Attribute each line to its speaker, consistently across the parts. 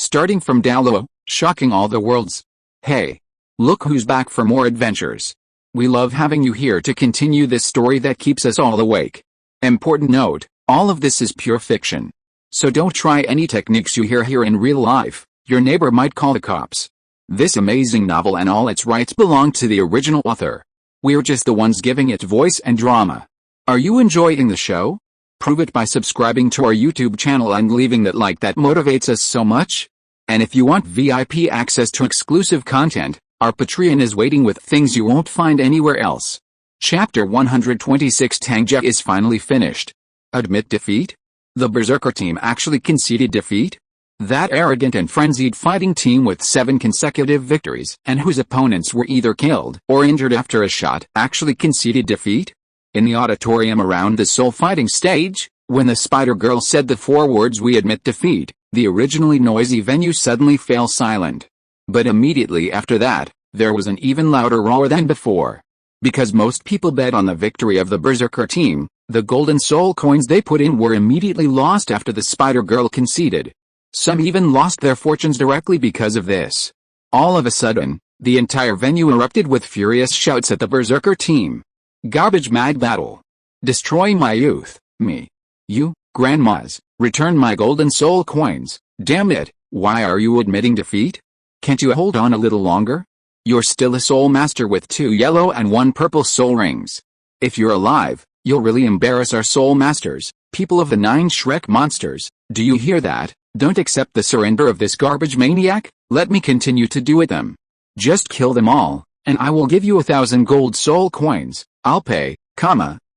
Speaker 1: starting from Douluo, shocking all the worlds. Hey! Look who's back for more adventures. We love having you here to continue this story that keeps us all awake. Important note, all of this is pure fiction. So don't try any techniques you hear here in real life, your neighbor might call the cops. This amazing novel and all its rights belong to the original author. We're just the ones giving it voice and drama. Are you enjoying the show? Prove it by subscribing to our YouTube channel and leaving that like that motivates us so much. And if you want VIP access to exclusive content, our Patreon is waiting with things you won't find anywhere else. Chapter 126 Tang Ge is finally finished. Admit defeat? The Berserker team actually conceded defeat? That arrogant and frenzied fighting team with 7 consecutive victories and whose opponents were either killed or injured after a shot actually conceded defeat? In the auditorium around the soul fighting stage, when the Spider Girl said the 4 words "we admit defeat," the originally noisy venue suddenly fell silent. But immediately after that, there was an even louder roar than before. Because most people bet on the victory of the Berserker team, the golden soul coins they put in were immediately lost after the Spider Girl conceded. Some even lost their fortunes directly because of this. All of a sudden, the entire venue erupted with furious shouts at the Berserker team. Garbage mag battle. Destroy my youth, me. You, grandmas, return my golden soul coins, damn it, why are you admitting defeat? Can't you hold on a little longer? You're still a soul master with 2 yellow and 1 purple soul rings. If you're alive, you'll really embarrass our soul masters, people of the 9 Shrek monsters, do you hear that? Don't accept the surrender of this garbage maniac, let me continue to do it them. Just kill them all, and I will give you 1,000 gold soul coins, I'll pay,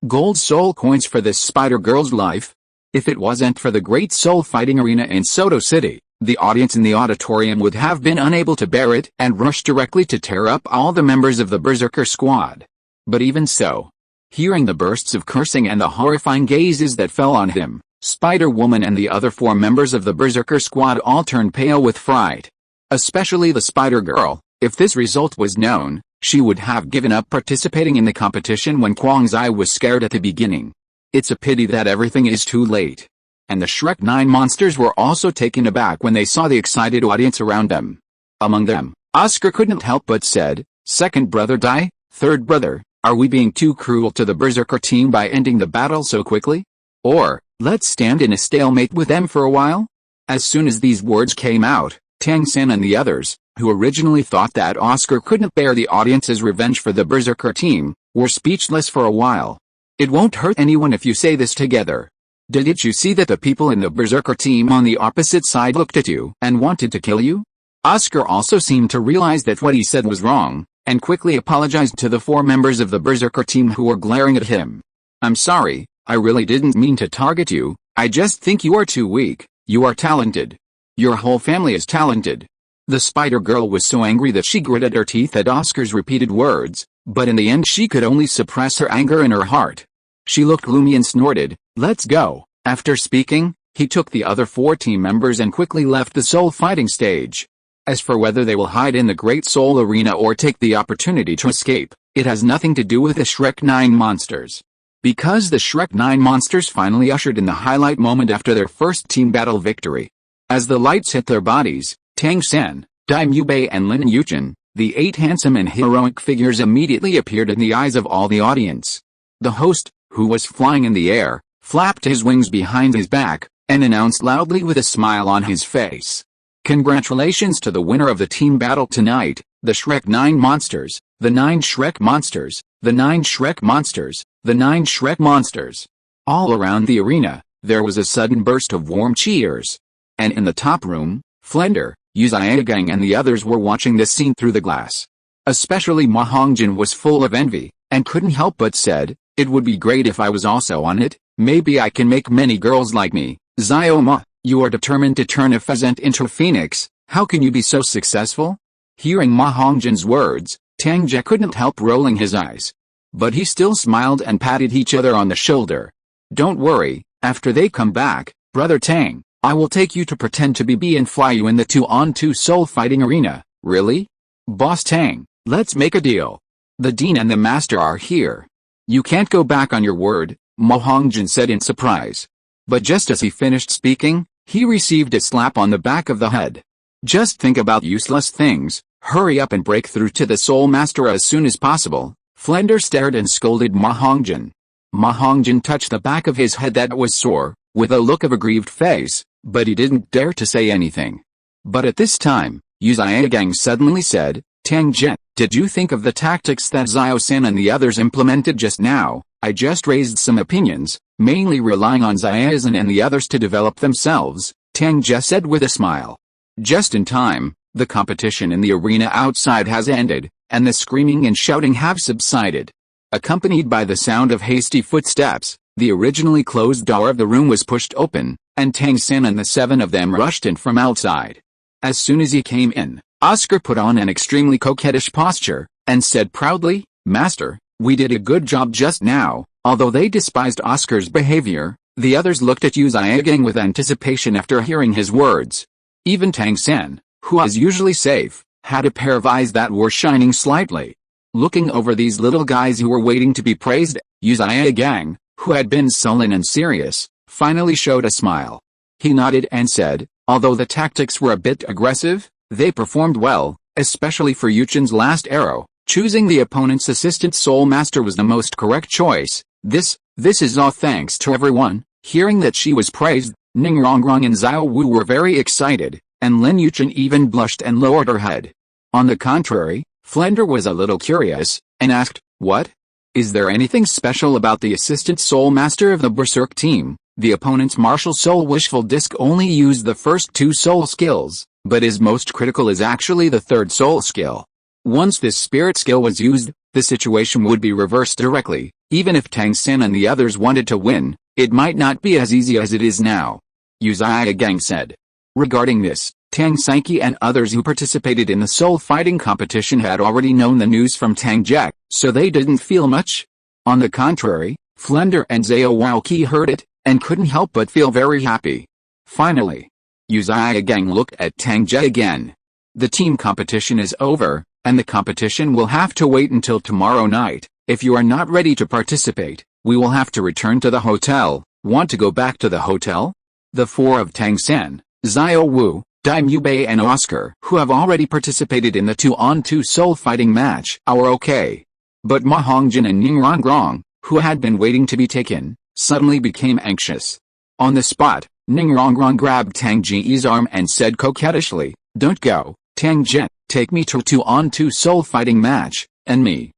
Speaker 1: gold soul coins for this Spider Girl's life. If it wasn't for the great soul fighting arena in Soto City, the audience in the auditorium would have been unable to bear it and rushed directly to tear up all the members of the Berserker squad. But even so, hearing the bursts of cursing and the horrifying gazes that fell on him, Spider-Woman and the other 4 members of the Berserker squad all turned pale with fright. Especially the Spider Girl. If this result was known, she would have given up participating in the competition when Kwangzai was scared at the beginning. It's a pity that everything is too late. And the Shrek 9 monsters were also taken aback when they saw the excited audience around them. Among them, Oscar couldn't help but said, "Second brother die, third brother, are we being too cruel to the Berserker team by ending the battle so quickly? Or, let's stand in a stalemate with them for a while?" As soon as these words came out, Tang San and the others, who originally thought that Oscar couldn't bear the audience's revenge for the Berserker team, were speechless for a while. It won't hurt anyone if you say this together. Didn't you see that the people in the Berserker team on the opposite side looked at you and wanted to kill you? Oscar also seemed to realize that what he said was wrong, and quickly apologized to the 4 members of the Berserker team who were glaring at him. "I'm sorry, I really didn't mean to target you, I just think you are too weak, you are talented. Your whole family is talented." The Spider Girl was so angry that she gritted her teeth at Oscar's repeated words, but in the end she could only suppress her anger in her heart. She looked gloomy and snorted, "Let's go." After speaking, he took the other 4 team members and quickly left the soul fighting stage. As for whether they will hide in the Great Soul Arena or take the opportunity to escape, it has nothing to do with the Shrek 9 monsters. Because the Shrek 9 monsters finally ushered in the highlight moment after their first team battle victory. As the lights hit their bodies, Tang San, Dai Mubei and Lin Yuchen, the 8 handsome and heroic figures immediately appeared in the eyes of all the audience. The host, who was flying in the air, flapped his wings behind his back, and announced loudly with a smile on his face. "Congratulations to the winner of the team battle tonight, the Shrek 9 monsters, the 9 Shrek monsters, the 9 Shrek monsters, the 9 Shrek monsters." All around the arena, there was a sudden burst of warm cheers. And in the top room, Flender, Yuzaegang and the others were watching this scene through the glass. Especially Ma Hongjin was full of envy, and couldn't help but said, "It would be great if I was also on it, maybe I can make many girls like me." "Xiaoma, you are determined to turn a pheasant into a phoenix, how can you be so successful?" Hearing Ma Hongjin's words, Tang Ge couldn't help rolling his eyes. But he still smiled and patted each other on the shoulder. "Don't worry, after they come back, Brother Tang, I will take you to pretend to be B and fly you in the 2-on-2 soul fighting arena." "Really? Boss Tang, let's make a deal. The Dean and the Master are here." "You can't go back on your word," Ma Hongjin said in surprise. But just as he finished speaking, he received a slap on the back of the head. Just think about useless things, hurry up and break through to the Soul Master as soon as possible. Flender stared and scolded Ma Hongjin. Ma Hongjin touched the back of his head that was sore, with a look of a grieved face, but he didn't dare to say anything. But at this time, Yu Zhiagang suddenly said, Tang Ge, did you think of the tactics that Xiao San and the others implemented just now? I just raised some opinions, mainly relying on Xiao San and the others to develop themselves, Tang Ge said with a smile. Just in time, the competition in the arena outside has ended, and the screaming and shouting have subsided. Accompanied by the sound of hasty footsteps, the originally closed door of the room was pushed open, and Tang San and the 7 of them rushed in from outside. As soon as he came in, Oscar put on an extremely coquettish posture, and said proudly, Master, we did a good job just now. Although they despised Oscar's behavior, the others looked at Yu Zhiagang with anticipation after hearing his words. Even Tang San, who was usually safe, had a pair of eyes that were shining slightly. Looking over these little guys who were waiting to be praised, Yu Zhiagang, who had been sullen and serious, finally showed a smile. He nodded and said, although the tactics were a bit aggressive, they performed well, especially for Yuchen's last arrow. Choosing the opponent's assistant Soul Master was the most correct choice. This is all thanks to everyone. Hearing that she was praised, Ning Rongrong and Xiao Wu were very excited, and Lin Yuchen even blushed and lowered her head. On the contrary, Flender was a little curious, and asked, What? Is there anything special about the assistant Soul Master of the Berserk team? The opponent's martial soul wishful disc only used the first 2 soul skills, but his most critical is actually the 3rd soul skill. Once this spirit skill was used, the situation would be reversed directly. Even if Tang San and the others wanted to win, it might not be as easy as it is now, Yu Zhiagang said. Regarding this, Tang Saiki and others who participated in the soul fighting competition had already known the news from Tang Ge, so they didn't feel much. On the contrary, Flender and Xiao Waoqi heard it, and couldn't help but feel very happy. Finally, Yu Zhiagang looked at Tang Ge again. The team competition is over, and the competition will have to wait until tomorrow night. If you are not ready to participate, we will have to return to the hotel. Want to go back to the hotel? The 4 of Tang San, Xiao Wu, Dai Mubei and Oscar, who have already participated in the 2-on-2 soul fighting match, are okay. But Ma Hongjin and Ning Rongrong, who had been waiting to be taken, suddenly became anxious. On the spot, Ning Rongrong grabbed Tang Ge's arm and said coquettishly, Don't go, Tang Ge, take me to a 2-on-2 soul fighting match, and me.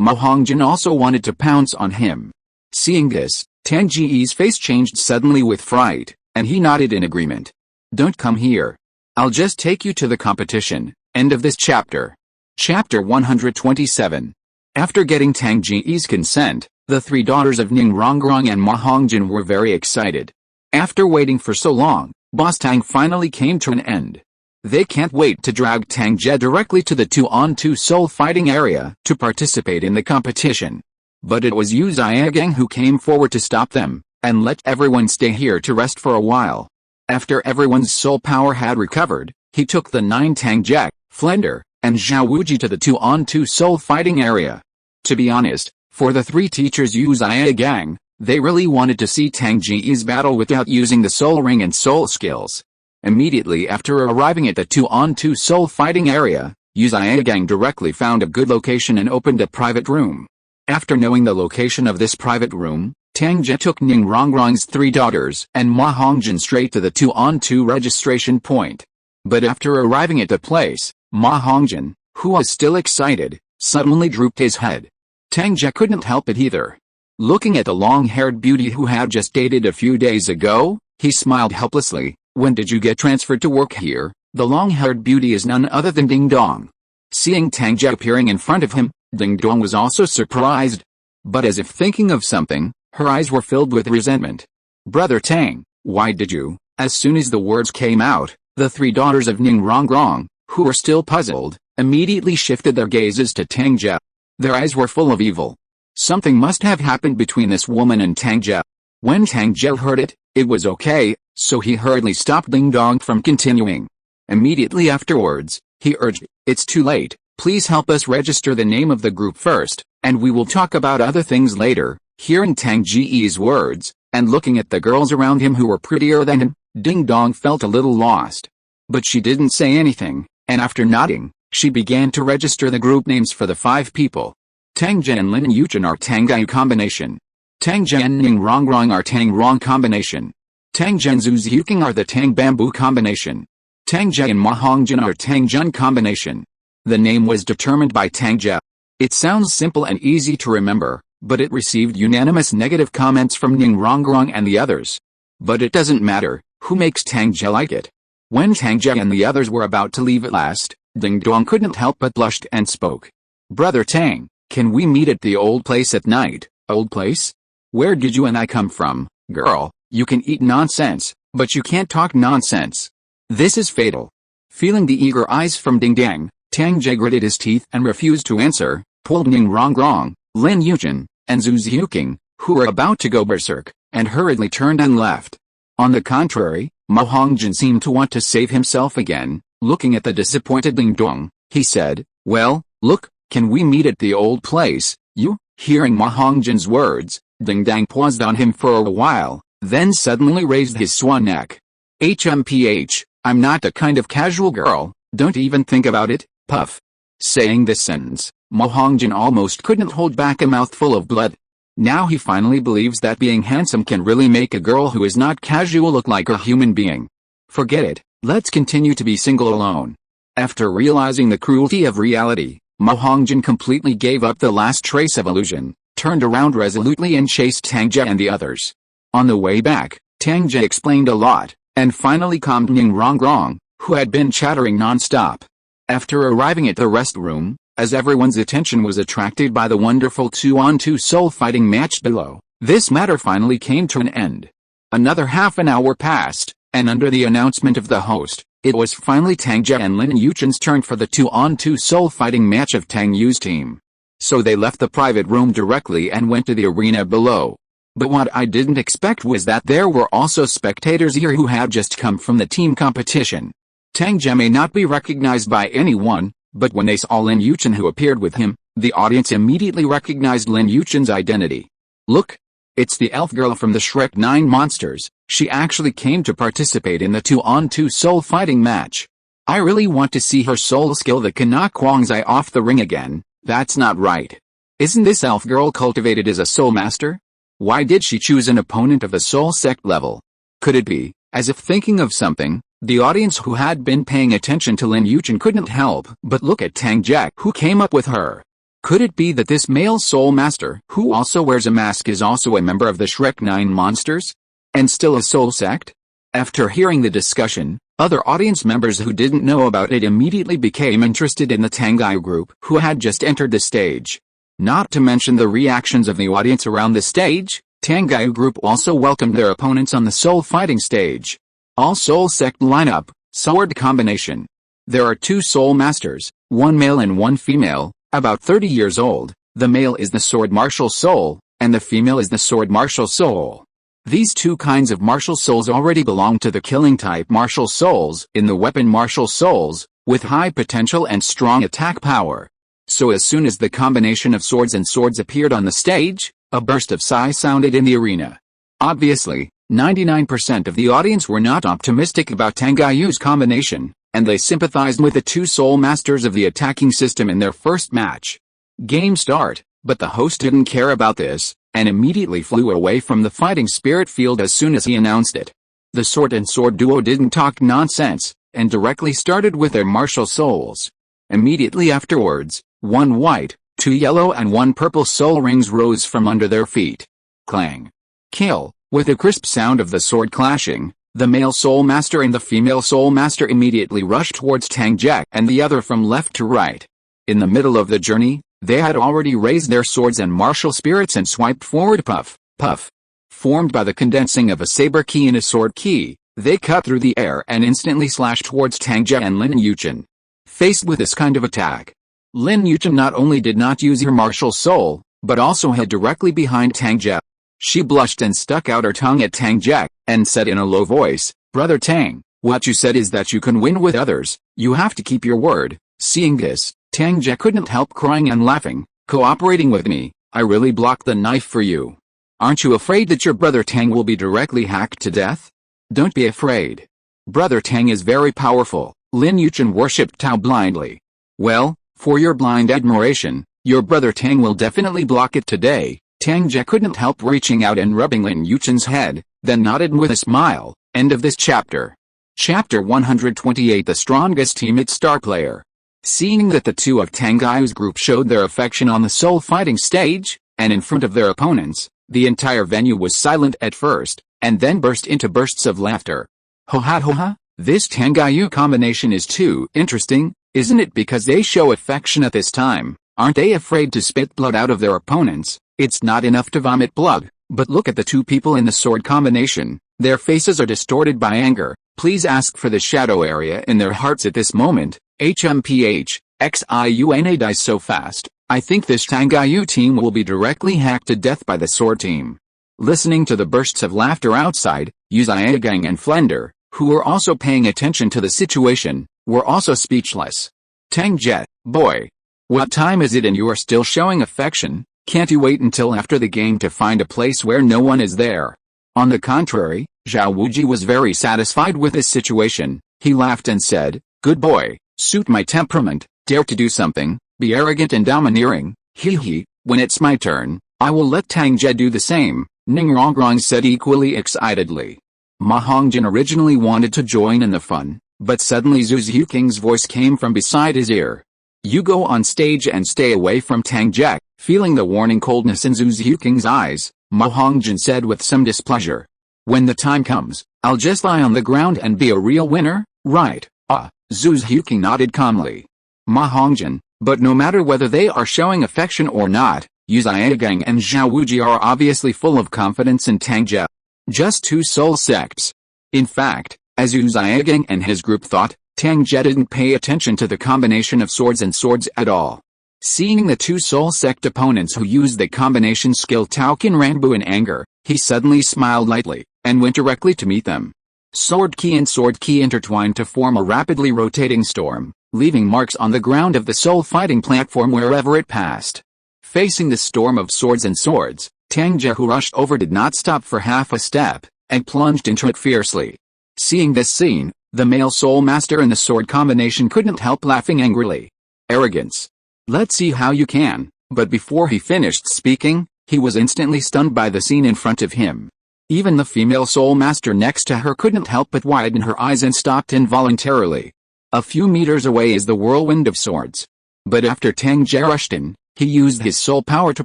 Speaker 1: Ma Hongjin also wanted to pounce on him. Seeing this, Tang Ge's face changed suddenly with fright, and he nodded in agreement. Don't come here. I'll just take you to the competition. End of this chapter. Chapter 127. After getting Tang Ge's consent, the 3 daughters of Ning Rongrong and Ma Hongjin were very excited. After waiting for so long, Boss Tang finally came to an end. They can't wait to drag Tang Ge directly to the 2-on-2 soul fighting area to participate in the competition. But it was Yu Zhiagang who came forward to stop them, and let everyone stay here to rest for a while. After everyone's soul power had recovered, he took the 9 Tang Ge, Flender, and Xiao Wuji to the 2-on-2 soul fighting area. To be honest, for the 3 teachers Yu Zhiagang, they really wanted to see Tang Ge's battle without using the soul ring and soul skills. Immediately after arriving at the 2-on-2 soul fighting area, Yu Zhiagang directly found a good location and opened a private room. After knowing the location of this private room, Tang Ge took Ning Rongrong's 3 daughters and Ma Hongjin straight to the 2-on-2 registration point. But after arriving at the place, Ma Hongjin, who was still excited, suddenly drooped his head. Tang Ge couldn't help it either. Looking at the long-haired beauty who had just dated a few days ago, he smiled helplessly. When did you get transferred to work here? The long-haired beauty is none other than Ding Dong. Seeing Tang Ge appearing in front of him, Ding Dong was also surprised. But as if thinking of something, her eyes were filled with resentment. Brother Tang, why did you? As soon as the words came out, the 3 daughters of Ning Rongrong, who were still puzzled, immediately shifted their gazes to Tang Ge. Their eyes were full of evil. Something must have happened between this woman and Tang Ge. When Tang Ge heard it, it was okay, so he hurriedly stopped Ding Dong from continuing. Immediately afterwards, he urged, It's too late, please help us register the name of the group first, and we will talk about other things later. Hearing Tang Ge's words, and looking at the girls around him who were prettier than him, Ding Dong felt a little lost. But she didn't say anything, and after nodding, she began to register the group names for the 5 people. Tang Ge and Lin Yuchen are Tang Ge combination. Tang Ge and Ning Rongrong are Tang Rong combination. Tang Ge and Zhu Zhuking are the Tang Bamboo combination. Tang Ge and Ma Hongjin are Tang Jun combination. The name was determined by Tang Ge. It sounds simple and easy to remember, but it received unanimous negative comments from Ning Rongrong and the others. But it doesn't matter, who makes Tang Ge like it? When Tang Ge and the others were about to leave at last, Ding Dong couldn't help but blushed and spoke. Brother Tang, can we meet at the old place at night? Old place? Where did you and I come from, girl? You can eat nonsense, but you can't talk nonsense. This is fatal. Feeling the eager eyes from Ding Dang, Tang Ge gritted his teeth and refused to answer, pulled Ning Rongrong, Lin Yuchen, and Zhu Zhuking, who were about to go berserk, and hurriedly turned and left. On the contrary, Ma Hongjin seemed to want to save himself again. Looking at the disappointed Ding Dong, he said, well, look, can we meet at the old place, you? Hearing Ma Hongjin's words, Ding Dang paused on him for a while, then suddenly raised his swan neck. HMPH, I'm not the kind of casual girl, don't even think about it, puff. Saying this sentence, Ma Hongjin almost couldn't hold back a mouthful of blood. Now he finally believes that being handsome can really make a girl who is not casual look like a human being. Forget it, let's continue to be single alone. After realizing the cruelty of reality, Ma Hongjin completely gave up the last trace of illusion, turned around resolutely and chased Tang Ge and the others. On the way back, Tang Ge explained a lot, and finally calmed Ning Rongrong, who had been chattering non-stop. After arriving at the rest room, as everyone's attention was attracted by the wonderful 2-on-2 soul fighting match below, this matter finally came to an end. Another half an hour passed, and under the announcement of the host, it was finally Tang Ge and Lin Yuchen's turn for the 2-on-2 soul fighting match of Tang Yu's team. So they left the private room directly and went to the arena below. But what I didn't expect was that there were also spectators here who had just come from the team competition. Tang Ge may not be recognized by anyone, but when they saw Lin Yuchen who appeared with him, the audience immediately recognized Lin Yuchen's identity. Look! It's the elf girl from the Shrek 9 monsters. She actually came to participate in the 2-on-2 soul fighting match. I really want to see her soul skill that can knock Kwang's eye off the ring again. That's not right. Isn't this elf girl cultivated as a soul master? Why did she choose an opponent of the soul sect level? Could it be, as if thinking of something, the audience who had been paying attention to Lin Yuchen couldn't help but look at Tang Ge who came up with her? Could it be that this male soul master who also wears a mask is also a member of the Shrek 9 monsters? And still a soul sect? After hearing the discussion, other audience members who didn't know about it immediately became interested in the Tang Ge group who had just entered the stage. Not to mention the reactions of the audience around the stage, Tang Ge group also welcomed their opponents on the soul fighting stage. All soul sect lineup, sword combination. There are 2 soul masters, one male and one female, about 30 years old. The male is the sword martial soul, and the female is the sword martial soul. These 2 kinds of martial souls already belong to the killing type martial souls in the weapon martial souls, with high potential and strong attack power. So as soon as the combination of swords and swords appeared on the stage, a burst of sigh sounded in the arena. Obviously, 99% of the audience were not optimistic about Tang Ge's combination, and they sympathized with the 2 soul masters of the attacking system in their first match. Game start, but the host didn't care about this, and immediately flew away from the fighting spirit field as soon as he announced it. The sword and sword duo didn't talk nonsense, and directly started with their martial souls. Immediately afterwards, 1 white, 2 yellow and 1 purple soul rings rose from under their feet. Clang. Kill. With a crisp sound of the sword clashing, the male soul master and the female soul master immediately rushed towards Tang Ge and the other from left to right. In the middle of the journey, they had already raised their swords and martial spirits and swiped forward puff, puff. Formed by the condensing of a saber key and a sword key, they cut through the air and instantly slashed towards Tang Ge and Lin Yuchen. Faced with this kind of attack, Lin Yuchen not only did not use her martial soul, but also hid directly behind Tang Ge. She blushed and stuck out her tongue at Tang Ge, and said in a low voice, "Brother Tang, what you said is that you can win with others, you have to keep your word." Seeing this, Tang Ge couldn't help crying and laughing. "Cooperating with me, I really blocked the knife for you. Aren't you afraid that your brother Tang will be directly hacked to death? Don't be afraid. Brother Tang is very powerful. Lin Yuchen worshipped Tao blindly. Well, for your blind admiration, your brother Tang will definitely block it today. Tang Ge couldn't help reaching out and rubbing Lin Yuchen's head, then nodded with a smile. End of this chapter. Chapter 128. The strongest team at Star Player. Seeing that the two of Tang Ge's group showed their affection on the soul fighting stage, and in front of their opponents, the entire venue was silent at first, and then burst into bursts of laughter. Ho ha, this Tang Ge combination is too interesting, isn't it? Because they show affection at this time, aren't they afraid to spit blood out of their opponents? It's not enough to vomit blood, but look at the two people in the sword combination, their faces are distorted by anger. Please ask for the shadow area in their hearts at this moment. HMPH, XIUNA dies so fast, I think this Tang Ge team will be directly hacked to death by the sword team. Listening to the bursts of laughter outside, Yu Zhigang and Flender, who were also paying attention to the situation, were also speechless. Tang Ge, boy. What time is it and you are still showing affection? Can't you wait until after the game to find a place where no one is there? On the contrary, Zhao Wuji was very satisfied with this situation. He laughed and said, good boy, suit my temperament, dare to do something, be arrogant and domineering, hee, when it's my turn, I will let Tang Ge do the same, Ning Rongrong said equally excitedly. Ma Hongjin originally wanted to join in the fun, but suddenly Zhu Zhuking's voice came from beside his ear. You go on stage and stay away from Tang Ge. Feeling the warning coldness in Zhu Zhuking's eyes, Ma Hongjin said with some displeasure. When the time comes, I'll just lie on the ground and be a real winner, right? Zhu Zhuking nodded calmly. Ma Hongjin, but no matter whether they are showing affection or not, Yu Zhigang and Zhao Wuji are obviously full of confidence in Tang Ge. Just two soul sects. In fact, as Yu Zhigang and his group thought, Tang Ge didn't pay attention to the combination of swords and swords at all. Seeing the two soul sect opponents who used the combination skill Taokin Ranbu in anger, he suddenly smiled lightly, and went directly to meet them. Sword Ki and Sword Ki intertwined to form a rapidly rotating storm, leaving marks on the ground of the soul fighting platform wherever it passed. Facing the storm of swords and swords, Tang Ge, who rushed over, did not stop for half a step, and plunged into it fiercely. Seeing this scene, the male soul master in the sword combination couldn't help laughing angrily. Arrogance. Let's see how you can. But before he finished speaking, he was instantly stunned by the scene in front of him. Even the female soul master next to her couldn't help but widen her eyes and stopped involuntarily. A few meters away is the whirlwind of swords. But after Tang Ge rushed in, he used his soul power to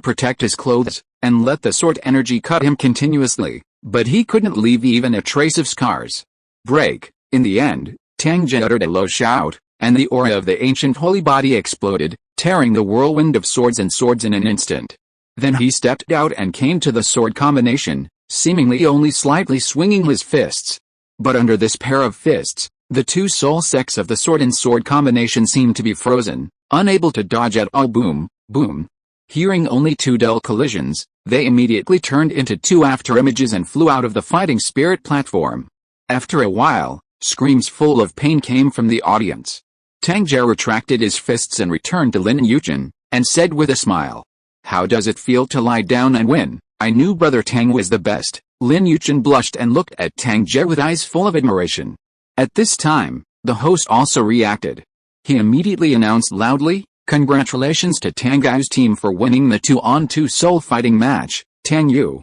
Speaker 1: protect his clothes, and let the sword energy cut him continuously, but he couldn't leave even a trace of scars. Break. In the end, Tang Ge uttered a low shout, and the aura of the ancient holy body exploded, tearing the whirlwind of swords and swords in an instant. Then he stepped out and came to the sword combination, seemingly only slightly swinging his fists. But under this pair of fists, the two soul sects of the sword and sword combination seemed to be frozen, unable to dodge at all. Boom, boom. Hearing only two dull collisions, they immediately turned into two afterimages and flew out of the fighting spirit platform. After a while, screams full of pain came from the audience. Tang Ge retracted his fists and returned to Lin Yuchen, and said with a smile, how does it feel to lie down and win? I knew brother Tang was the best. Lin Yuchen blushed and looked at Tang Ge with eyes full of admiration. At this time, the host also reacted. He immediately announced loudly, congratulations to Tang Ge's team for winning the 2-on-2 soul fighting match, Tang Yu.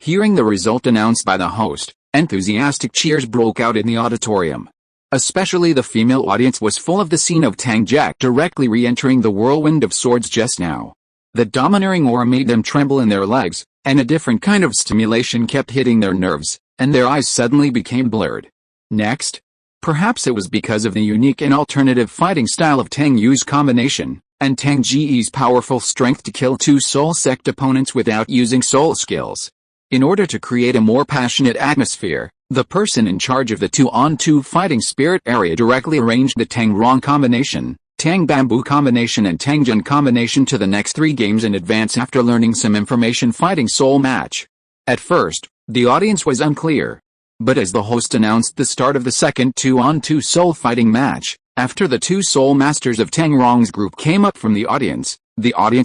Speaker 1: Hearing the result announced by the host, enthusiastic cheers broke out in the auditorium. Especially the female audience was full of the scene of Tang Ge directly re-entering the whirlwind of swords just now. The domineering aura made them tremble in their legs, and a different kind of stimulation kept hitting their nerves, and their eyes suddenly became blurred. Next, perhaps it was because of the unique and alternative fighting style of Tang Yu's combination, and Tang Ge's powerful strength to kill two soul sect opponents without using soul skills. In order to create a more passionate atmosphere, the person in charge of the 2-on-2 fighting spirit area directly arranged the Tang Rong combination, Tang Bamboo combination and Tang Jun combination to the next 3 games in advance after learning some information fighting soul match. At first, the audience was unclear. But as the host announced the start of the second 2-on-2 soul fighting match, after the 2 soul masters of Tang Rong's group came up from the audience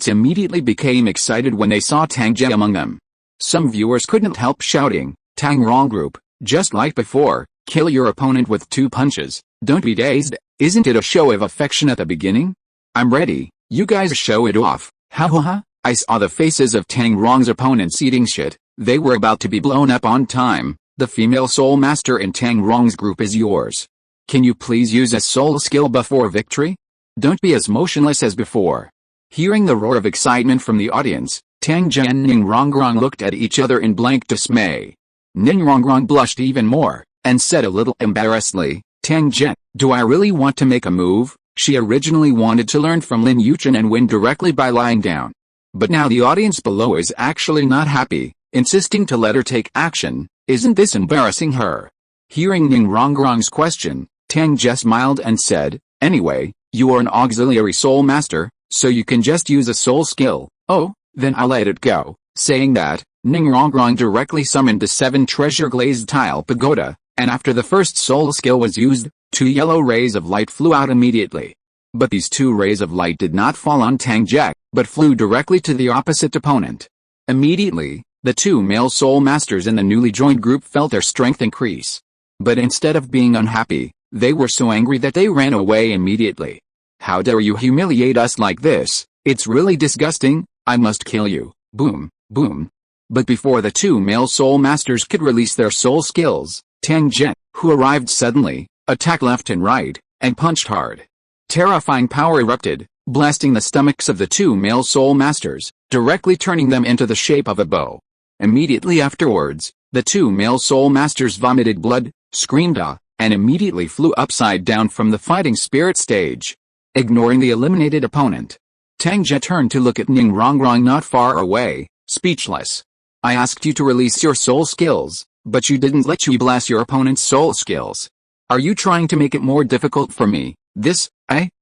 Speaker 1: immediately became excited when they saw Tang Ge among them. Some viewers couldn't help shouting, Tang Rong group, just like before, Kill your opponent with 2 punches. Don't be dazed. Isn't it a show of affection at the beginning? I'm ready. You guys show it off. Ha ha ha. I saw the faces of Tang Rong's opponents eating shit. They were about to be blown up on time. The female soul master in Tang Rong's group is yours. Can you please use a soul skill before victory? Don't be as motionless as before. Hearing the roar of excitement from the audience, Tang Ge and Ning Rongrong looked at each other in blank dismay. Ning Rongrong blushed even more, and said a little embarrassedly, Tang Ge, do I really want to make a move? She originally wanted to learn from Lin Yuchen and win directly by lying down. But now the audience below is actually not happy, insisting to let her take action. Isn't this embarrassing her? Hearing Ning Rongrong's question, Tang Ge smiled and said, anyway, you are an auxiliary soul master, so you can just use a soul skill. Oh, then I'll let it go. Saying that, Ning Rongrong directly summoned the 7 treasure glazed tile pagoda, and after the first soul skill was used, 2 yellow rays of light flew out immediately. But these 2 rays of light did not fall on Tang Ge, but flew directly to the opposite opponent. Immediately, the 2 male soul masters in the newly joined group felt their strength increase. But instead of being unhappy, they were so angry that they ran away immediately. How dare you humiliate us like this? It's really disgusting. I must kill you. Boom, boom. But before the 2 male soul masters could release their soul skills, Tang Ge, who arrived suddenly, attacked left and right, and punched hard. Terrifying power erupted, blasting the stomachs of the 2 male soul masters, directly turning them into the shape of a bow. Immediately afterwards, the 2 male soul masters vomited blood, screamed ah, and immediately flew upside down from the fighting spirit stage. Ignoring the eliminated opponent, Tang Ge turned to look at Ning Rongrong not far away, speechless. I asked you to release your soul skills, but you didn't let you blast your opponent's soul skills. Are you trying to make it more difficult for me?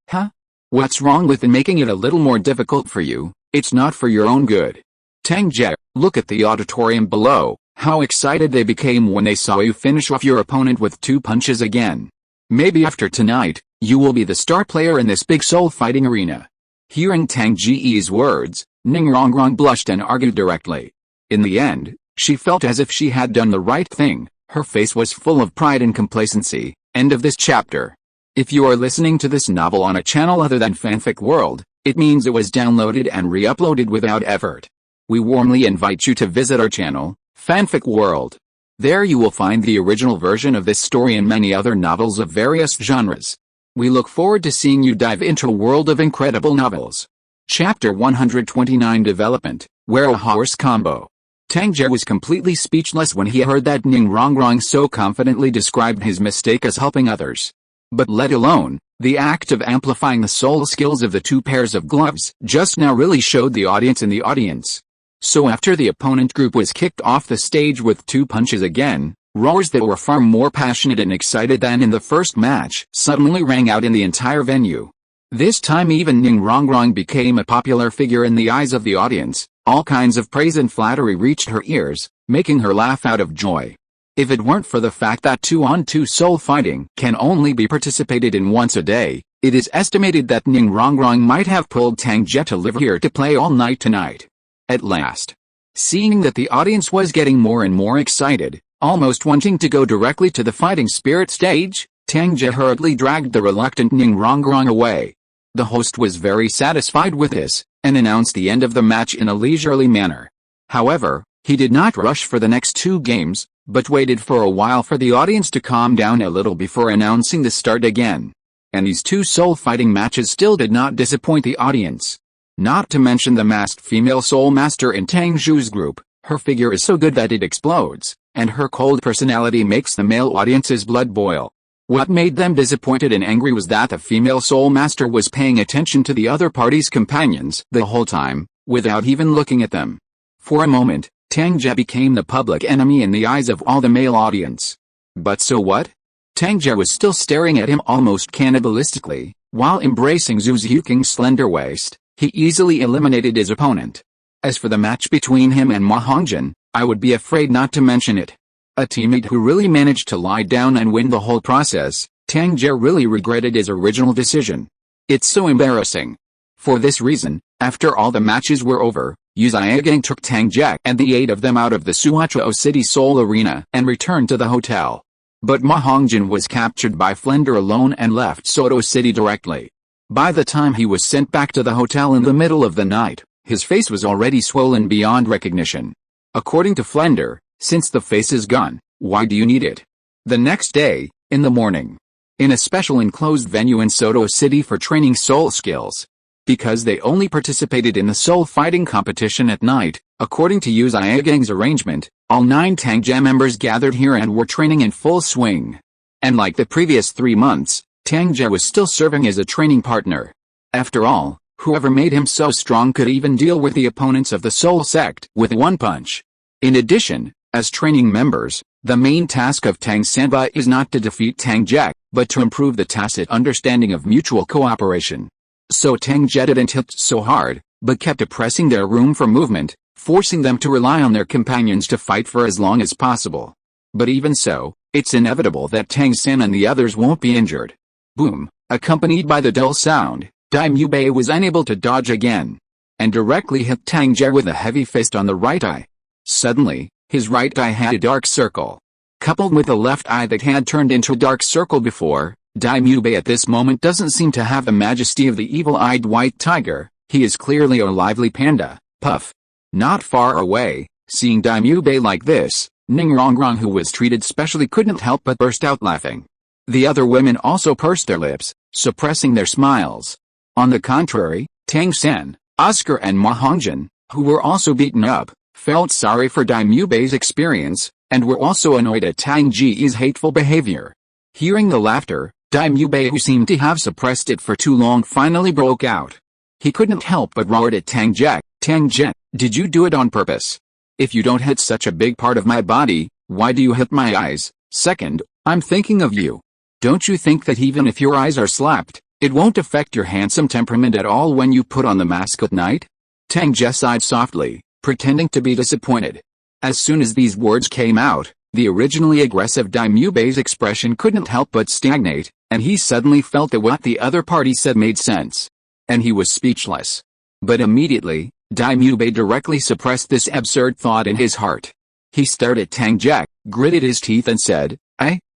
Speaker 1: Huh? What's wrong with making it a little more difficult for you? It's not for your own good. Tang Ge, look at the auditorium below, how excited they became when they saw you finish off your opponent with 2 punches again. Maybe after tonight, you will be the star player in this big soul fighting arena. Hearing Tang Ge's words, Ning Rongrong blushed and argued directly. In the end, she felt as if she had done the right thing. Her face was full of pride and complacency. End of this chapter. If you are listening to this novel on a channel other than Fanfic World, it means it was downloaded and re-uploaded without effort. We warmly invite you to visit our channel, Fanfic World. There you will find the original version of this story and many other novels of various genres. We look forward to seeing you dive into a world of incredible novels. Chapter 129 Development, Wear a Horse Combo. Tang Ge was completely speechless when he heard that Ning Rongrong so confidently described his mistake as helping others. But let alone, the act of amplifying the soul skills of the 2 pairs of gloves just now really showed the audience in the audience. So after the opponent group was kicked off the stage with 2 punches again, roars that were far more passionate and excited than in the first match suddenly rang out in the entire venue. This time even Ning Rongrong became a popular figure in the eyes of the audience. All kinds of praise and flattery reached her ears, making her laugh out of joy. If it weren't for the fact that 2-on-2 soul fighting can only be participated in once a day, it is estimated that Ning Rongrong might have pulled Tang Ge to live here to play all night tonight. At last, seeing that the audience was getting more and more excited, almost wanting to go directly to the fighting spirit stage, Tang Ge hurriedly dragged the reluctant Ning Rongrong away. The host was very satisfied with this, and announced the end of the match in a leisurely manner. However, he did not rush for the next 2 games, but waited for a while for the audience to calm down a little before announcing the start again. And these 2 soul fighting matches still did not disappoint the audience. Not to mention the masked female soul master in Tang Zhu's group, her figure is so good that it explodes, and her cold personality makes the male audience's blood boil. What made them disappointed and angry was that the female soul master was paying attention to the other party's companions the whole time, without even looking at them. For a moment, Tang Ge became the public enemy in the eyes of all the male audience. But so what? Tang Ge was still staring at him almost cannibalistically, while embracing Zhu Zhuking's slender waist. He easily eliminated his opponent. As for the match between him and Ma Hongjin, I would be afraid not to mention it. A teammate who really managed to lie down and win the whole process, Tang Ge really regretted his original decision. It's so embarrassing. For this reason, after all the matches were over, Yu Zhigang took Tang Ge and the 8 of them out of the Suochuo City Soul Arena and returned to the hotel. But Ma Hongjin was captured by Flender alone and left Soto City directly. By the time he was sent back to the hotel in the middle of the night, his face was already swollen beyond recognition. According to Flender, since the face is gone, why do you need it? The next day, in the morning, in a special enclosed venue in Soto City for training soul skills. Because they only participated in the soul fighting competition at night, according to Yu Ziagang's arrangement, all 9 Tang Ge members gathered here and were training in full swing. And like the previous 3 months, Tang Ge was still serving as a training partner. After all, whoever made him so strong could even deal with the opponents of the soul sect with one punch. In addition, as training members, the main task of Tang San is not to defeat Tang Ge, but to improve the tacit understanding of mutual cooperation. So Tang Ge didn't hit so hard, but kept oppressing their room for movement, forcing them to rely on their companions to fight for as long as possible. But even so, it's inevitable that Tang San and the others won't be injured. Boom! Accompanied by the dull sound, Daimyo Bei was unable to dodge again, and directly hit Tang Ge with a heavy fist on the right eye. Suddenly, his right eye had a dark circle. Coupled with the left eye that had turned into a dark circle before, Daimyo Bei at this moment doesn't seem to have the majesty of the evil-eyed white tiger. He is clearly a lively panda. Puff. Not far away, seeing Daimyo Bei like this, Ning Rongrong, who was treated specially, couldn't help but burst out laughing. The other women also pursed their lips, suppressing their smiles. On the contrary, Tang San, Oscar and Ma Hongjin, who were also beaten up, felt sorry for Daimyo Bei's experience, and were also annoyed at Tang Ge's hateful behavior. Hearing the laughter, Daimyo Bei, who seemed to have suppressed it for too long, finally broke out. He couldn't help but roared at Tang Ge. Tang Ge, did you do it on purpose? If you don't hit such a big part of my body, why do you hit my eyes? Second, I'm thinking of you. Don't you think that even if your eyes are slapped, it won't affect your handsome temperament at all when you put on the mask at night? Tang Ge sighed softly, pretending to be disappointed. As soon as these words came out, the originally aggressive Daimyo Bei's expression couldn't help but stagnate, and he suddenly felt that what the other party said made sense. And he was speechless. But immediately, Daimyo Bei directly suppressed this absurd thought in his heart. He stared at Tang Ge, gritted his teeth and said,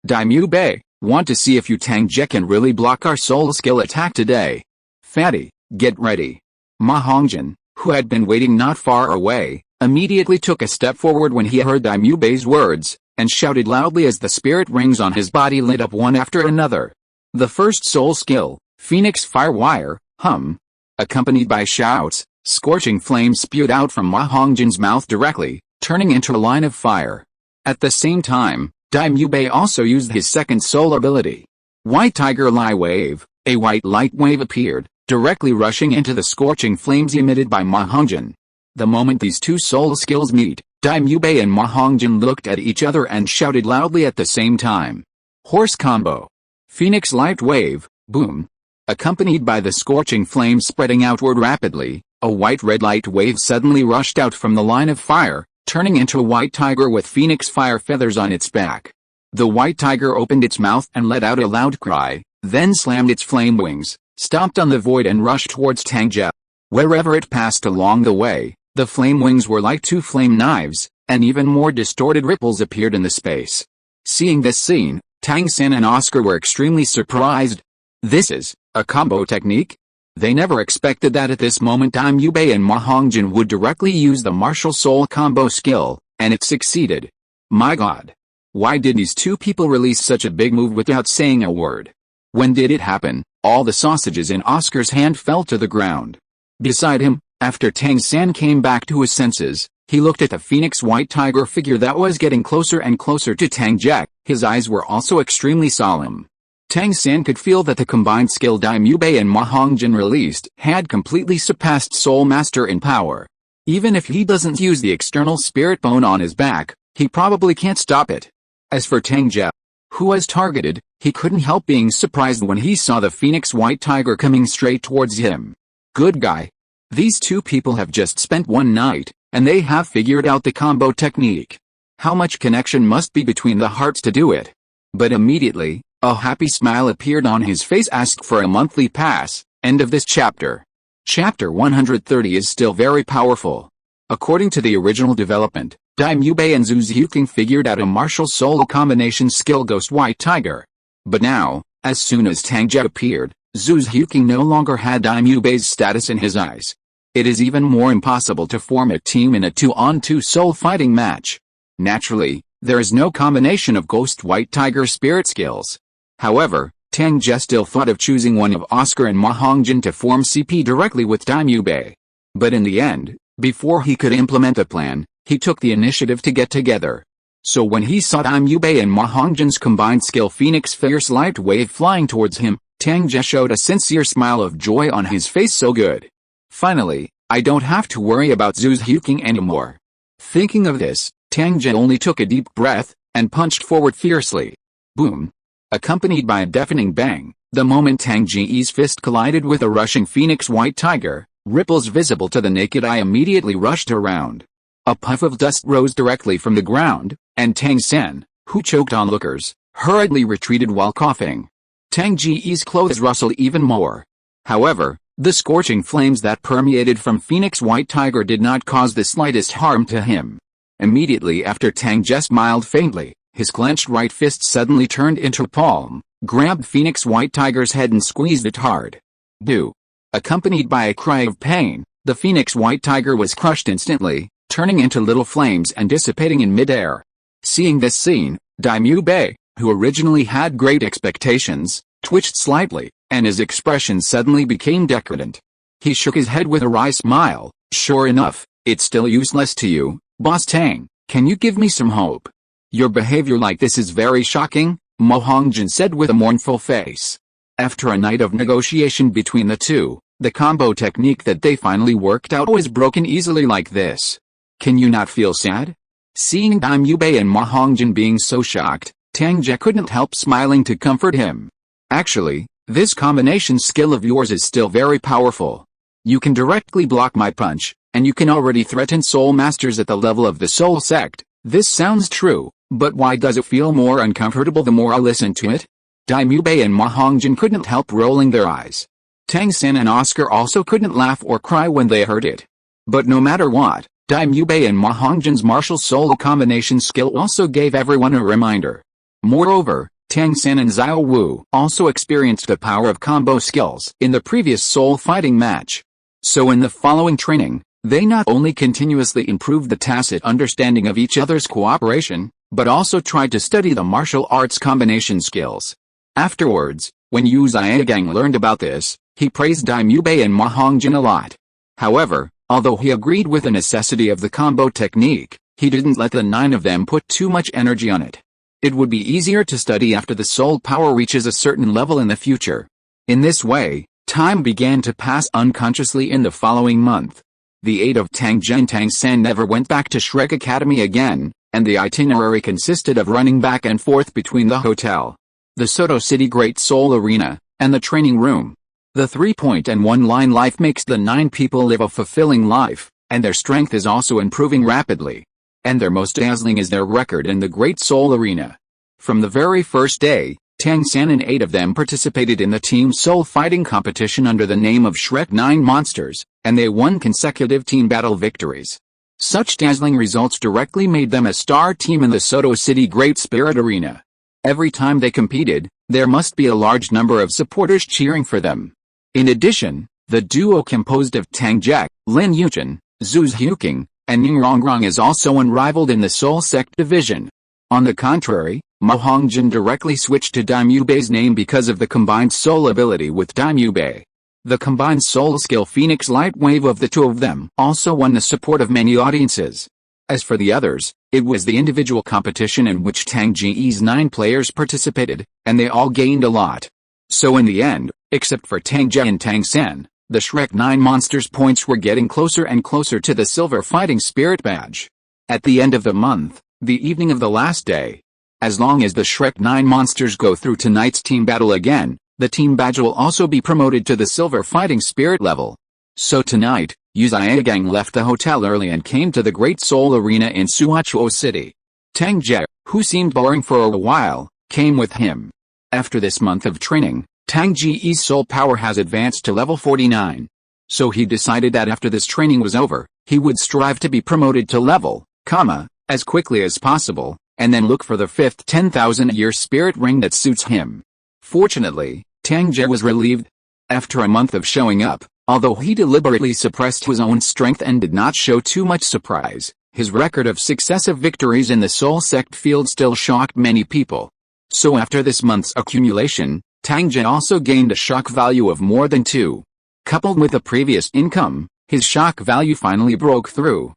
Speaker 1: Daimyo Bei, want to see if you Tang Ge can really block our soul skill attack today. Fatty, get ready. Ma Hongjin, who had been waiting not far away, immediately took a step forward when he heard Daimyo Bei's words, and shouted loudly as the spirit rings on his body lit up one after another. The first soul skill, Phoenix Fire Wire, hum. Accompanied by shouts, scorching flames spewed out from Ma Hongjin's mouth directly, turning into a line of fire. At the same time, Daimyo Bei also used his second soul ability. White Tiger Light Wave. A white light wave appeared, directly rushing into the scorching flames emitted by Ma Hongjin. The moment these two soul skills meet, Daimyo Bei and Ma Hongjin looked at each other and shouted loudly at the same time. Horse Combo. Phoenix Light Wave, boom. Accompanied by the scorching flames spreading outward rapidly, a white-red light wave suddenly rushed out from the line of fire, turning into a white tiger with phoenix fire feathers on its back. The white tiger opened its mouth and let out a loud cry, then slammed its flame wings, stomped on the void and rushed towards Tang Ge. Wherever it passed along the way, the flame wings were like two flame knives, and even more distorted ripples appeared in the space. Seeing this scene, Tang San and Oscar were extremely surprised. This is a combo technique? They never expected that at this moment Daimyo Bei and Ma Hongjin would directly use the martial soul combo skill, and it succeeded. My god. Why did these two people release such a big move without saying a word? When did it happen? All the sausages in Oscar's hand fell to the ground. Beside him, after Tang San came back to his senses, he looked at the phoenix white tiger figure that was getting closer and closer to Tang Ge. His eyes were also extremely solemn. Tang San could feel that the combined skill Daimyo Bei and Ma Hongjin released had completely surpassed Soul Master in power. Even if he doesn't use the external spirit bone on his back, he probably can't stop it. As for Tang Ge, who was targeted, he couldn't help being surprised when he saw the phoenix white tiger coming straight towards him. Good guy. These two people have just spent one night, and they have figured out the combo technique. How much connection must be between the hearts to do it? But immediately, a happy smile appeared on his face. Asked for a monthly pass. End of this chapter. Chapter 130 is still very powerful. According to the original development, Daimyubei and Zhu Zhuking figured out a martial soul combination skill Ghost White Tiger. But now, as soon as Tang Ge appeared, Zhu Zhuking no longer had Daimyubei's status in his eyes. It is even more impossible to form a team in a 2-on-2 soul fighting match. Naturally, there is no combination of Ghost White Tiger spirit skills. However, Tang Ge still thought of choosing one of Oscar and Ma Hongjin to form CP directly with Daimyubei. But in the end, before he could implement a plan, he took the initiative to get together. So when he saw Daimyubei and Ma Hongjin's combined skill Phoenix Fierce Light Wave flying towards him, Tang Ge showed a sincere smile of joy on his face. So good. Finally, I don't have to worry about Zhu Zhuking anymore. Thinking of this, Tang Ge only took a deep breath, and punched forward fiercely. Boom! Accompanied by a deafening bang, the moment Tang Ge's fist collided with a rushing Phoenix White Tiger, ripples visible to the naked eye immediately rushed around. A puff of dust rose directly from the ground, and Tang San, who choked onlookers, hurriedly retreated while coughing. Tang Ge's clothes rustled even more. However, the scorching flames that permeated from Phoenix White Tiger did not cause the slightest harm to him. Immediately after Tang Ge smiled faintly, his clenched right fist suddenly turned into a palm, grabbed Phoenix White Tiger's head and squeezed it hard. Boo! Accompanied by a cry of pain, the Phoenix White Tiger was crushed instantly, turning into little flames and dissipating in midair. Seeing this scene, Daimyubei, who originally had great expectations, twitched slightly, and his expression suddenly became decadent. He shook his head with a wry smile. Sure enough, it's still useless to you, Boss Tang. Can you give me some hope? Your behavior like this is very shocking, Ma Hongjin said with a mournful face. After a night of negotiation between the two, the combo technique that they finally worked out was broken easily like this. Can you not feel sad? Seeing Daimyubei and Ma Hongjin being so shocked, Tang Ge couldn't help smiling to comfort him. Actually, this combination skill of yours is still very powerful. You can directly block my punch, and you can already threaten soul masters at the level of the soul sect. This sounds true, but why does it feel more uncomfortable the more I listen to it? Daimyubei and Ma Hongjin couldn't help rolling their eyes. Tang San and Oscar also couldn't laugh or cry when they heard it. But no matter what, Daimyubei and Ma Hongjin's martial soul combination skill also gave everyone a reminder. Moreover, Tang San and Xiao Wu also experienced the power of combo skills in the previous soul fighting match. So in the following training, they not only continuously improved the tacit understanding of each other's cooperation, but also tried to study the martial arts combination skills. Afterwards, when Yu Zhigang learned about this, he praised Daimyubei and Ma Hongjin a lot. However, although he agreed with the necessity of the combo technique, he didn't let the 9 of them put too much energy on it. It would be easier to study after the soul power reaches a certain level in the future. In this way, time began to pass unconsciously in the following month. The 8 of Tang Ge and Tang San never went back to Shrek Academy again, and the itinerary consisted of running back and forth between the hotel, the Soto City Great Soul Arena, and the training room. The 3-point and 1-line life makes the 9 people live a fulfilling life, and their strength is also improving rapidly. And their most dazzling is their record in the Great Soul Arena. From the very first day, Tang San and 8 of them participated in the team soul fighting competition under the name of Shrek 9 Monsters, and they won consecutive team battle victories. Such dazzling results directly made them a star team in the Soto City Great Spirit Arena. Every time they competed, there must be a large number of supporters cheering for them. In addition, the duo composed of Tang Ge, Lin Yuchen, Zhu Zhuking, and Ning Rongrong is also unrivaled in the Soul Sect division. On the contrary, Ma Hongjin directly switched to Daimyubei's name because of the combined soul ability with Daimyubei. The combined soul skill Phoenix Light Wave of the 2 of them also won the support of many audiences. As for the others, it was the individual competition in which Tang Ge's 9 players participated, and they all gained a lot. So in the end, except for Tang Ge and Tang San, the Shrek 9 Monsters points were getting closer and closer to the Silver Fighting Spirit badge. At the end of the month, the evening of the last day, as long as the Shrek 9 Monsters go through tonight's team battle again, the team badge will also be promoted to the Silver Fighting Spirit level. So tonight, Yu Zhigang left the hotel early and came to the Great Soul Arena in Suachuo City. Tang Ge, who seemed boring for a while, came with him. After this month of training, Tang Ge's soul power has advanced to level 49. So he decided that after this training was over, he would strive to be promoted to level, as quickly as possible, and then look for the fifth 10,000-year spirit ring that suits him. Fortunately, Tang Ge was relieved. After a month of showing up, although he deliberately suppressed his own strength and did not show too much surprise, his record of successive victories in the Soul Sect field still shocked many people. So after this month's accumulation, Tang Ge also gained a shock value of more than 2. Coupled with the previous income, his shock value finally broke through,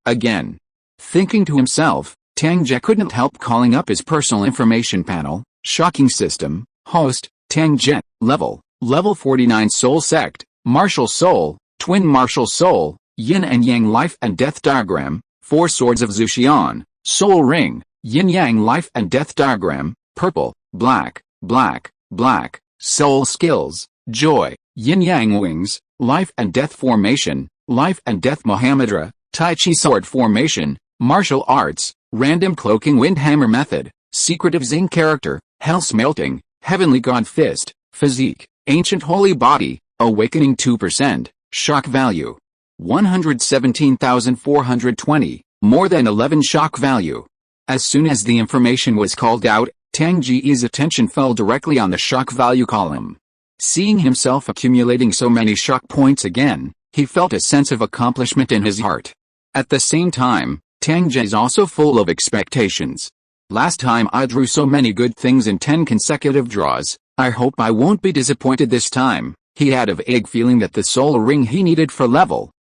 Speaker 1: again. Thinking to himself, Tang Ge couldn't help calling up his personal information panel, shocking system, host, Tang Ge, level 49 Soul Sect, Martial Soul, Twin Martial Soul, Yin and Yang Life and Death Diagram, 4 Swords of Zuxian, Soul Ring, Yin Yang Life and Death Diagram, Purple, Black, Black, Black, Soul Skills, Joy, Yin Yang Wings, Life and Death Formation, Life and Death Mohammedra, Tai Chi Sword Formation, Martial Arts, Random Cloaking Windhammer Method, Secretive Zing Character, Hell Smelting, Heavenly God Fist, Physique, Ancient Holy Body, Awakening 2%, Shock Value 117,420, more than 11 shock value. As soon as the information was called out, Tang Ge's attention fell directly on the shock value column. Seeing himself accumulating so many shock points again, he felt a sense of accomplishment in his heart. At the same time, Tang Ge is also full of expectations. Last time I drew so many good things in 10 consecutive draws, I hope I won't be disappointed this time. He had a vague feeling that the soul ring he needed for level,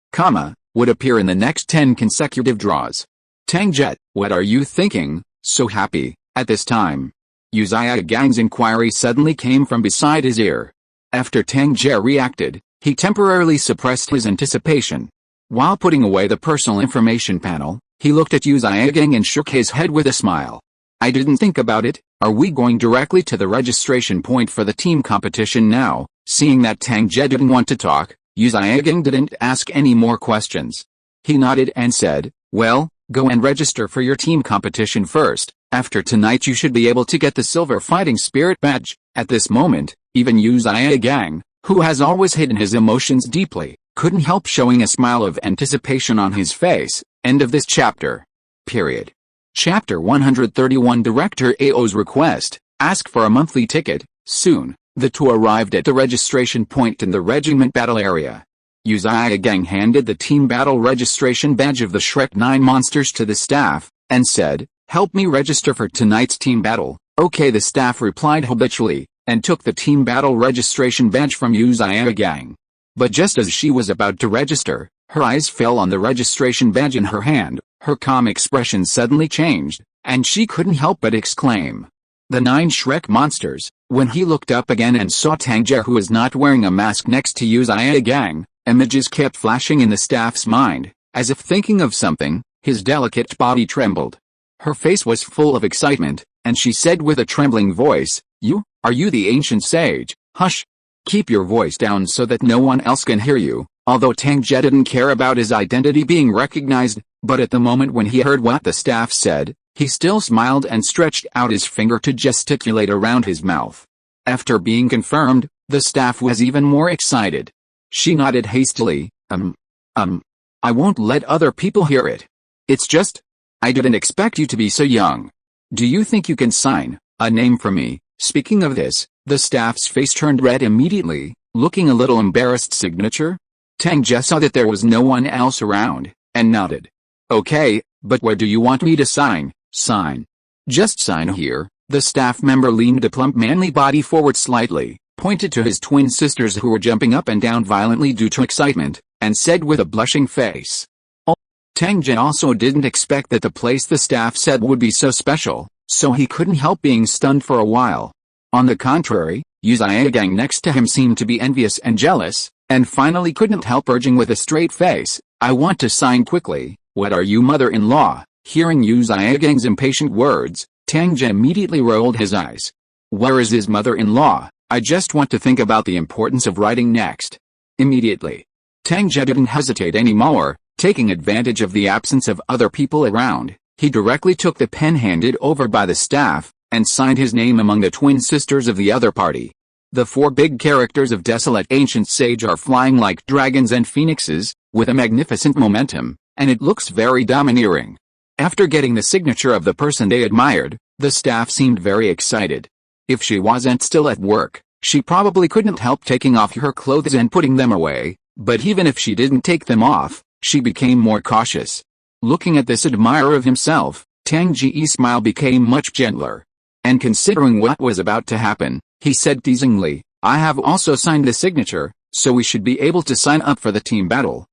Speaker 1: would appear in the next 10 consecutive draws. Tang Ge, what are you thinking, so happy, at this time? Uzziah Gang's inquiry suddenly came from beside his ear. After Tang Ge reacted, he temporarily suppressed his anticipation. While putting away the personal information panel, he looked at Uzziah Gang and shook his head with a smile. I didn't think about it. Are we going directly to the registration point for the team competition now? Seeing that Tang Ge didn't want to talk, Uzziah Gang didn't ask any more questions. He nodded and said, well, go and register for your team competition first. After tonight you should be able to get the Silver Fighting Spirit badge. At this moment, even Uzziah Gang, who has always hidden his emotions deeply, couldn't help showing a smile of anticipation on his face. End of this chapter. Period. Chapter 131. Director Ao's request, ask for a monthly ticket. Soon, the two arrived at the registration point in the regiment battle area. Uzziah Gang handed the team battle registration badge of the Shrek 9 monsters to the staff, and said, help me register for tonight's team battle. Okay, the staff replied habitually, and took the team battle registration badge from Uzziah Gang. But just as she was about to register, her eyes fell on the registration badge in her hand. Her calm expression suddenly changed, and she couldn't help but exclaim. The 9 Shrek monsters. When he looked up again and saw Tang Ge, who was not wearing a mask, next to Uzziah Gang, images kept flashing in the staff's mind. As if thinking of something, his delicate body trembled. Her face was full of excitement, and she said with a trembling voice, are you the ancient sage? Hush! Keep your voice down so that no one else can hear you. Although Tang Ge didn't care about his identity being recognized, but at the moment when he heard what the staff said, he still smiled and stretched out his finger to gesticulate around his mouth. After being confirmed, the staff was even more excited. She nodded hastily, I won't let other people hear it. It's just, I didn't expect you to be so young. Do you think you can sign a name for me? Speaking of this, the staff's face turned red immediately, looking a little embarrassed. Signature? Tang Ge saw that there was no one else around, and nodded. Okay, but where do you want me to sign? Sign. Just sign here. The staff member leaned a plump manly body forward slightly, pointed to his twin sisters who were jumping up and down violently due to excitement, and said with a blushing face. Oh. Tang Ge also didn't expect that the place the staff said would be so special, so he couldn't help being stunned for a while. On the contrary, Uzziah Gang next to him seemed to be envious and jealous, and finally couldn't help urging with a straight face, I want to sign quickly. What are you, mother-in-law? Hearing Uzziah Gang's impatient words, Tang Ge immediately rolled his eyes. Where is his mother-in-law? I just want to think about the importance of writing next. Immediately. Tang Ge didn't hesitate anymore. Taking advantage of the absence of other people around, he directly took the pen handed over by the staff, and signed his name among the twin sisters of the other party. The 4 big characters of Desolate Ancient Sage are flying like dragons and phoenixes, with a magnificent momentum, and it looks very domineering. After getting the signature of the person they admired, the staff seemed very excited. If she wasn't still at work, she probably couldn't help taking off her clothes and putting them away, but even if she didn't take them off, she became more cautious. Looking at this admirer of himself, Tang Ge's smile became much gentler. And considering what was about to happen, he said teasingly, I have also signed the signature, so we should be able to sign up for the team battle.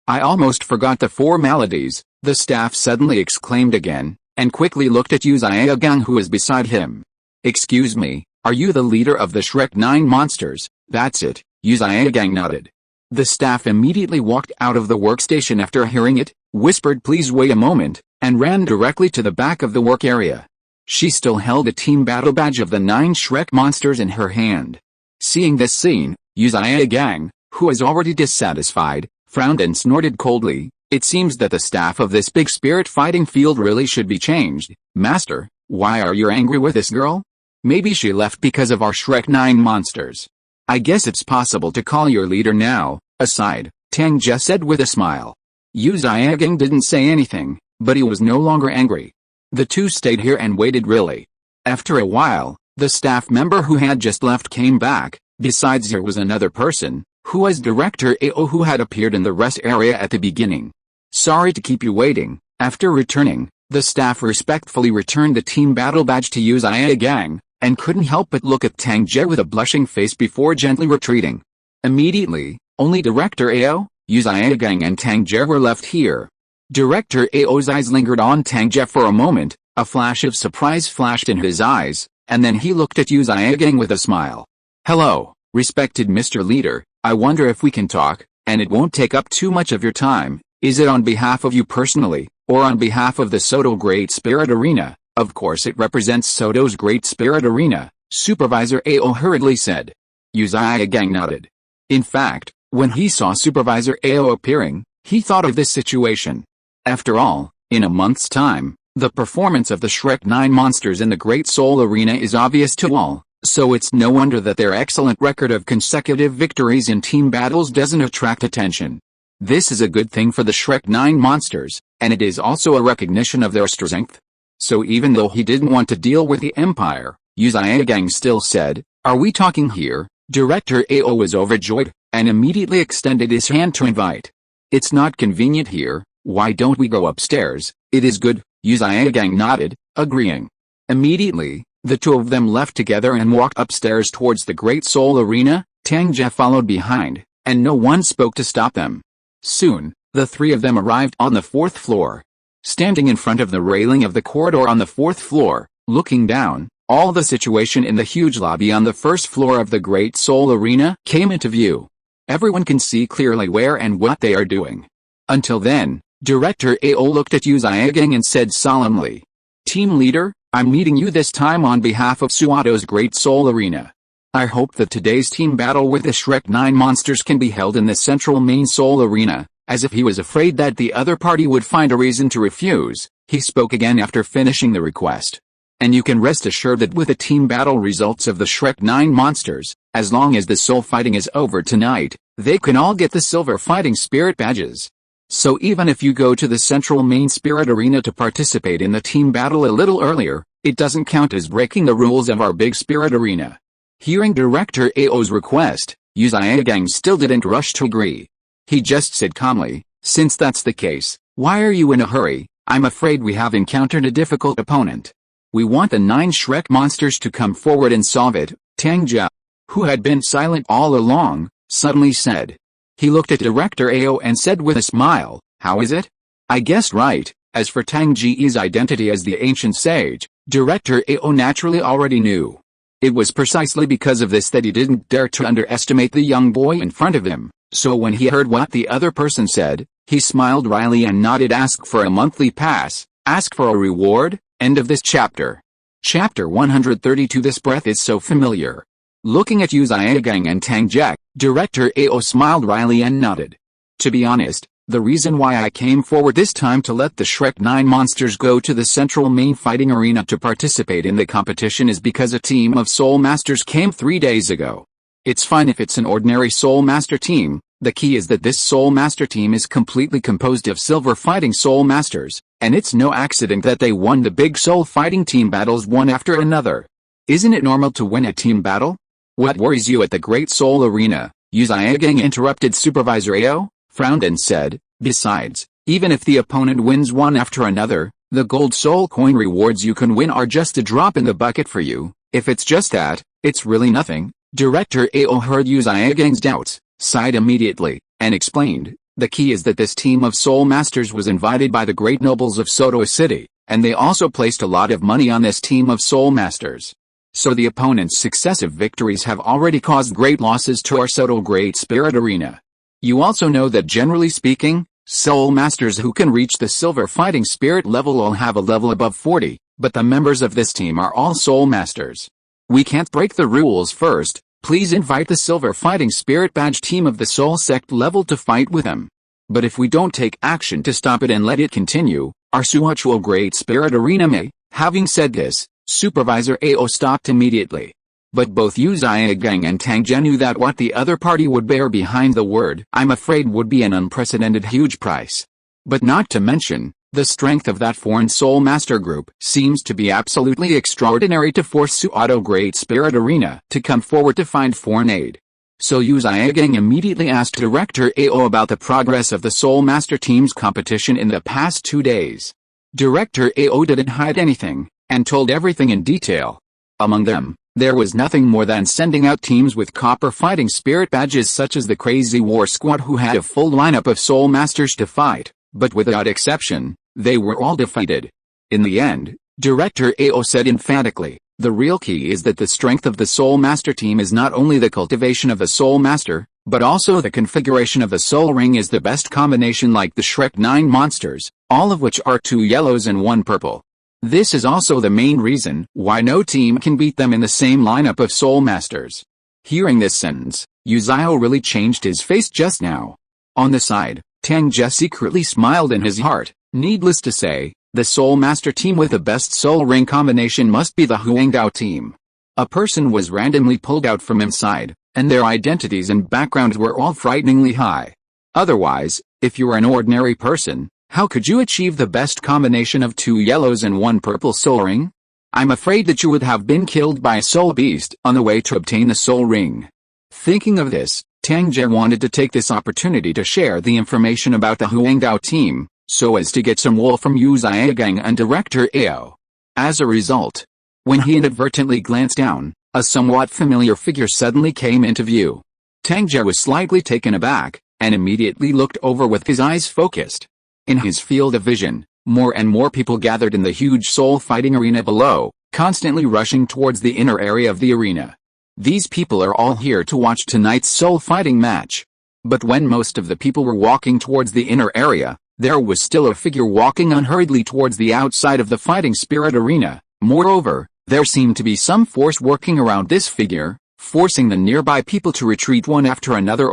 Speaker 1: I almost forgot the formalities, the staff suddenly exclaimed again, and quickly looked at Yu Xiaogang who was beside him. Excuse me, are you the leader of the Shrek 9 monsters? That's it, Yu Xiaogang nodded. The staff immediately walked out of the workstation after hearing it, whispered please wait a moment, and ran directly to the back of the work area. She still held a team battle badge of the 9 Shrek monsters in her hand. Seeing this scene, Yu Xiaogang, who was already dissatisfied, frowned and snorted coldly. It seems that the staff of this big spirit fighting field really should be changed. Master, why are you angry with this girl? Maybe she left because of our Shrek 9 monsters. I guess it's possible to call your leader now. Aside, Tang Ge said with a smile. Yu Xiaogang didn't say anything, but he was no longer angry. The two stayed here and waited really. After a while, the staff member who had just left came back. Besides there was another person, who was Director Ao who had appeared in the rest area at the beginning. Sorry to keep you waiting. After returning, the staff respectfully returned the team battle badge to Yu Xiaogang, and couldn't help but look at Tang Ge with a blushing face before gently retreating. Immediately, only Director Ao, Yu Xiaogang and Tang Ge were left here. Director Ao's eyes lingered on Tang Ge for a moment, a flash of surprise flashed in his eyes, and then he looked at Yu Xiaogang with a smile. Hello, respected Mr. Leader, I wonder if we can talk, and it won't take up too much of your time. Is it on behalf of you personally, or on behalf of the Soto Great Spirit Arena? Of course it represents Soto's Great Spirit Arena, Supervisor Ao hurriedly said. Yu Xiaogang nodded. In fact, when he saw Supervisor Ao appearing, he thought of this situation. After all, in a month's time, the performance of the Shrek 9 monsters in the Great Soul Arena is obvious to all, so it's no wonder that their excellent record of consecutive victories in team battles doesn't attract attention. This is a good thing for the Shrek 9 monsters, and it is also a recognition of their strength. So even though he didn't want to deal with the Empire, Yu Xiaogang still said, are we talking here? Director Ao was overjoyed, and immediately extended his hand to invite. It's not convenient here, why don't we go upstairs? It is good, Yu Xiaogang nodded, agreeing. Immediately, the two of them left together and walked upstairs towards the Great Soul Arena. Tang Ge followed behind, and no one spoke to stop them. Soon, the three of them arrived on the 4th floor. Standing in front of the railing of the corridor on the 4th floor, looking down, all the situation in the huge lobby on the 1st floor of the Great Soul Arena came into view. Everyone can see clearly where and what they are doing. Until then, Director Ao looked at Yu Xiaogang and said solemnly, Team Leader, I'm meeting you this time on behalf of Suato's Great Soul Arena. I hope that today's team battle with the Shrek 9 monsters can be held in the central main Soul Arena. As if he was afraid that the other party would find a reason to refuse, he spoke again after finishing the request. And you can rest assured that with the team battle results of the Shrek 9 monsters, as long as the soul fighting is over tonight, they can all get the silver fighting spirit badges. So even if you go to the central main spirit arena to participate in the team battle a little earlier, it doesn't count as breaking the rules of our big spirit arena. Hearing Director Ao's request, Yu Xiaogang still didn't rush to agree. He just said calmly, since that's the case, why are you in a hurry? I'm afraid we have encountered a difficult opponent. We want the 9 Shrek monsters to come forward and solve it. Tang Ge, who had been silent all along, suddenly said. He looked at Director Ao and said with a smile, how is it? I guessed right. As for Tang Ge's identity as the ancient sage, Director Ao naturally already knew. It was precisely because of this that he didn't dare to underestimate the young boy in front of him, so when he heard what the other person said, he smiled wryly and nodded. Ask for a monthly pass, ask for a reward. End of this chapter. Chapter 132. This breath is so familiar. Looking at Yu Xiaogang and Tang Ge, Director Ao smiled wryly and nodded. To be honest, the reason why I came forward this time to let the Shrek 9 monsters go to the central main fighting arena to participate in the competition is because a team of Soul Masters came 3 days ago. It's fine if it's an ordinary Soul Master team, The key is that this Soul Master team is completely composed of silver fighting Soul Masters, and it's no accident that they won the big Soul fighting team battles one after another. Isn't it normal to win a team battle? What worries you at the Great Soul Arena? Uzaigang interrupted Supervisor Ao, frowned and said, besides, even if the opponent wins one after another, the gold soul coin rewards you can win are just a drop in the bucket for you. If it's just that, it's really nothing. Director Ao heard Uzaigang's doubts, sighed immediately, and explained, the key is that this team of Soul Masters was invited by the great nobles of Soto City, and they also placed a lot of money on this team of Soul Masters. So the opponent's successive victories have already caused great losses to our Soto Great Spirit Arena. You also know that generally speaking, Soul Masters who can reach the Silver Fighting Spirit level all have a level above 40, but the members of this team are all Soul Masters. We can't break the rules first. Please invite the Silver Fighting Spirit Badge team of the Soul Sect level to fight with them. But if we don't take action to stop it and let it continue, our Suochuo Great Spirit Arena may. Having said this, Supervisor Ao stopped immediately. But both Uzaigang and Tang Ge knew that what the other party would bear behind the word "I'm afraid" would be an unprecedented huge price. But not to mention, the strength of that foreign Soul Master group seems to be absolutely extraordinary to force Suoto Great Spirit Arena to come forward to find foreign aid. So Uzaigang immediately asked Director Ao about the progress of the Soul Master team's competition in the past 2 days. Director Ao didn't hide anything, and told everything in detail. Among them, there was nothing more than sending out teams with copper fighting spirit badges such as the Crazy War Squad who had a full lineup of Soul Masters to fight, but without exception, they were all defeated. In the end, Director Ao said emphatically, the real key is that the strength of the Soul Master team is not only the cultivation of the Soul Master, but also the configuration of the Soul Ring is the best combination like the Shrek 9 monsters, all of which are 2 yellows and 1 purple. This is also the main reason why no team can beat them in the same lineup of Soul Masters. Hearing this sentence, Uzio really changed his face just now. On the side, Tang Ge secretly smiled in his heart. Needless to say, the Soul Master team with the best Soul Ring combination must be the Huangdao team. A person was randomly pulled out from inside, and their identities and backgrounds were all frighteningly high. Otherwise, if you're an ordinary person, how could you achieve the best combination of 2 yellows and 1 purple Soul Ring? I'm afraid that you would have been killed by a Soul Beast on the way to obtain the Soul Ring. Thinking of this, Tang Ge wanted to take this opportunity to share the information about the Huangdao team, so as to get some wool from Uzaigang and Director Ao. As a result, when he inadvertently glanced down, a somewhat familiar figure suddenly came into view. Tang Ge was slightly taken aback, and immediately looked over with his eyes focused. In his field of vision, more and more people gathered in the huge soul fighting arena below, constantly rushing towards the inner area of the arena. These people are all here to watch tonight's soul fighting match. But when most of the people were walking towards the inner area, there was still a figure walking unhurriedly towards the outside of the fighting spirit arena. Moreover, there seemed to be some force working around this figure, forcing the nearby people to retreat one after another.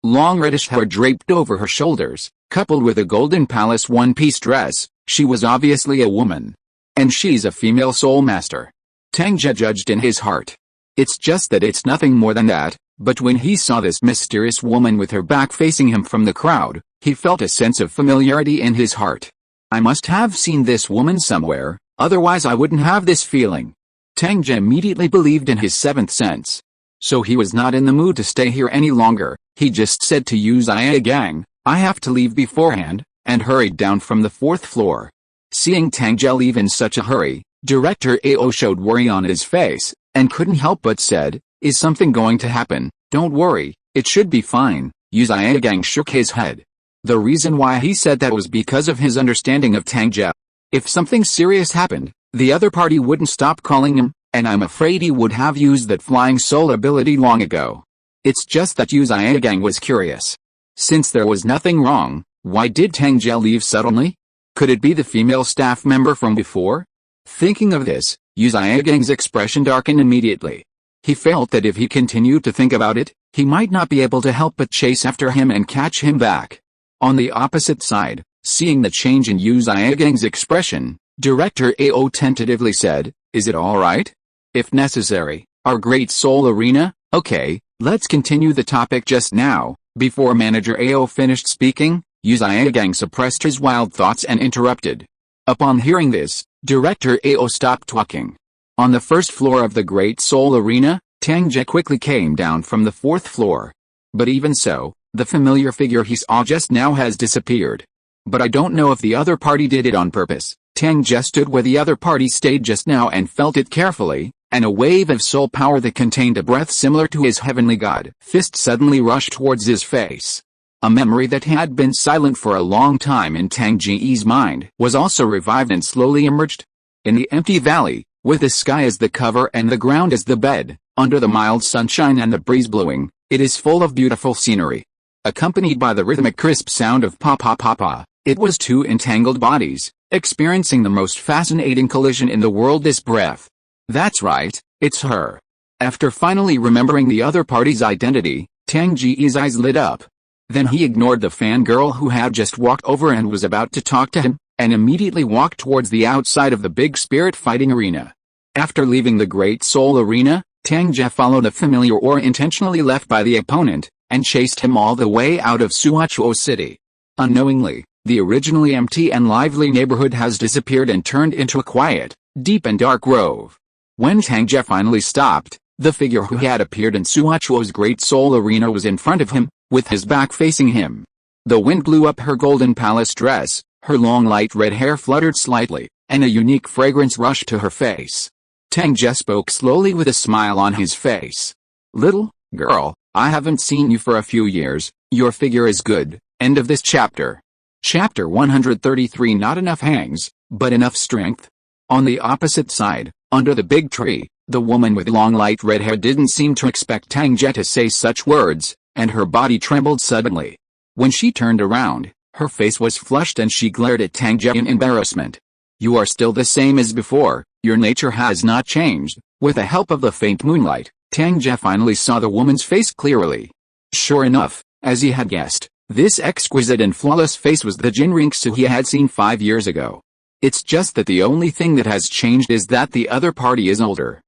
Speaker 1: Long reddish hair draped over her shoulders, coupled with a golden palace one-piece dress, she was obviously a woman. And she's a female soul master. Tang Ge judged in his heart. It's just that it's nothing more than that, but when he saw this mysterious woman with her back facing him from the crowd, he felt a sense of familiarity in his heart. I must have seen this woman somewhere, otherwise I wouldn't have this feeling. Tang Ge immediately believed in his 7th sense. So he was not in the mood to stay here any longer. He just said to Uzaigang, I have to leave beforehand, and hurried down from the 4th floor. Seeing Tang Ge leave in such a hurry, Director Ao showed worry on his face, and couldn't help but said, is something going to happen? Don't worry, it should be fine. Uzaigang shook his head. The reason why he said that was because of his understanding of Tang Ge. If something serious happened, the other party wouldn't stop calling him, and I'm afraid he would have used that flying soul ability long ago. It's just that Uzaigang was curious. Since there was nothing wrong, why did Tang Ge leave suddenly? Could it be the female staff member from before? Thinking of this, Uzaigang's expression darkened immediately. He felt that if he continued to think about it, he might not be able to help but chase after him and catch him back. On the opposite side, seeing the change in Uzaigang's expression, Director Ao tentatively said, is it alright? If necessary, our great soul arena? Okay, let's continue the topic just now. Before Manager Ao finished speaking, Yuziagang suppressed his wild thoughts and interrupted. Upon hearing this, Director Ao stopped talking. On the first floor of the Great Soul Arena, Tang Ge quickly came down from the fourth floor. But even so, the familiar figure he saw just now has disappeared. But I don't know if the other party did it on purpose. Tang Ge stood where the other party stayed just now and felt it carefully, and a wave of soul power that contained a breath similar to his heavenly god fist suddenly rushed towards his face. A memory that had been silent for a long time in Tang Ge's mind was also revived and slowly emerged. In the empty valley, with the sky as the cover and the ground as the bed, under the mild sunshine and the breeze blowing, it is full of beautiful scenery. Accompanied by the rhythmic crisp sound of pa-pa-pa-pa, it was two entangled bodies, experiencing the most fascinating collision in the world. This breath. That's right, it's her. After finally remembering the other party's identity, Tang Ge's eyes lit up. Then he ignored the fangirl who had just walked over and was about to talk to him, and immediately walked towards the outside of the big spirit fighting arena. After leaving the Great Soul Arena, Tang Ge followed a familiar aura intentionally left by the opponent, and chased him all the way out of Suachuo City. Unknowingly, the originally empty and lively neighborhood has disappeared and turned into a quiet, deep and dark grove. When Tang Ge finally stopped, the figure who had appeared in Suachuo's Great Soul Arena was in front of him, with his back facing him. The wind blew up her golden palace dress, her long light red hair fluttered slightly, and a unique fragrance rushed to her face. Tang Ge spoke slowly with a smile on his face. "Little girl, I haven't seen you for a few years, your figure is good." End of this chapter. Chapter 133. Not enough hangs, but enough strength. On the opposite side, under the big tree, the woman with long light red hair didn't seem to expect Tang Ge to say such words, and her body trembled suddenly. When she turned around, her face was flushed and she glared at Tang Ge in embarrassment. "You are still the same as before, your nature has not changed." With the help of the faint moonlight, Tang Ge finally saw the woman's face clearly. Sure enough, as he had guessed, this exquisite and flawless face was the Jinriksu he had seen 5 years ago. It's just that the only thing that has changed is that the other party is older.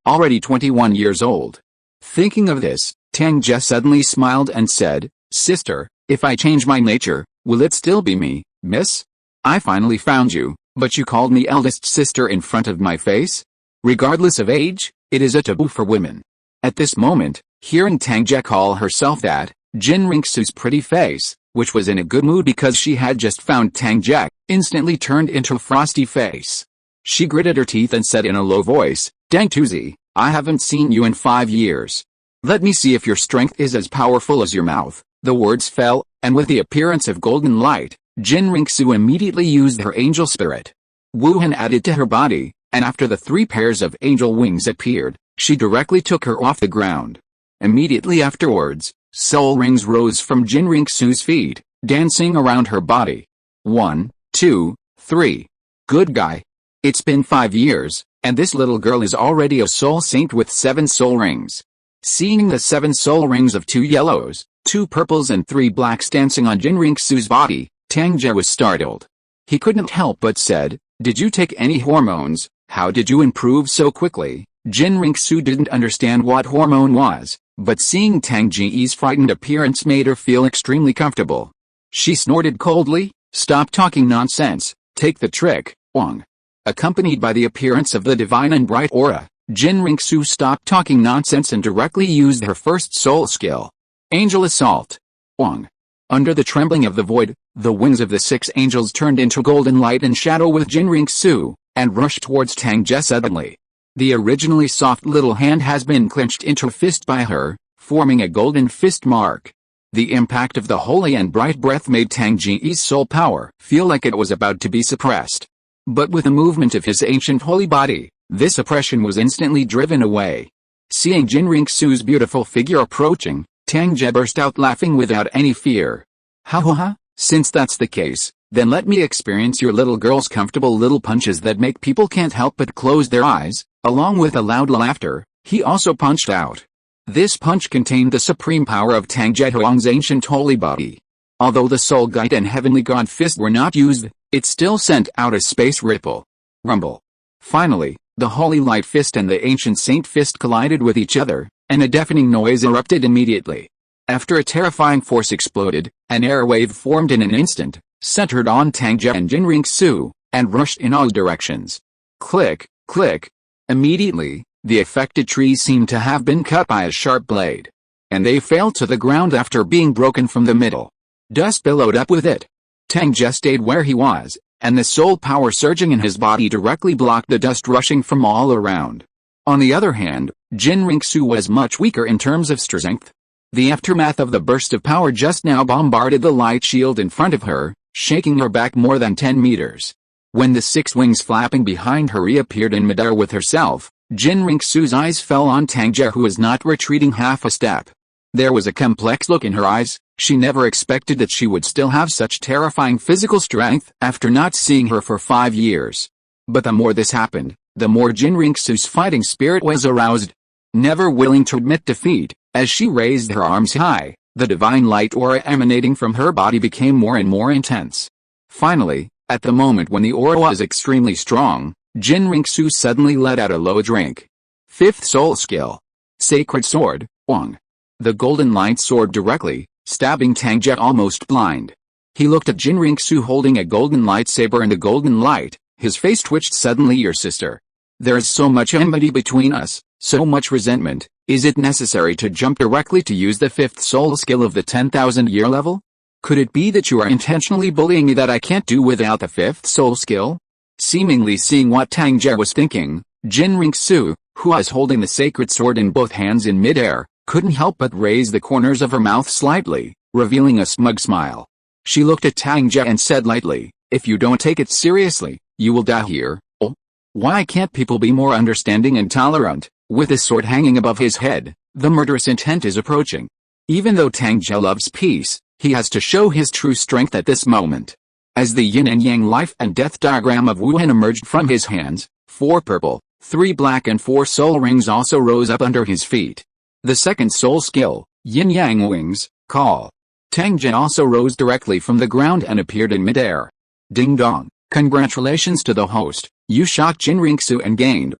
Speaker 1: Already 21 years old. Thinking of this, Tang Ge suddenly smiled and said, "Sister, if I change my nature, will it still be me, miss? I finally found you, but you called me eldest sister in front of my face? Regardless of age, it is a taboo for women." At this moment, hearing Tang Ge call herself that, Jinriksu's pretty face, which was in a good mood because she had just found Tang Ge, instantly turned into a frosty face. She gritted her teeth and said in a low voice, "Dang Tuzi, I haven't seen you in 5 years. Let me see if your strength is as powerful as your mouth." The words fell, and with the appearance of golden light, Jinriksu immediately used her angel spirit. Wuhan added to her body, and after the 3 pairs of angel wings appeared, she directly took her off the ground. Immediately afterwards, soul rings rose from Jinriksu's feet, dancing around her body. 1, 2, 3. Good guy. It's been 5 years, and this little girl is already a soul saint with 7 soul rings. Seeing the 7 soul rings of 2 yellows, 2 purples and 3 blacks dancing on Jinriksu's body, Tang Ge was startled. He couldn't help but said, "Did you take any hormones? How did you improve so quickly?" Jinriksu didn't understand what hormone was, but seeing Tang Ge's frightened appearance made her feel extremely comfortable. She snorted coldly, "Stop talking nonsense, take the trick, Wang." Accompanied by the appearance of the divine and bright aura, Jinriksu stopped talking nonsense and directly used her first soul skill. Angel Assault. Wang. Under the trembling of the void, the wings of the 6 angels turned into golden light and shadow with Jinriksu, and rushed towards Tang Ge suddenly. The originally soft little hand has been clenched into a fist by her, forming a golden fist mark. The impact of the holy and bright breath made Tang Ge's soul power feel like it was about to be suppressed. But with the movement of his ancient holy body, this oppression was instantly driven away. Seeing Jinriksu's beautiful figure approaching, Tang Ge burst out laughing without any fear. "Ha ha ha, since that's the case, then let me experience your little girl's comfortable little punches that make people can't help but close their eyes." Along with a loud laughter, he also punched out. This punch contained the supreme power of Tang Ge Huang's ancient holy body. Although the soul guide and heavenly god fist were not used, it still sent out a space ripple. Rumble. Finally, the holy light fist and the ancient saint fist collided with each other, and a deafening noise erupted immediately. After a terrifying force exploded, an air wave formed in an instant, centered on Tang Ge and Jinriksu, and rushed in all directions. Click, click. Immediately, the affected trees seemed to have been cut by a sharp blade. And they fell to the ground after being broken from the middle. Dust billowed up with it. Tang Ge stayed where he was, and the soul power surging in his body directly blocked the dust rushing from all around. On the other hand, Jinriksu was much weaker in terms of strength. The aftermath of the burst of power just now bombarded the light shield in front of her, shaking her back more than 10 meters. When the 6 wings flapping behind her reappeared in midair with herself, Jinriksu's eyes fell on Tang Ge, who was not retreating half a step. There was a complex look in her eyes. She never expected that she would still have such terrifying physical strength after not seeing her for 5 years. But the more this happened, the more Jinriksu's fighting spirit was aroused. Never willing to admit defeat, as she raised her arms high, the divine light aura emanating from her body became more and more intense. Finally, at the moment when the aura was extremely strong, Jinriksu suddenly let out a low drink. 5th soul skill. Sacred Sword, Wang. The golden light soared directly, stabbing Tang Ge almost blind. He looked at Jinriksu holding a golden lightsaber in the golden light. His face twitched suddenly. Your sister. There is so much enmity between us, so much resentment. Is it necessary to jump directly to use the 5th soul skill of the 10,000-year level? Could it be that you are intentionally bullying me that I can't do without the 5th soul skill? Seemingly seeing what Tang Ge was thinking, Jinriksu, who was holding the sacred sword in both hands in midair, couldn't help but raise the corners of her mouth slightly, revealing a smug smile. She looked at Tang Ge and said lightly, if you don't take it seriously, you will die here. Oh? Why can't people be more understanding and tolerant? With his sword hanging above his head, the murderous intent is approaching. Even though Tang Ge loves peace, he has to show his true strength at this moment. As the yin and yang life and death diagram of Wuhan emerged from his hands, 4 purple, 3 black and 4 soul rings also rose up under his feet. The 2nd soul skill, Yin Yang Wings, Call. Tang Ge also rose directly from the ground and appeared in midair. Ding dong, congratulations to the host, you shocked Jinriksu and gained,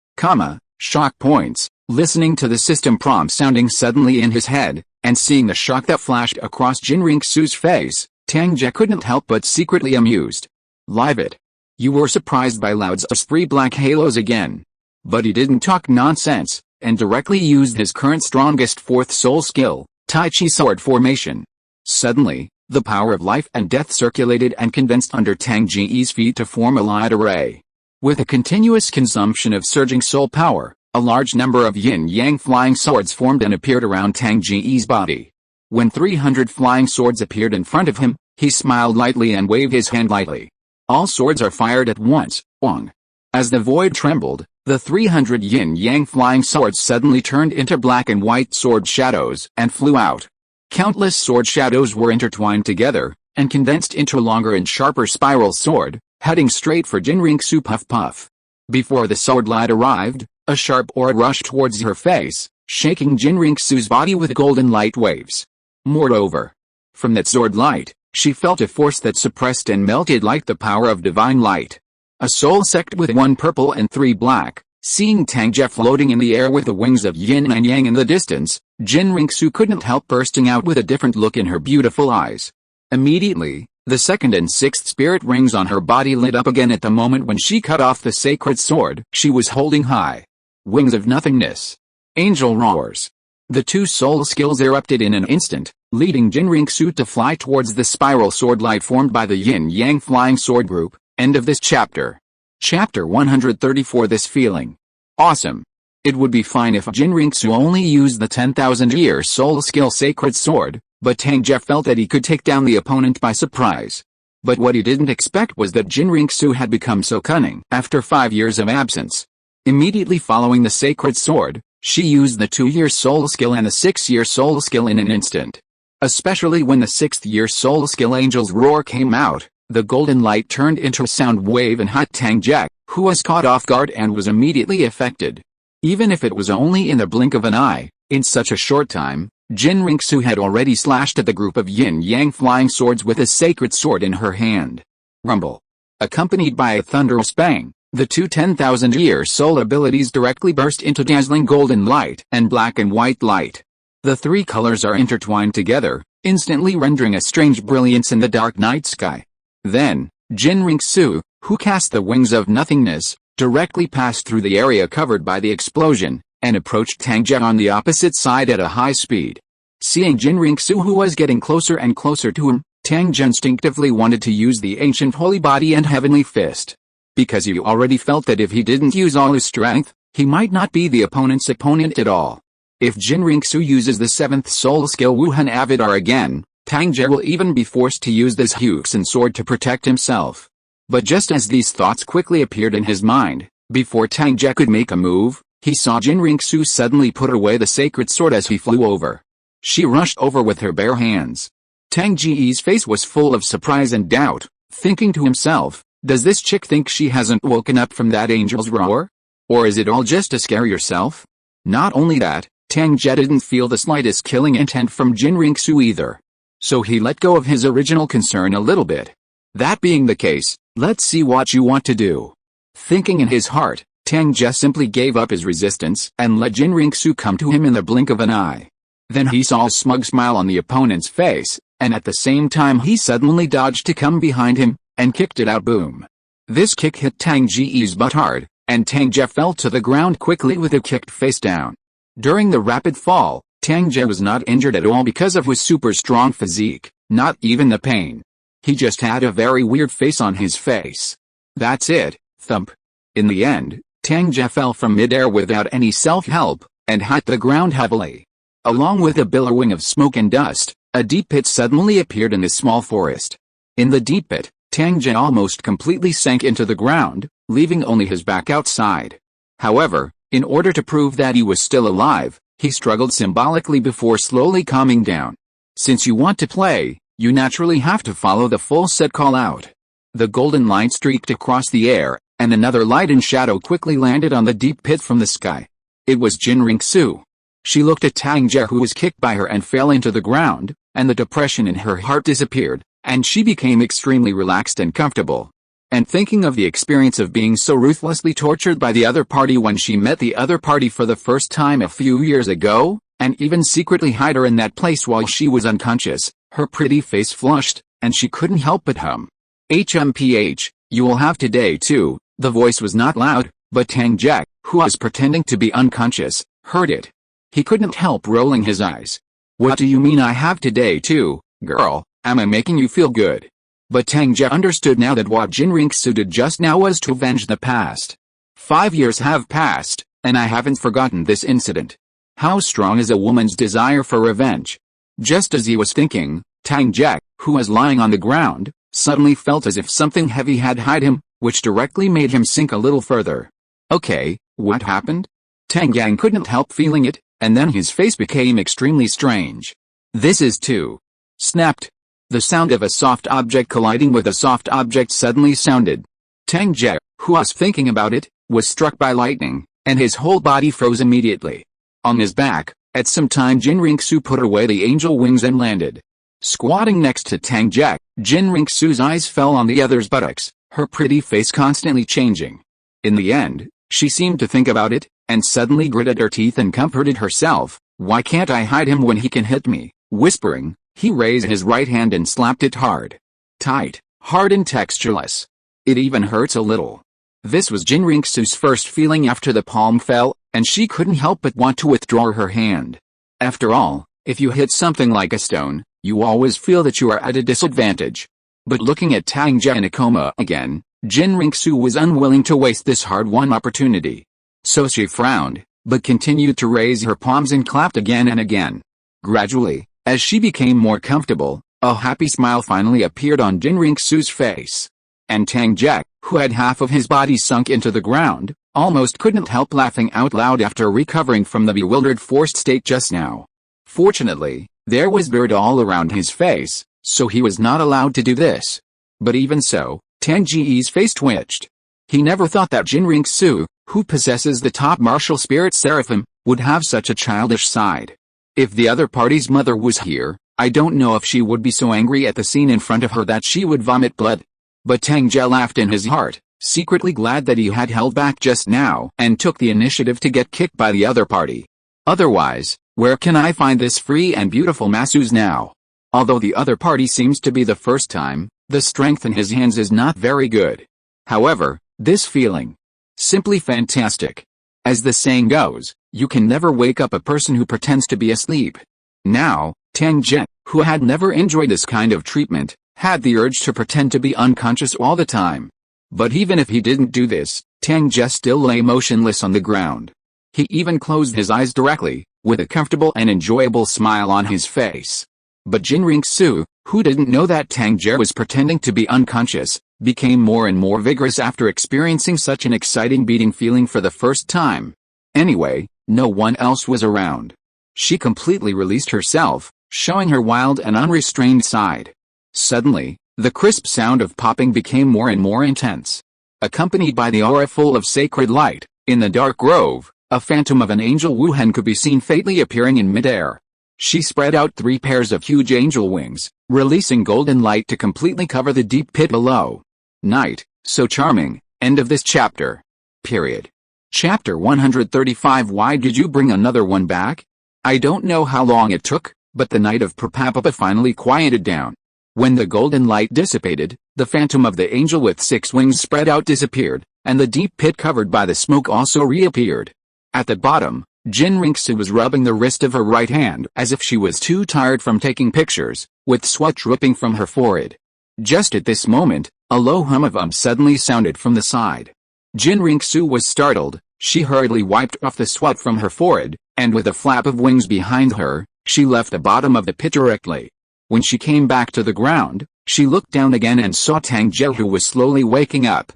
Speaker 1: shock points. Listening to the system prompt sounding suddenly in his head, and seeing the shock that flashed across Jinriksu's face, Tang Ge couldn't help but secretly amused. Live it. You were surprised by Lao Tzu's 3 black halos again. But he didn't talk nonsense, and directly used his current strongest 4th soul skill, Tai Chi Sword Formation. Suddenly, the power of life and death circulated and condensed under Tang Ge's feet to form a light array. With a continuous consumption of surging soul power, a large number of yin-yang flying swords formed and appeared around Tang Ge's body. When 300 flying swords appeared in front of him, he smiled lightly and waved his hand lightly. All swords are fired at once, Wang. As the void trembled, the 300 yin-yang flying swords suddenly turned into black and white sword shadows and flew out. Countless sword shadows were intertwined together, and condensed into a longer and sharper spiral sword, heading straight for Jinriksu. Puff puff. Before the sword light arrived, a sharp aura rushed towards her face, shaking Jinriksu's body with golden light waves. Moreover, from that sword light, she felt a force that suppressed and melted like the power of divine light. A soul sect with 1 purple and 3 black. Seeing Tang Ge floating in the air with the wings of yin and yang in the distance, Jinriksu couldn't help bursting out with a different look in her beautiful eyes. Immediately, the 2nd and 6th spirit rings on her body lit up again at the moment when she cut off the sacred sword she was holding high. Wings of nothingness. Angel roars. The 2 soul skills erupted in an instant, leading Jinriksu to fly towards the spiral sword light formed by the yin-yang flying sword group. End of this chapter. Chapter 134. This feeling. Awesome. It would be fine if Jinriksu only used the 10,000-year soul skill sacred sword, but Tang Ge felt that he could take down the opponent by surprise. But what he didn't expect was that Jinriksu had become so cunning. After 5 years of absence, immediately following the sacred sword, she used the 2-year soul skill and the 6-year soul skill in an instant. Especially when the 6th-year soul skill Angel's Roar came out, the golden light turned into a sound wave and hit Tang Ge, who was caught off guard and was immediately affected. Even if it was only in the blink of an eye, in such a short time, Jinriksu had already slashed at the group of yin-yang flying swords with a sacred sword in her hand. Rumble. Accompanied by a thunderous bang, the 2 10,000-year soul abilities directly burst into dazzling golden light and black and white light. The three colors are intertwined together, instantly rendering a strange brilliance in the dark night sky. Then, Jinriksu, who cast the wings of nothingness, directly passed through the area covered by the explosion, and approached Tang Ge on the opposite side at a high speed. Seeing Jinriksu, who was getting closer and closer to him, Tang Ge instinctively wanted to use the ancient holy body and heavenly fist. Because he already felt that if he didn't use all his strength, he might not be the opponent's opponent at all. If Jinriksu uses the 7th soul skill Wuhan Avidar again, Tang Ge will even be forced to use this Huxin sword to protect himself. But just as these thoughts quickly appeared in his mind, before Tang Ge could make a move, he saw Jinriksu suddenly put away the sacred sword as he flew over. She rushed over with her bare hands. Tang Ge's face was full of surprise and doubt, thinking to himself, does this chick think she hasn't woken up from that angel's roar? Or is it all just to scare yourself? Not only that, Tang Ge didn't feel the slightest killing intent from Jinriksu either. So he let go of his original concern a little bit. That being the case, let's see what you want to do. Thinking in his heart, Tang Ge simply gave up his resistance and let Jinriksu come to him in the blink of an eye. Then he saw a smug smile on the opponent's face, and at the same time he suddenly dodged to come behind him, and kicked it out. Boom. This kick hit Tang Ge's butt hard, and Tang Ge fell to the ground quickly with a kicked face down. During the rapid fall, Tang Ge was not injured at all because of his super strong physique, not even the pain. He just had a very weird face on his face. That's it, thump. In the end, Tang Ge fell from midair without any self-help, and hit the ground heavily. Along with a billowing of smoke and dust, a deep pit suddenly appeared in the small forest. In the deep pit, Tang Ge almost completely sank into the ground, leaving only his back outside. However, in order to prove that he was still alive, he struggled symbolically before slowly calming down. Since you want to play, you naturally have to follow the full set call out. The golden light streaked across the air, and another light and shadow quickly landed on the deep pit from the sky. It was Jinriksu. She looked at Tang Ge, who was kicked by her and fell into the ground, and the depression in her heart disappeared, and she became extremely relaxed and comfortable. And thinking of the experience of being so ruthlessly tortured by the other party when she met the other party for the first time a few years ago, and even secretly hide her in that place while she was unconscious, her pretty face flushed, and she couldn't help but hum. HMPH, you will have today too. The voice was not loud, but Tang Ge, who was pretending to be unconscious, heard it. He couldn't help rolling his eyes. What do you mean I have today too, girl? Am I making you feel good? But Tang Ge understood now that what Jinriksu did just now was to avenge the past. 5 years have passed, and I haven't forgotten this incident. How strong is a woman's desire for revenge? Just as he was thinking, Tang Ge, who was lying on the ground, suddenly felt as if something heavy had hit him, which directly made him sink a little further. Okay, what happened? Tang Ge couldn't help feeling it, and then his face became extremely strange. This is too. Snapped. The sound of a soft object colliding with a soft object suddenly sounded. Tang Ge, who was thinking about it, was struck by lightning, and his whole body froze immediately. On his back, at some time Jinriksu put away the angel wings and landed. Squatting next to Tang Ge, Jinriksu's eyes fell on the other's buttocks, her pretty face constantly changing. In the end, she seemed to think about it, and suddenly gritted her teeth and comforted herself. Why can't I hide him when he can hit me? Whispering, he raised his right hand and slapped it hard. Tight, hard and textureless. It even hurts a little. This was Jinriksu's first feeling after the palm fell, and she couldn't help but want to withdraw her hand. After all, if you hit something like a stone, you always feel that you are at a disadvantage. But looking at Tang Ge in a coma again, Jinriksu was unwilling to waste this hard-won opportunity. So she frowned, but continued to raise her palms and clapped again and again. Gradually, as she became more comfortable, a happy smile finally appeared on Jinriksu's face. And Tang Ge, who had half of his body sunk into the ground, almost couldn't help laughing out loud after recovering from the bewildered forced state just now. Fortunately, there was dirt all around his face, so he was not allowed to do this. But even so, Tang Ge's face twitched. He never thought that Jinriksu, who possesses the top martial spirit seraphim, would have such a childish side. If the other party's mother was here, I don't know if she would be so angry at the scene in front of her that she would vomit blood. But Tang Ge laughed in his heart, secretly glad that he had held back just now and took the initiative to get kicked by the other party. Otherwise, Where can I find this free and beautiful masseuse now? Although the other party seems to be the first time, the strength in his hands is not very good. However, this feeling, simply fantastic. As the saying goes, you can never wake up a person who pretends to be asleep. Now, Tang Ge, who had never enjoyed this kind of treatment, had the urge to pretend to be unconscious all the time. But even if he didn't do this, Tang Ge still lay motionless on the ground. He even closed his eyes directly, with a comfortable and enjoyable smile on his face. But Jinriksu, who didn't know that Tang Ge was pretending to be unconscious, became more and more vigorous after experiencing such an exciting beating feeling for the first time. Anyway, no one else was around. She completely released herself, showing her wild and unrestrained side. Suddenly, the crisp sound of popping became more and more intense. Accompanied by the aura full of sacred light, in the dark grove, a phantom of an angel Wuhan could be seen faintly appearing in midair. She spread out 3 pairs of huge angel wings, releasing golden light to completely cover the deep pit below. Night, so charming. End of this chapter. Period. Chapter 135. Why did you bring another one back? I don't know how long it took, but the night of Prapapa finally quieted down. When the golden light dissipated, the phantom of the angel with 6 wings spread out disappeared, and the deep pit covered by the smoke also reappeared. At the bottom, Jinriksu was rubbing the wrist of her right hand as if she was too tired from taking pictures, with sweat dripping from her forehead. Just at this moment, a low hum of suddenly sounded from the side. Jinriksu was startled. She hurriedly wiped off the sweat from her forehead, and with a flap of wings behind her, she left the bottom of the pit directly. When she came back to the ground, she looked down again and saw Tang Ge, who was slowly waking up.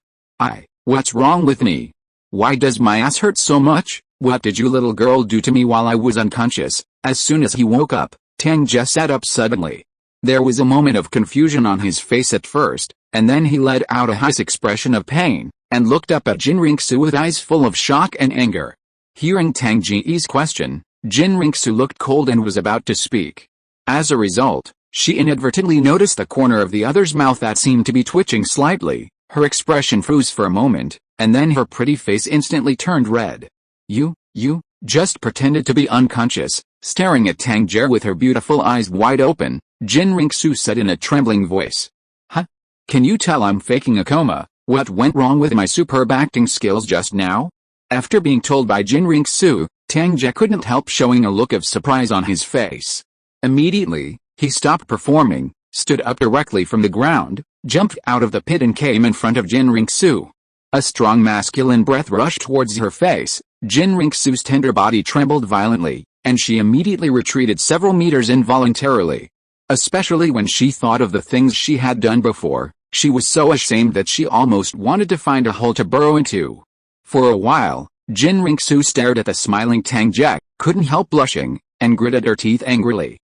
Speaker 1: What's wrong with me? Why does my ass hurt so much? What did you little girl do to me while I was unconscious? As soon as he woke up, Tang Ge sat up suddenly. There was a moment of confusion on his face at first, and then he let out a hideous expression of pain, and looked up at Jinriksu with eyes full of shock and anger. Hearing Tang Ge's question, Jinriksu looked cold and was about to speak. As a result, she inadvertently noticed the corner of the other's mouth that seemed to be twitching slightly. Her expression froze for a moment, and then her pretty face instantly turned red. You just pretended to be unconscious. Staring at Tang Ge with her beautiful eyes wide open, Jinriksu said in a trembling voice. Huh? Can you tell I'm faking a coma? What went wrong with my superb acting skills just now? After being told by Jinriksu, Tang Ge couldn't help showing a look of surprise on his face. Immediately, he stopped performing, stood up directly from the ground, jumped out of the pit and came in front of Jinriksu. A strong masculine breath rushed towards her face. Jinriksu's tender body trembled violently, and she immediately retreated several meters involuntarily. Especially when she thought of the things she had done before, she was so ashamed that she almost wanted to find a hole to burrow into. For a while, Jinriksu stared at the smiling Tang Ge, couldn't help blushing, and gritted her teeth angrily.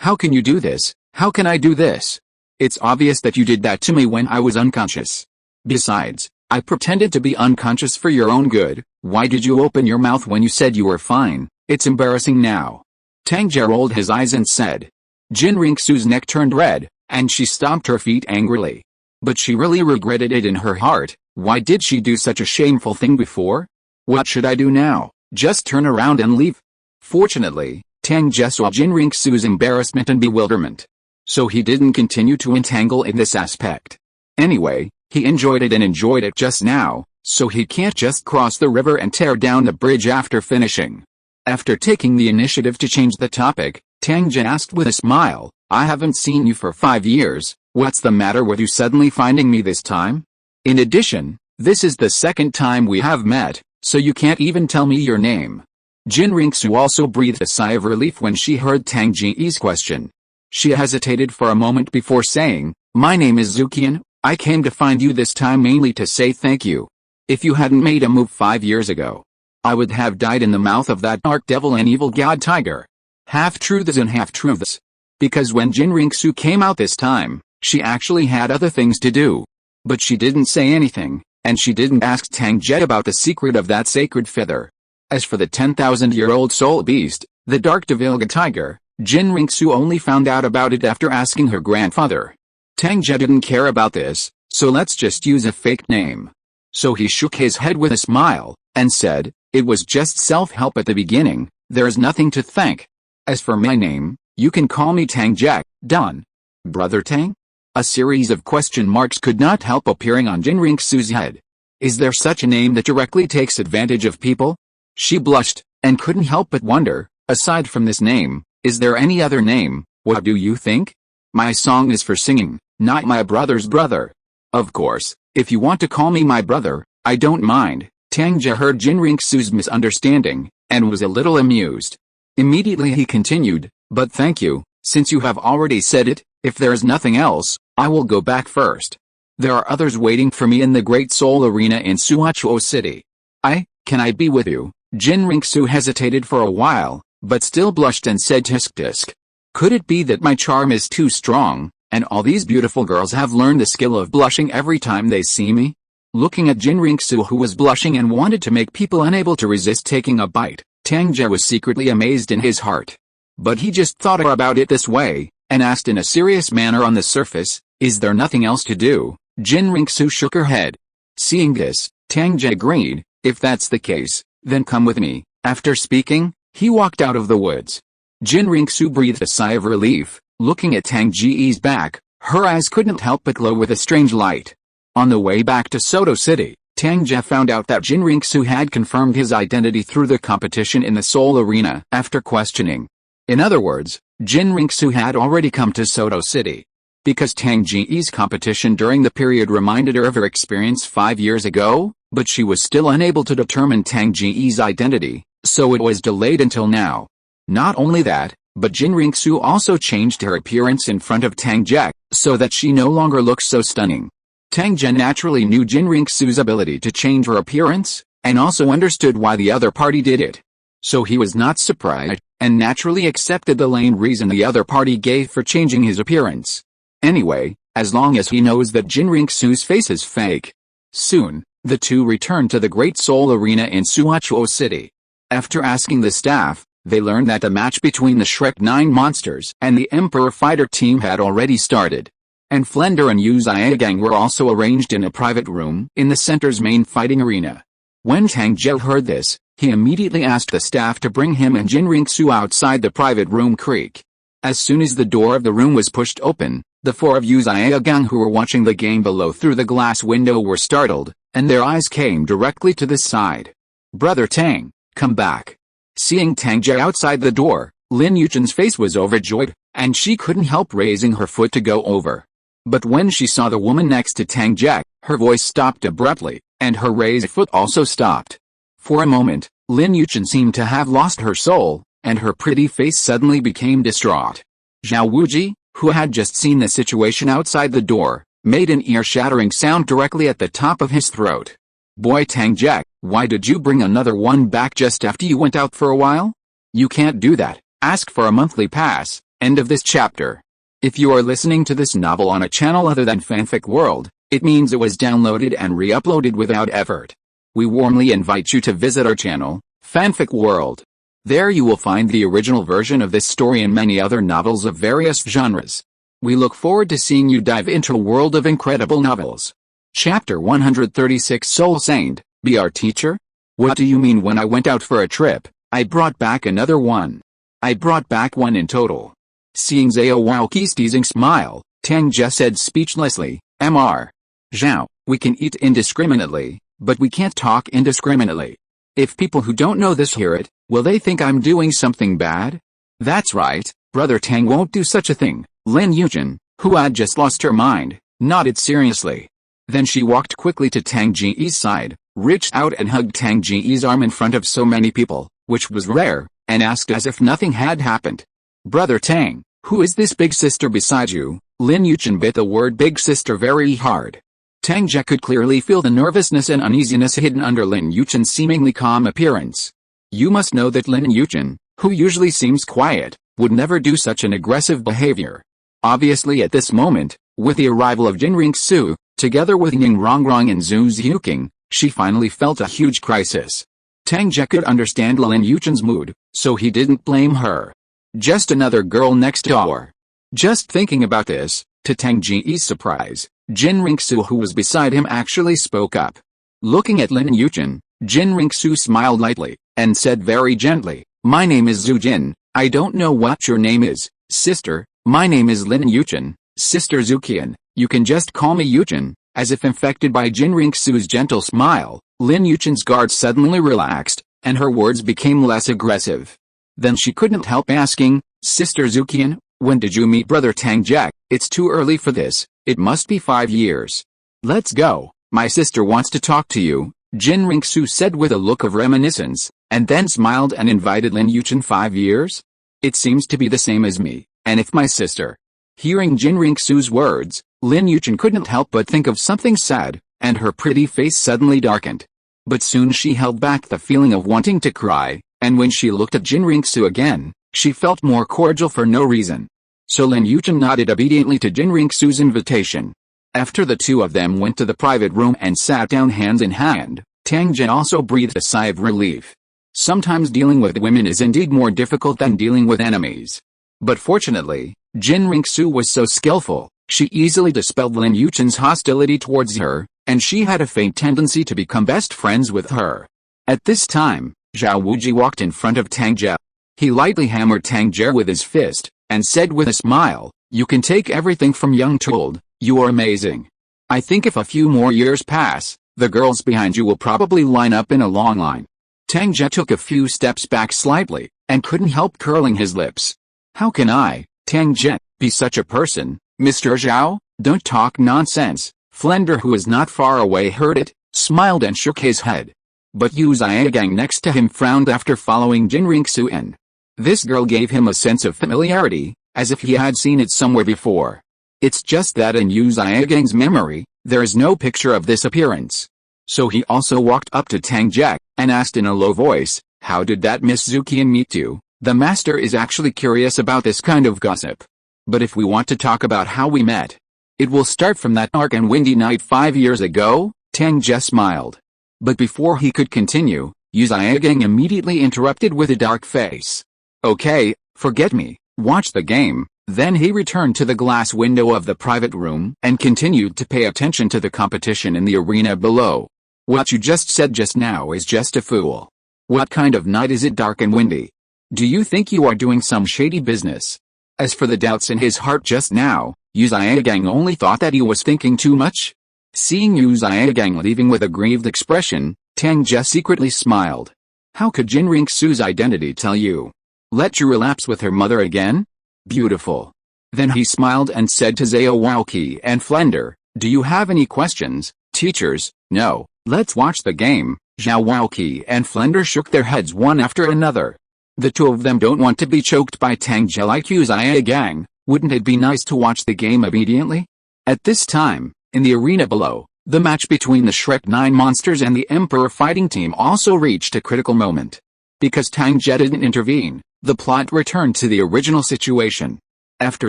Speaker 1: How can you do this? How can I do this? It's obvious that you did that to me when I was unconscious. Besides, I pretended to be unconscious for your own good. Why did you open your mouth when you said you were fine? It's embarrassing now. Tang Ge rolled his eyes and said. Jinriksu's neck turned red, and she stomped her feet angrily. But she really regretted it in her heart. Why did she do such a shameful thing before? What should I do now? Just turn around and leave? Fortunately, Tang Ge saw Jinriksu's embarrassment and bewilderment. So he didn't continue to entangle in this aspect. Anyway, he enjoyed it just now, so he can't just cross the river and tear down the bridge after finishing. After taking the initiative to change the topic, Tang Ge asked with a smile, I haven't seen you for 5 years, what's the matter with you suddenly finding me this time? In addition, this is the second time we have met, so you can't even tell me your name. Jinriksu also breathed a sigh of relief when she heard Tang Ge's question. She hesitated for a moment before saying, my name is Zukian. I came to find you this time mainly to say thank you. If you hadn't made a move 5 years ago, I would have died in the mouth of that dark devil and evil god tiger. Half-truths and half-truths. Because when Jinriksu came out this time, she actually had other things to do. But she didn't say anything, and she didn't ask Tang Ge about the secret of that sacred feather. As for the 10,000-year-old soul beast, the dark devil tiger, Jinriksu only found out about it after asking her grandfather. Tang Ge didn't care about this, so let's just use a fake name. So he shook his head with a smile, and said, it was just self-help at the beginning, There is nothing to thank. As for my name, you can call me Tang Ge, done. Brother Tang? A series of question marks could not help appearing on Jinriksu's head. Is there such a name that directly takes advantage of people? She blushed, and couldn't help but wonder, aside from this name, is there any other name? What do you think? My song is for singing, not my brother's brother. Of course, if you want to call me my brother, I don't mind. Tang Ge heard Jinriksu's misunderstanding, and was a little amused. Immediately he continued, but thank you, since you have already said it, if there is nothing else, I will go back first. There are others waiting for me in the Great Soul Arena in Suachuo City. Can I be with you? Jinriksu hesitated for a while, but still blushed and said tisk. Could it be that my charm is too strong, and all these beautiful girls have learned the skill of blushing every time they see me? Looking at Jinriksu, who was blushing and wanted to make people unable to resist taking a bite, Tang Ge was secretly amazed in his heart. But he just thought about it this way, and asked in a serious manner on the surface, is there nothing else to do? Jinriksu shook her head. Seeing this, Tang Ge agreed, if that's the case, then come with me. After speaking, he walked out of the woods. Jinriksu breathed a sigh of relief, looking at Tang Ge's back, her eyes couldn't help but glow with a strange light. On the way back to Soto City, Tang Ge found out that Jinriksu had confirmed his identity through the competition in the Soul Arena after questioning. In other words, Jinriksu had already come to Soto City. Because Tang Ge's competition during the period reminded her of her experience 5 years ago, but she was still unable to determine Tang Ge's identity, so it was delayed until now. Not only that, but Jinriksu also changed her appearance in front of Tang Ge, so that she no longer looks so stunning. Tang Ge naturally knew Jinriksu's ability to change her appearance, and also understood why the other party did it. So he was not surprised, and naturally accepted the lame reason the other party gave for changing his appearance. Anyway, as long as he knows that Jinriksu's face is fake. Soon, the two returned to the Great Soul Arena in Suachuo City. After asking the staff, they learned that the match between the Shrek 9 monsters and the Emperor Fighter team had already started. And Flender and Uzaya Gang were also arranged in a private room in the center's main fighting arena. When Tang Ge heard this, he immediately asked the staff to bring him and Jinriksu outside the private room creek. As soon as the door of the room was pushed open, the four of Uzaya Gang who were watching the game below through the glass window were startled, and their eyes came directly to this side. Brother Tang, come back. Seeing Tang Ge outside the door, Lin Yuchen's face was overjoyed, and she couldn't help raising her foot to go over. But when she saw the woman next to Tang Ge, her voice stopped abruptly, and her raised foot also stopped. For a moment, Lin Yuchen seemed to have lost her soul, and her pretty face suddenly became distraught. Zhao Wuji, who had just seen the situation outside the door, made an ear-shattering sound directly at the top of his throat. Boy Tang Ge, why did you bring another one back just after you went out for a while? You can't do that. Ask for a monthly pass. End of this chapter. If you are listening to this novel on a channel other than Fanfic World, it means it was downloaded and re-uploaded without effort. We warmly invite you to visit our channel, Fanfic World. There you will find the original version of this story and many other novels of various genres. We look forward to seeing you dive into a world of incredible novels. Chapter 136 Soul Saint, be our teacher? What do you mean when I went out for a trip, I brought back another one? I brought back one in total. Seeing Zhao Wuqi's teasing smile, Tang Ge said speechlessly, Mr. Zhao, we can eat indiscriminately, but we can't talk indiscriminately. If people who don't know this hear it, will they think I'm doing something bad? That's right, Brother Tang won't do such a thing. Lin Yuchen, who had just lost her mind, nodded seriously. Then she walked quickly to Tang Ge's side, reached out and hugged Tang Ge's arm in front of so many people, which was rare, and asked as if nothing had happened. Brother Tang, who is this big sister beside you? Lin Yuchen bit the word big sister very hard. Tang Ge could clearly feel the nervousness and uneasiness hidden under Lin Yuchen's seemingly calm appearance. You must know that Lin Yuchen, who usually seems quiet, would never do such an aggressive behavior. Obviously at this moment, with the arrival of Jinriksu, together with Ning Rongrong and Zhu Ziuqing, she finally felt a huge crisis. Tang Ge could understand Lin Yuchen's mood, so he didn't blame her. Just another girl next door. Just thinking about this, to Tang Ge's surprise, Jinriksu who was beside him actually spoke up. Looking at Lin Yuchen, Jinriksu smiled lightly, and said very gently, My name is Zhu Jin. I don't know what your name is, sister. My name is Lin Yuchen, Sister Zukian. You can just call me Yuchen." As if infected by Jin Ringsu's gentle smile, Lin Yuchen's guard suddenly relaxed, and her words became less aggressive. Then she couldn't help asking, "Sister Zukian, when did you meet brother Tang Ge? It's too early for this, it must be 5 years. Let's go, my sister wants to talk to you," Jin Ringsu said with a look of reminiscence, and then smiled and invited Lin Yuchen. 5 years? It seems to be the same as me, and if my sister. Hearing Jin Ringsu's words, Lin Yuchen couldn't help but think of something sad, and her pretty face suddenly darkened. But soon she held back the feeling of wanting to cry, and when she looked at Jin Ringsu again, she felt more cordial for no reason. So Lin Yuchen nodded obediently to Jin Ringsu's invitation. After the two of them went to the private room and sat down hand in hand, Tang Ge also breathed a sigh of relief. Sometimes dealing with women is indeed more difficult than dealing with enemies. But fortunately, Jin Ringsu was so skillful, she easily dispelled Lin Yuchen's hostility towards her, and she had a faint tendency to become best friends with her. At this time, Zhao Wuji walked in front of Tang Ge. He lightly hammered Tang Ge with his fist, and said with a smile, "You can take everything from young to old, you are amazing. I think if a few more years pass, the girls behind you will probably line up in a long line." Tang Ge took a few steps back slightly, and couldn't help curling his lips. "How can I, Tang Ge, be such a person, Mr. Zhao? Don't talk nonsense." Flender, who was not far away, heard it, smiled and shook his head. But Yu Ziegang next to him frowned after following Jin Ringsu in. This girl gave him a sense of familiarity, as if he had seen it somewhere before. It's just that in Yu Ziegang's memory, there is no picture of this appearance. So he also walked up to Tang Ge, and asked in a low voice, "How did that Miss Zukian meet you?" The master is actually curious about this kind of gossip. But if we want to talk about how we met, it will start from that dark and windy night 5 years ago, Tang Ge smiled. But before he could continue, Yu Ziegang immediately interrupted with a dark face. "Okay, forget me, watch the game." Then he returned to the glass window of the private room and continued to pay attention to the competition in the arena below. "What you just said just now is just a fool. What kind of night is it, dark and windy? Do you think you are doing some shady business?" As for the doubts in his heart just now, Yu Ziegang only thought that he was thinking too much. Seeing Yu Ziegang leaving with a grieved expression, Tang Ge secretly smiled. "How could Jin Ringsu's identity tell you? Let you relapse with her mother again? Beautiful." Then he smiled and said to Zhao Wuqi and Flender, "Do you have any questions, teachers?" "No, let's watch the game." Zhao Wuqi and Flender shook their heads one after another. The two of them don't want to be choked by Tang Ge like Yu Ziegang. Wouldn't it be nice to watch the game immediately? At this time, in the arena below, the match between the Shrek 9 monsters and the Emperor fighting team also reached a critical moment. Because Tang Ge didn't intervene, the plot returned to the original situation. After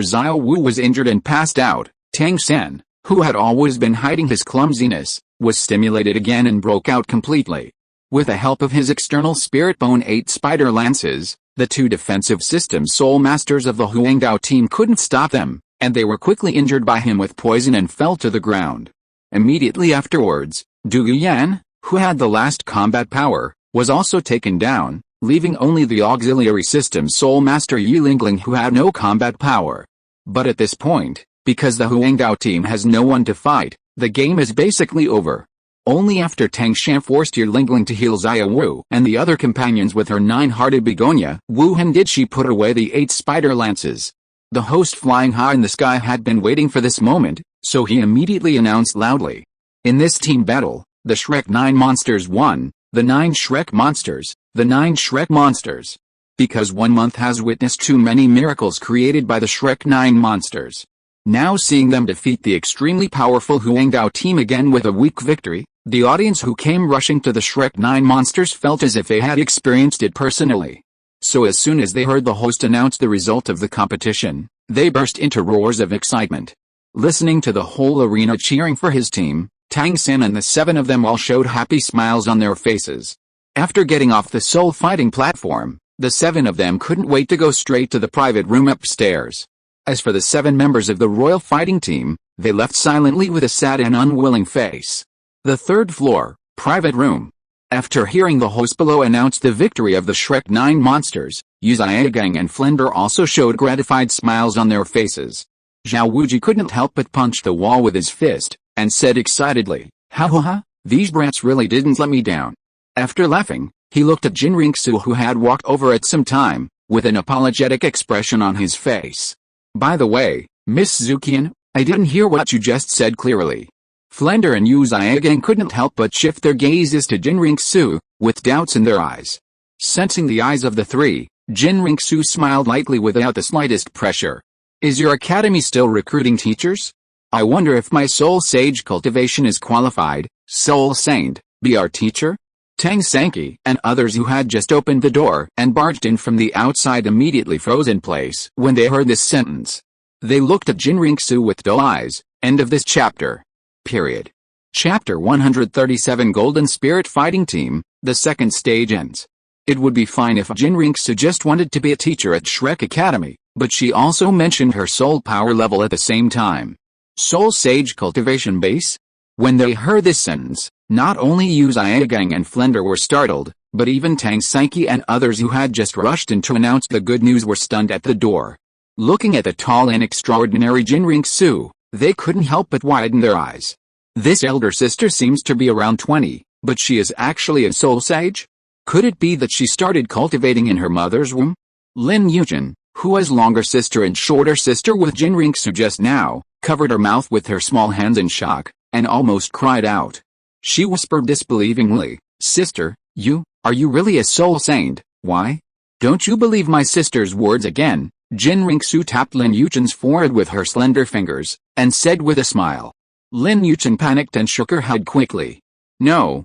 Speaker 1: Xiao Wu was injured and passed out, Tang San, who had always been hiding his clumsiness, was stimulated again and broke out completely. With the help of his external spirit bone 8 spider lances, the two defensive system soul masters of the Huangdao team couldn't stop them, and they were quickly injured by him with poison and fell to the ground. Immediately afterwards, Du Yan, who had the last combat power, was also taken down, leaving only the auxiliary system soul master Yi Lingling, who had no combat power. But at this point, because the Huangdao team has no one to fight, the game is basically over. Only after Tang Shan forced Yi Lingling to heal Xiao Wu and the other companions with her 9-hearted begonia, Wu Han, did she put away the 8 spider lances. The host flying high in the sky had been waiting for this moment, so he immediately announced loudly. In this team battle, the Shrek 9 monsters won, the 9 Shrek monsters, the 9 Shrek monsters. Because 1 month has witnessed too many miracles created by the Shrek 9 monsters. Now seeing them defeat the extremely powerful Huangdao team again with a weak victory, the audience who came rushing to the Shrek 9 monsters felt as if they had experienced it personally. So as soon as they heard the host announce the result of the competition, they burst into roars of excitement. Listening to the whole arena cheering for his team, Tang San and the 7 of them all showed happy smiles on their faces. After getting off the soul fighting platform, the 7 of them couldn't wait to go straight to the private room upstairs. As for the 7 members of the royal fighting team, they left silently with a sad and unwilling face. The 3rd floor, private room. After hearing the host below announce the victory of the Shrek 9 monsters, Yu Zhigang and Flender also showed gratified smiles on their faces. Zhao Wuji couldn't help but punch the wall with his fist, and said excitedly, "Ha ha ha, these brats really didn't let me down." After laughing, he looked at Jin Ringsu, who had walked over at some time, with an apologetic expression on his face. "By the way, Miss Zukian, I didn't hear what you just said clearly." Flender and Yu Zhigang couldn't help but shift their gazes to Jin Ringsu, with doubts in their eyes. Sensing the eyes of the three, Jin Ringsu smiled lightly without the slightest pressure. "Is your academy still recruiting teachers? I wonder if my Soul Sage cultivation is qualified. Soul Saint, be our teacher?" Tang San and others who had just opened the door and barged in from the outside immediately froze in place when they heard this sentence. They looked at Jin Ringsu with dull eyes. End of this chapter. Period. Chapter 137 Golden Spirit Fighting Team, the second stage ends. It would be fine if Jin Ringsu just wanted to be a teacher at Shrek Academy, but she also mentioned her soul power level at the same time. Soul Sage cultivation base? When they heard this sentence, not only Yu Zhigang and Flender were startled, but even Tang San and others who had just rushed in to announce the good news were stunned at the door. Looking at the tall and extraordinary Jin Ringsu, they couldn't help but widen their eyes. This elder sister seems to be around 20, but she is actually a soul sage? Could it be that she started cultivating in her mother's womb? Lin Yujin, who was longer sister and shorter sister with Jin Ringsu just now, covered her mouth with her small hands in shock, and almost cried out. She whispered disbelievingly, "Sister, are you really a soul saint? Why? Don't you believe my sister's words again?" Jin Ringsu tapped Lin Yujin's forehead with her slender fingers, and said with a smile. Lin Yujin panicked and shook her head quickly. No,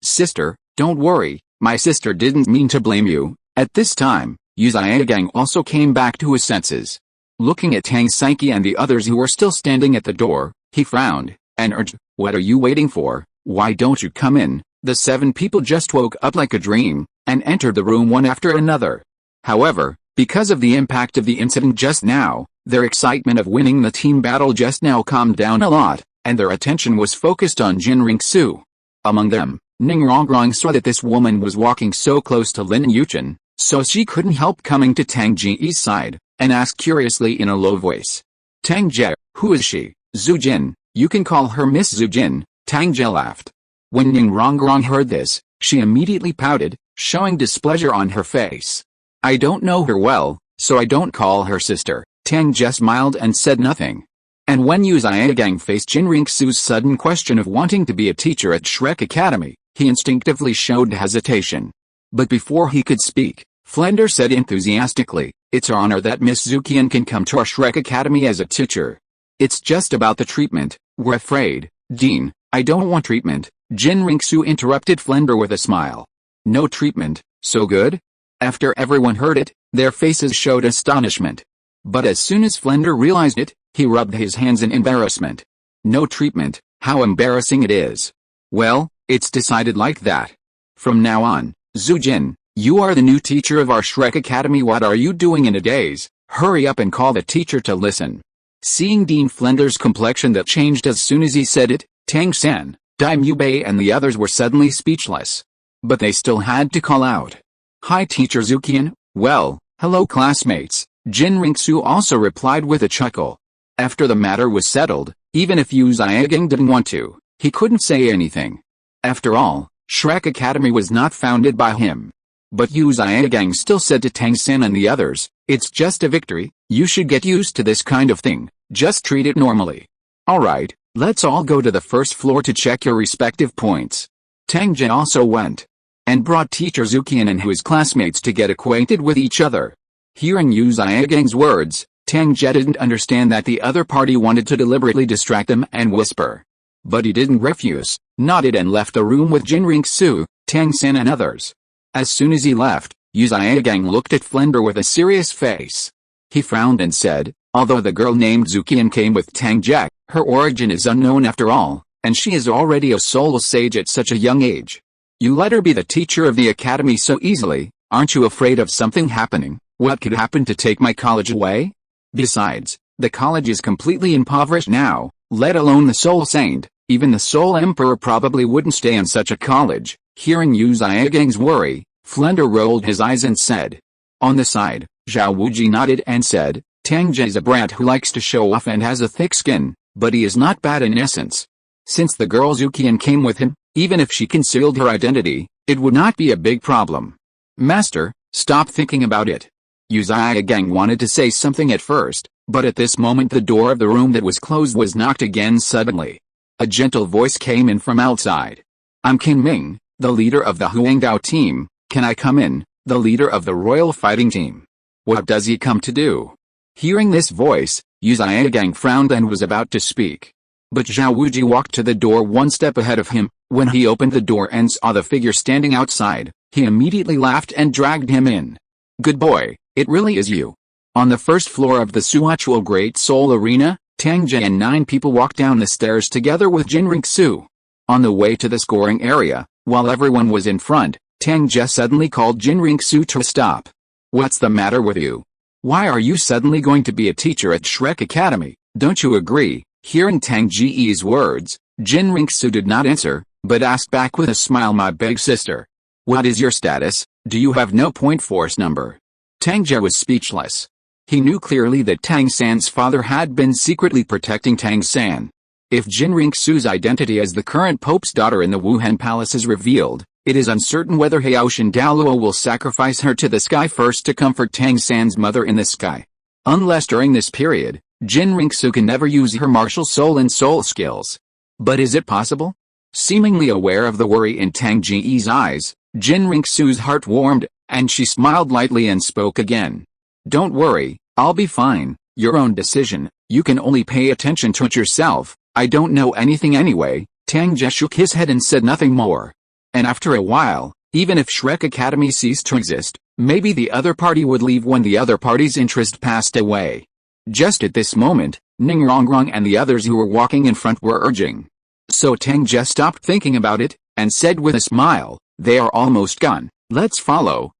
Speaker 1: sister, don't worry, my sister didn't mean to blame you." At this time, Yu Zhigang also came back to his senses. Looking at Tang San and the others who were still standing at the door, he frowned, and urged, "What are you waiting for? Why don't you come in?" The 7 people just woke up like a dream, and entered the room one after another. However, because of the impact of the incident just now, their excitement of winning the team battle just now calmed down a lot, and their attention was focused on Jin Ringsu. Among them, Ning Rongrong saw that this woman was walking so close to Lin Yujin, so she couldn't help coming to Tang Ge's side, and asked curiously in a low voice. "Tang Ge, who is she?" "Zujin, you can call her Miss Zujin," Tang Ge laughed. When Ning Rongrong heard this, she immediately pouted, showing displeasure on her face. "I don't know her well, so I don't call her sister." Tang Ge smiled and said nothing. And when Yu Zhigang faced Jin Ringsu's sudden question of wanting to be a teacher at Shrek Academy, he instinctively showed hesitation. But before he could speak, Flender said enthusiastically, "It's our honor that Miss Zukian can come to our Shrek Academy as a teacher. It's just about the treatment, we're afraid." "Dean, I don't want treatment," Jin Ringsu interrupted Flender with a smile. "No treatment, so good?" After everyone heard it, their faces showed astonishment. But as soon as Flender realized it, he rubbed his hands in embarrassment. "No treatment, how embarrassing it is. Well, it's decided like that. From now on, Zujin, you are the new teacher of our Shrek Academy. What are you doing in a daze? Hurry up and call the teacher to listen." Seeing Dean Flender's complexion that changed as soon as he said it, Tang San, Dai Mubei and the others were suddenly speechless. But they still had to call out. "Hi Teacher Zukian." "Well, hello classmates," Jin Ringsu also replied with a chuckle. After the matter was settled, even if Yu Zhigang didn't want to, he couldn't say anything. After all, Shrek Academy was not founded by him. But Yu Zhigang still said to Tang San and the others, "It's just a victory, you should get used to this kind of thing, just treat it normally. Alright, let's all go to the first floor to check your respective points." Tang Ge also went, and brought Teacher Zukian and his classmates to get acquainted with each other. Hearing Yu Zhigang's words, Tang Ge didn't understand that the other party wanted to deliberately distract them and whisper. But he didn't refuse, nodded and left the room with Jin Ringsu, Tang San and others. As soon as he left, Yu Zhigang looked at Flender with a serious face. He frowned and said, "Although the girl named Zukian came with Tang Ge, her origin is unknown after all, and she is already a soul sage at such a young age. You let her be the teacher of the academy so easily, aren't you afraid of something happening? What could happen to take my college away? Besides, the college is completely impoverished now, let alone the soul saint, even the soul emperor probably wouldn't stay in such a college. Hearing Yu Zhiagang's worry, Flender rolled his eyes and said. On the side, Zhao Wuji nodded and said, Tang Ge is a brat who likes to show off and has a thick skin, but he is not bad in essence. Since the girl Zukian came with him, even if she concealed her identity, it would not be a big problem. Master, stop thinking about it. Yu Zhiagang wanted to say something at first, but at this moment the door of the room that was closed was knocked again suddenly. A gentle voice came in from outside. I'm Qin Ming, the leader of the Huangdao team. Can I come in, the leader of the royal fighting team? What does he come to do? Hearing this voice, Yu Zhiagang frowned and was about to speak. But Zhao Wuji walked to the door one step ahead of him. When he opened the door and saw the figure standing outside, he immediately laughed and dragged him in. Good boy, it really is you. On the first floor of the Suachuo Great Soul Arena, Tang Ge and 9 people walked down the stairs together with Jinring Su. On the way to the scoring area, while everyone was in front, Tang Ge suddenly called Jinring Su to stop. What's the matter with you? Why are you suddenly going to be a teacher at Shrek Academy, don't you agree? Hearing Tang Ge's words, Jinring Su did not answer, but asked back with a smile, my big sister. What is your status? Do you have no point force number? Tang Ge was speechless. He knew clearly that Tang San's father had been secretly protecting Tang San. If Jinring Su's identity as the current Pope's daughter in the Wuhan Palace is revealed, it is uncertain whether Haoshan Douluo will sacrifice her to the sky first to comfort Tang San's mother in the sky. Unless during this period, Jinring Su can never use her martial soul and soul skills. But is it possible? Seemingly aware of the worry in Tang Ge's eyes, Jinring Su's heart warmed, and she smiled lightly and spoke again. Don't worry, I'll be fine, your own decision, you can only pay attention to it yourself, I don't know anything anyway. Tang Ge shook his head and said nothing more. And after a while, even if Shrek Academy ceased to exist, maybe the other party would leave when the other party's interest passed away. Just at this moment, Ning Rongrong and the others who were walking in front were urging. So Tang Ge stopped thinking about it, and said with a smile, they are almost gone, let's follow.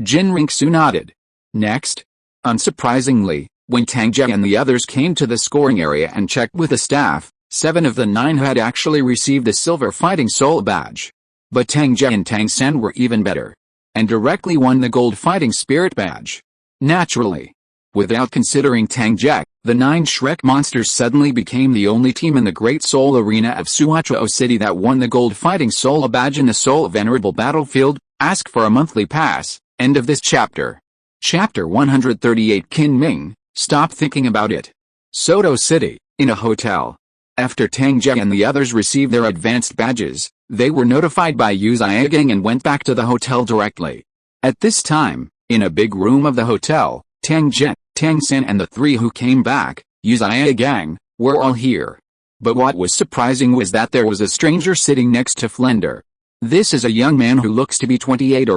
Speaker 1: Jinring Su nodded. Next. Unsurprisingly, when Tang Ge and the others came to the scoring area and checked with the staff, 7 of the 9 had actually received the Silver Fighting Soul badge. But Tang Ge and Tang San were even better, and directly won the Gold Fighting Spirit badge. Naturally. Without considering Tang Ge, the 9 Shrek monsters suddenly became the only team in the Great Soul Arena of Suachuo City that won the Gold Fighting Soul badge in the Soul Venerable Battlefield. Ask for a monthly pass. End of this chapter. Chapter 138. Qin Ming, stop thinking about it. Soto City, in a hotel. After Tang Ge and the others received their advanced badges, they were notified by Yu Zhiagang and went back to the hotel directly. At this time, in a big room of the hotel, Tang Ge, Tang San and the 3 who came back, Yu Zhiagang, were all here. But what was surprising was that there was a stranger sitting next to Flender. This is a young man who looks to be 28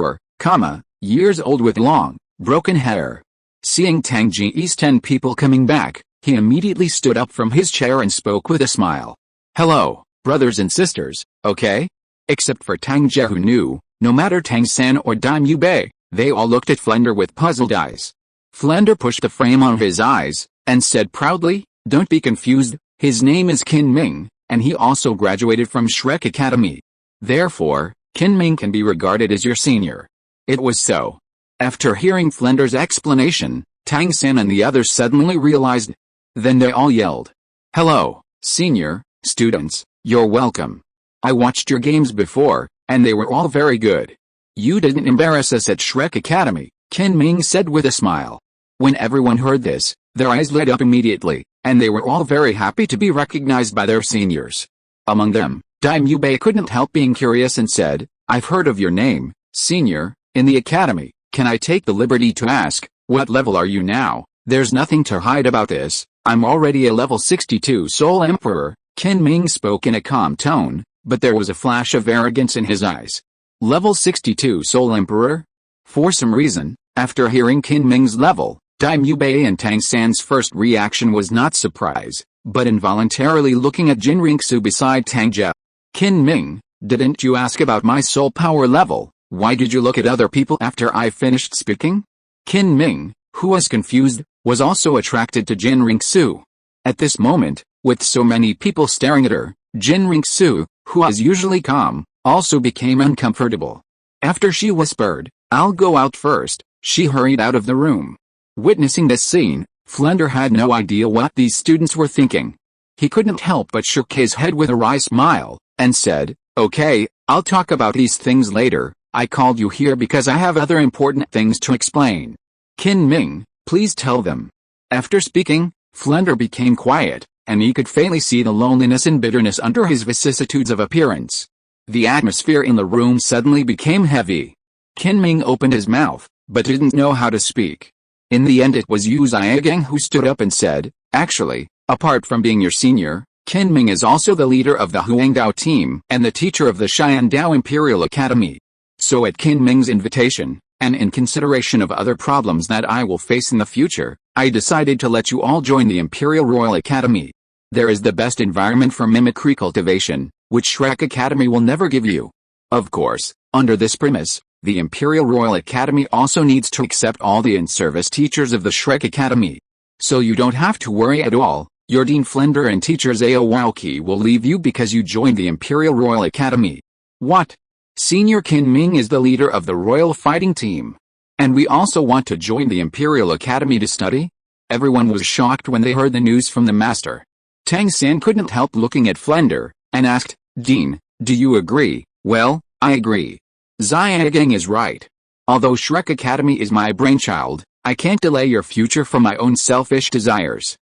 Speaker 1: years old with long, broken hair. Seeing Tang Ge's 10 people coming back, he immediately stood up from his chair and spoke with a smile. Hello, brothers and sisters, okay? Except for Tang Ge who knew, no matter Tang San or Dime Yubei, they all looked at Flender with puzzled eyes. Flender pushed the frame on his eyes, and said proudly, don't be confused, his name is Qin Ming, and he also graduated from Shrek Academy. Therefore, Qin Ming can be regarded as your senior. It was so. After hearing Flender's explanation, Tang San and the others suddenly realized. Then they all yelled. Hello, senior, students, you're welcome. I watched your games before, and they were all very good. You didn't embarrass us at Shrek Academy, Qin Ming said with a smile. When everyone heard this, their eyes lit up immediately, and they were all very happy to be recognized by their seniors. Among them, Dime Yubei couldn't help being curious and said, I've heard of your name, senior, in the academy. Can I take the liberty to ask, what level are you now? There's nothing to hide about this, I'm already a level 62 Soul Emperor. Qin Ming spoke in a calm tone, but there was a flash of arrogance in his eyes. Level 62 Soul Emperor? For some reason, after hearing Qin Ming's level, Dime Yubei and Tang San's first reaction was not surprise, but involuntarily looking at Jinring Su beside Tang Ge. Qin Ming, didn't you ask about my soul power level? Why did you look at other people after I finished speaking? Qin Ming, who was confused, was also attracted to Jinring Su. At this moment, with so many people staring at her, Jinring Su, who was usually calm, also became uncomfortable. After she whispered, "I'll go out first," she hurried out of the room. Witnessing this scene, Flender had no idea what these students were thinking. He couldn't help but shook his head with a wry smile, and said, "Okay, I'll talk about these things later. I called you here because I have other important things to explain. Qin Ming, please tell them." After speaking, Flender became quiet, and he could faintly see the loneliness and bitterness under his vicissitudes of appearance. The atmosphere in the room suddenly became heavy. Qin Ming opened his mouth, but didn't know how to speak. In the end it was Yu Xiaogang who stood up and said, "Actually, apart from being your senior, Qin Ming is also the leader of the Huangdao team and the teacher of the Xiandao Imperial Academy. So at Qin Ming's invitation, and in consideration of other problems that I will face in the future, I decided to let you all join the Imperial Royal Academy. There is the best environment for mimicry cultivation, which Shrek Academy will never give you. Of course, under this premise, the Imperial Royal Academy also needs to accept all the in-service teachers of the Shrek Academy. So you don't have to worry at all. Your Dean Flender and teacher Zhao Waoqi will leave you because you joined the Imperial Royal Academy." "What? Senior Qin Ming is the leader of the Royal Fighting Team. And we also want to join the Imperial Academy to study?" Everyone was shocked when they heard the news from the master. Tang San couldn't help looking at Flender, and asked, "Dean, do you agree?" "Well, I agree. Xiaogang is right. Although Shrek Academy is my brainchild, I can't delay your future for my own selfish desires.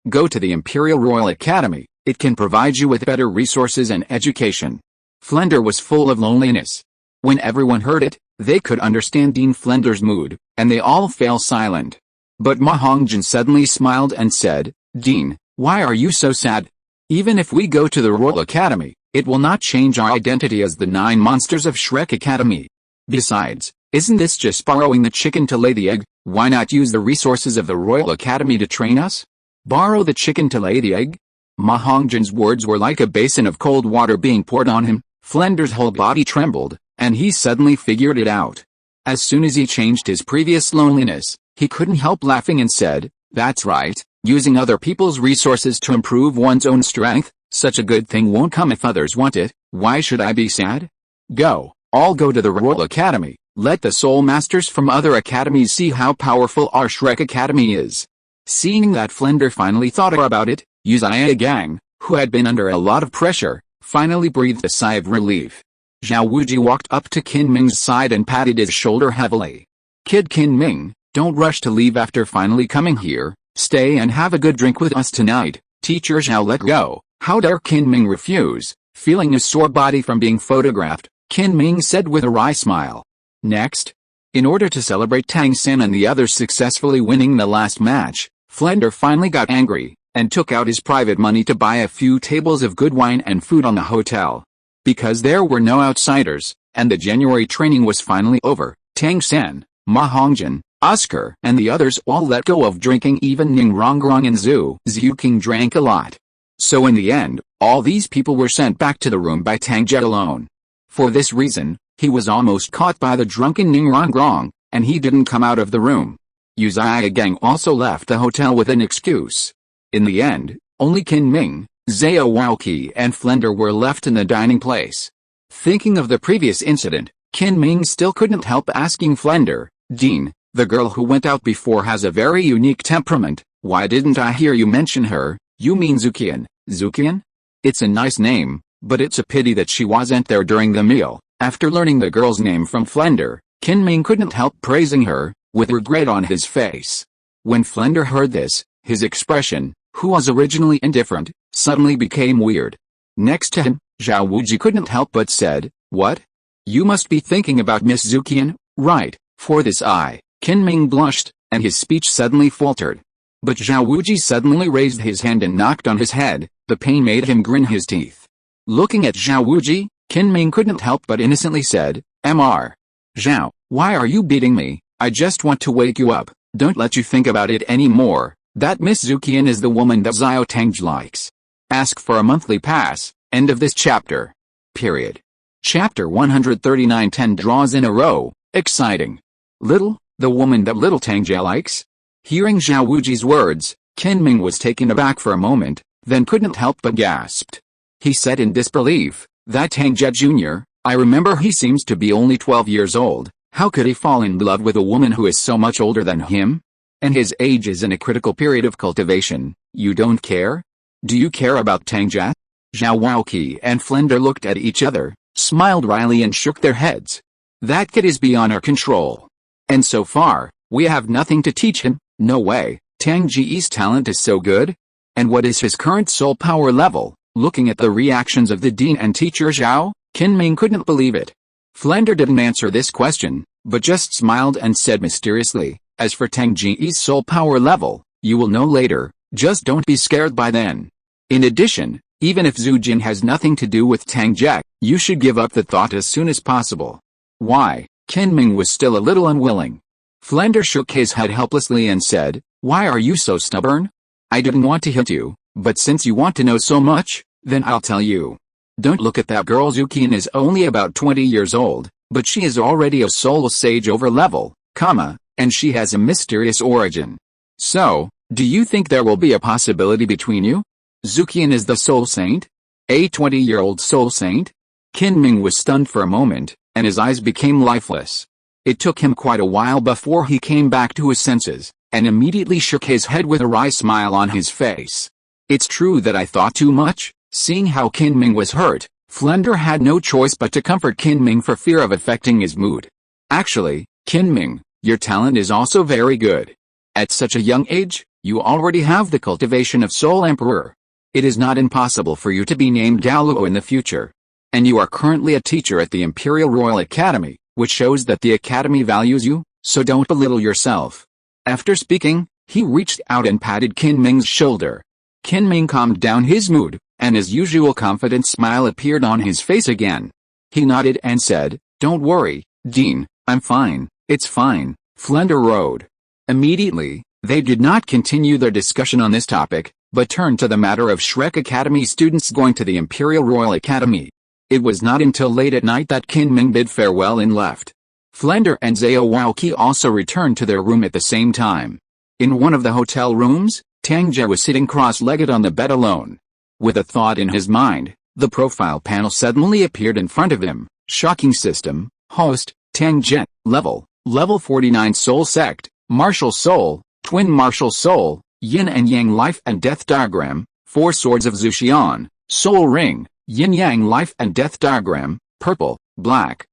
Speaker 1: Go to the Imperial Royal Academy, it can provide you with better resources and education." Flender was full of loneliness. When everyone heard it, they could understand Dean Flender's mood, and they all fell silent. But Ma Hongjin suddenly smiled and said, "Dean, why are you so sad? Even if we go to the Royal Academy, it will not change our identity as the 9 monsters of Shrek Academy. Besides, isn't this just borrowing the chicken to lay the egg? Why not use the resources of the Royal Academy to train us? Borrow the chicken to lay the egg?" Ma Hongjin's words were like a basin of cold water being poured on him. Flender's whole body trembled, and he suddenly figured it out. As soon as he changed his previous loneliness, he couldn't help laughing and said, "That's right, using other people's resources to improve one's own strength, such a good thing won't come if others want it. Why should I be sad? All go to the Royal Academy, let the Soul Masters from other academies see how powerful our Shrek Academy is." Seeing that Flender finally thought about it, Yu Xiaogang, who had been under a lot of pressure, finally breathed a sigh of relief. Zhao Wuji walked up to Qin Ming's side and patted his shoulder heavily. "Kid Qin Ming, don't rush to leave after finally coming here. Stay and have a good drink with us tonight. Teacher Zhao let go." "How dare Qin Ming refuse?" Feeling a sore body from being photographed, Qin Ming said with a wry smile. Next, in order to celebrate Tang San and the others successfully winning the last match, Flender finally got angry, and took out his private money to buy a few tables of good wine and food on the hotel. Because there were no outsiders, and the January training was finally over, Tang San, Ma Hongjin, Oscar and the others all let go of drinking. Even Ning Rongrong and Xiuqing drank a lot. So in the end, all these people were sent back to the room by Tang Ge alone. For this reason, he was almost caught by the drunken Ning Rongrong, and he didn't come out of the room. Yu Xiaogang also left the hotel with an excuse. In the end, only Qin Ming, Zhao Waoqi and Flender were left in the dining place. Thinking of the previous incident, Qin Ming still couldn't help asking Flender, "Dean, the girl who went out before has a very unique temperament. Why didn't I hear you mention her?" "You mean Zuqian?" "Zuqian? It's a nice name, but it's a pity that she wasn't there during the meal." After learning the girl's name from Flender, Qin Ming couldn't help praising her, with regret on his face. When Flender heard this, his expression, who was originally indifferent, suddenly became weird. Next to him, Zhao Wuji couldn't help but said, "What? You must be thinking about Miss Zuqian, right?" For this Qin Ming blushed, and his speech suddenly faltered. But Zhao Wuji suddenly raised his hand and knocked on his head. The pain made him grin his teeth. Looking at Zhao Wuji, Qin Ming couldn't help but innocently said, "Mr. Zhao, why are you beating me? I just want to wake you up. Don't let you think about it anymore. That Miss Zuqian is the woman that Xiao Tangge likes. Ask for a monthly pass." End of this chapter. Period. Chapter 139. 10 draws in a row. Exciting. The woman that little Tangge likes? Hearing Zhao Wuji's words, Qin Ming was taken aback for a moment, then couldn't help but gasped. He said in disbelief, That Tang Ge Jr., I remember he seems to be only 12 years old. How could he fall in love with a woman who is so much older than him? And his age is in a critical period of cultivation. You don't care? Do you care about Tang Ge? Zhao Waoqi and Flender looked at each other, smiled wryly and shook their heads. That kid is beyond our control. And so far, we have nothing to teach him. No way. Tang Ge's talent is so good? And what is his current soul power level? Looking at the reactions of the dean and teacher Zhao, Kinming couldn't believe it. Flender didn't answer this question, but just smiled and said mysteriously, as for Tang Ge's soul power level, you will know later, just don't be scared by then. In addition, even if Zhu Jin has nothing to do with Tang Ge, you should give up the thought as soon as possible. Why? Kinming was still a little unwilling. Flender shook his head helplessly and said, why are you so stubborn? I didn't want to hit you, but since you want to know so much, then I'll tell you. Don't look at that girl. Zukin is only about 20 years old, but she is already a soul sage over level, and she has a mysterious origin. So, do you think there will be a possibility between you? Zukin is the soul saint? A 20-year-old soul saint? Kinming was stunned for a moment, and his eyes became lifeless. It took him quite a while before he came back to his senses, and immediately shook his head with a wry smile on his face. It's true that I thought too much. Seeing how Kinming was hurt, Flender had no choice but to comfort Kinming for fear of affecting his mood. Actually, Kinming, your talent is also very good. At such a young age, you already have the cultivation of Soul Emperor. It is not impossible for you to be named Douluo in the future. And you are currently a teacher at the Imperial Royal Academy, which shows that the Academy values you, so don't belittle yourself. After speaking, he reached out and patted Kinming's shoulder. Kinming calmed down his mood, and his usual confident smile appeared on his face again. He nodded and said, don't worry, Dean, I'm fine, it's fine, Flender rode. Immediately, they did not continue their discussion on this topic, but turned to the matter of Shrek Academy students going to the Imperial Royal Academy. It was not until late at night that Kinming bid farewell and left. Flender and Zhao Waoqi also returned to their room at the same time. In one of the hotel rooms, Tang Ge was sitting cross-legged on the bed alone. With a thought in his mind, the profile panel suddenly appeared in front of him. Shocking system, host, Tang Ge, level 49 soul sect, martial soul, twin martial soul, yin and yang life and death diagram, 4 swords of Zuxian, soul ring, yin yang life and death diagram, purple, black,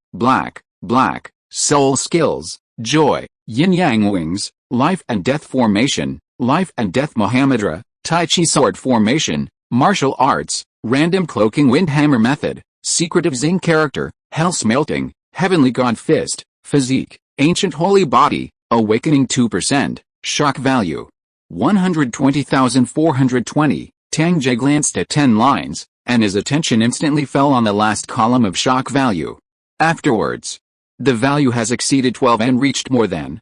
Speaker 1: soul skills, joy, yin yang wings, life and death formation, life and death Mohammedra, Tai Chi sword formation, martial arts, random cloaking windhammer method, secretive Xing character, hell smelting, heavenly god fist, physique, ancient holy body, awakening 2%, shock value 120,420. Tang Ge glanced at 10 lines, and his attention instantly fell on the last column of shock value. Afterwards, the value has exceeded 12 and reached more than,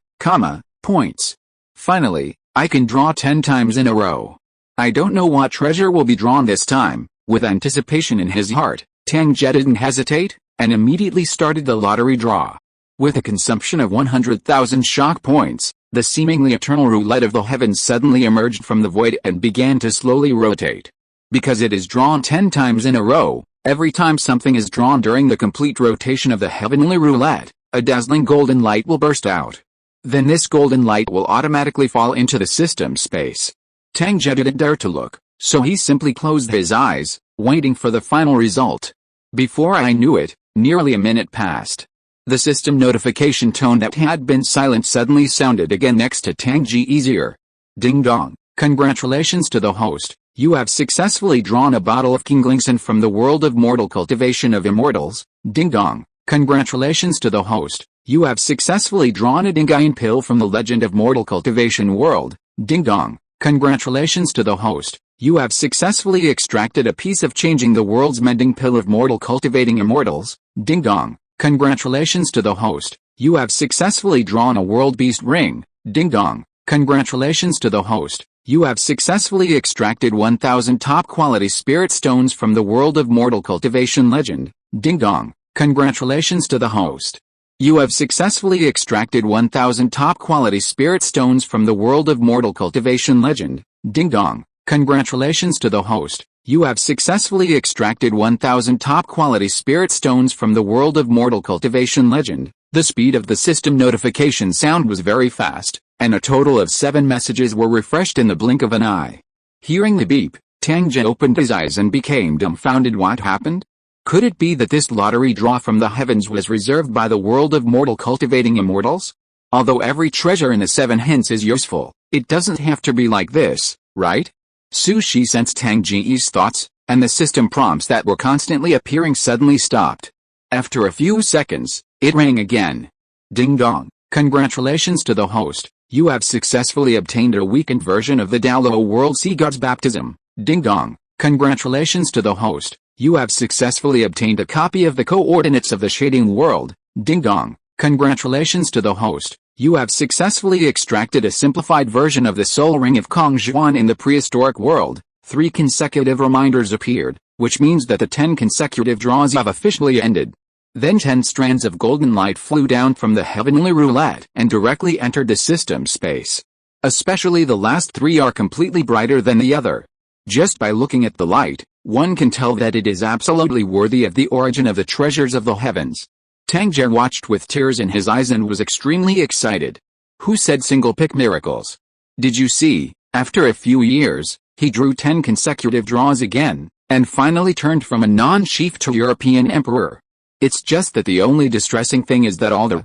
Speaker 1: points. Finally, I can draw 10 times in a row. I don't know what treasure will be drawn this time. With anticipation in his heart, Tang Ge didn't hesitate, and immediately started the lottery draw. With a consumption of 100,000 shock points, the seemingly eternal roulette of the heavens suddenly emerged from the void and began to slowly rotate. Because it is drawn 10 times in a row, every time something is drawn during the complete rotation of the heavenly roulette, a dazzling golden light will burst out. Then this golden light will automatically fall into the system space. Tang Ge didn't dare to look, so he simply closed his eyes, waiting for the final result. Before I knew it, nearly a minute passed. The system notification tone that had been silent suddenly sounded again next to Tang Ge's ear. Ding dong, congratulations to the host, you have successfully drawn a bottle of Kinglingson from the world of mortal cultivation of immortals. Ding dong, congratulations to the host, you have successfully drawn a Dingayan pill from the legend of mortal cultivation world. Ding dong, congratulations to the host, you have successfully extracted a piece of changing the world's mending pill of mortal cultivating immortals. Ding dong, congratulations to the host, you have successfully drawn a world beast ring. Ding dong, congratulations to the host, you have successfully extracted 1,000 top quality spirit stones from the world of mortal cultivation legend. Ding dong, congratulations to the host. You have successfully extracted 1,000 top quality spirit stones from the world of mortal cultivation legend. Ding dong, congratulations to the host. You have successfully extracted 1,000 top-quality spirit stones from the world of mortal cultivation legend. The speed of the system notification sound was very fast, and a total of 7 messages were refreshed in the blink of an eye. Hearing the beep, Tang Ge opened his eyes and became dumbfounded. What happened? Could it be that this lottery draw from the heavens was reserved by the world of mortal cultivating immortals? Although every treasure in the 7 hints is useful, it doesn't have to be like this, right? Sushi sensed Tang Ge's thoughts, and the system prompts that were constantly appearing suddenly stopped. After a few seconds, it rang again. Ding dong, congratulations to the host, you have successfully obtained a weakened version of the Douluo World Sea God's Baptism. Ding dong, congratulations to the host, you have successfully obtained a copy of the coordinates of the Shading World. Ding dong, congratulations to the host, you have successfully extracted a simplified version of the Soul Ring of Kong Zhuan in the prehistoric world. 3 consecutive reminders appeared, which means that the 10 consecutive draws have officially ended. Then 10 strands of golden light flew down from the heavenly roulette and directly entered the system space. Especially the last 3 are completely brighter than the other. Just by looking at the light, one can tell that it is absolutely worthy of the origin of the treasures of the heavens. Tang Ge watched with tears in his eyes and was extremely excited. Who said single pick miracles? Did you see, after a few years, he drew 10 consecutive draws again, and finally turned from a non-chief to European emperor. It's just that the only distressing thing is that all the,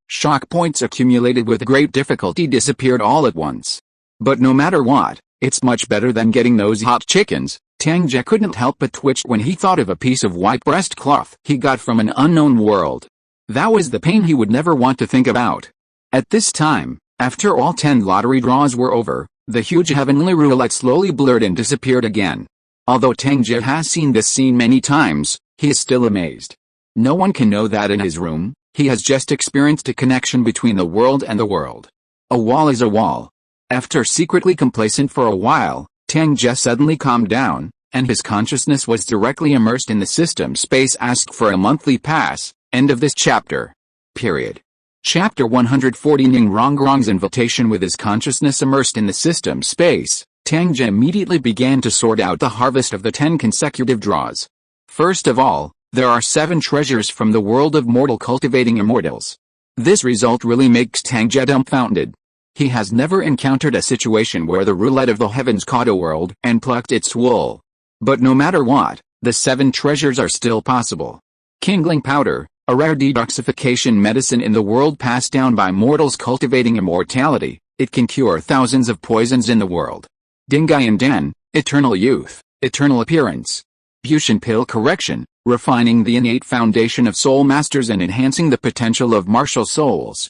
Speaker 1: shock points accumulated with great difficulty disappeared all at once. But no matter what, it's much better than getting those hot chickens. Tang Ge couldn't help but twitch when he thought of a piece of white breast cloth he got from an unknown world. That was the pain he would never want to think about. At this time, after all 10 lottery draws were over, the huge heavenly roulette slowly blurred and disappeared again. Although Tang Ge has seen this scene many times, he is still amazed. No one can know that in his room, he has just experienced a connection between the world and the world. A wall is a wall. After secretly complacent for a while, Tang Ge suddenly calmed down, and his consciousness was directly immersed in the system space. Asked for a monthly pass. End of this chapter. Period. Chapter 140. Ning Rongrong's invitation. With his consciousness immersed in the system space, Tang Ge immediately began to sort out the harvest of the 10 consecutive draws. First of all, there are 7 treasures from the world of mortal cultivating immortals. This result really makes Tang Ge dumbfounded. He has never encountered a situation where the roulette of the heavens caught a world and plucked its wool. But no matter what, the 7 treasures are still possible. Kindling powder, a rare detoxification medicine in the world passed down by mortals cultivating immortality. It can cure thousands of poisons in the world. Dingai and Dan, eternal youth, eternal appearance. Bushin pill correction, refining the innate foundation of soul masters and enhancing the potential of martial souls.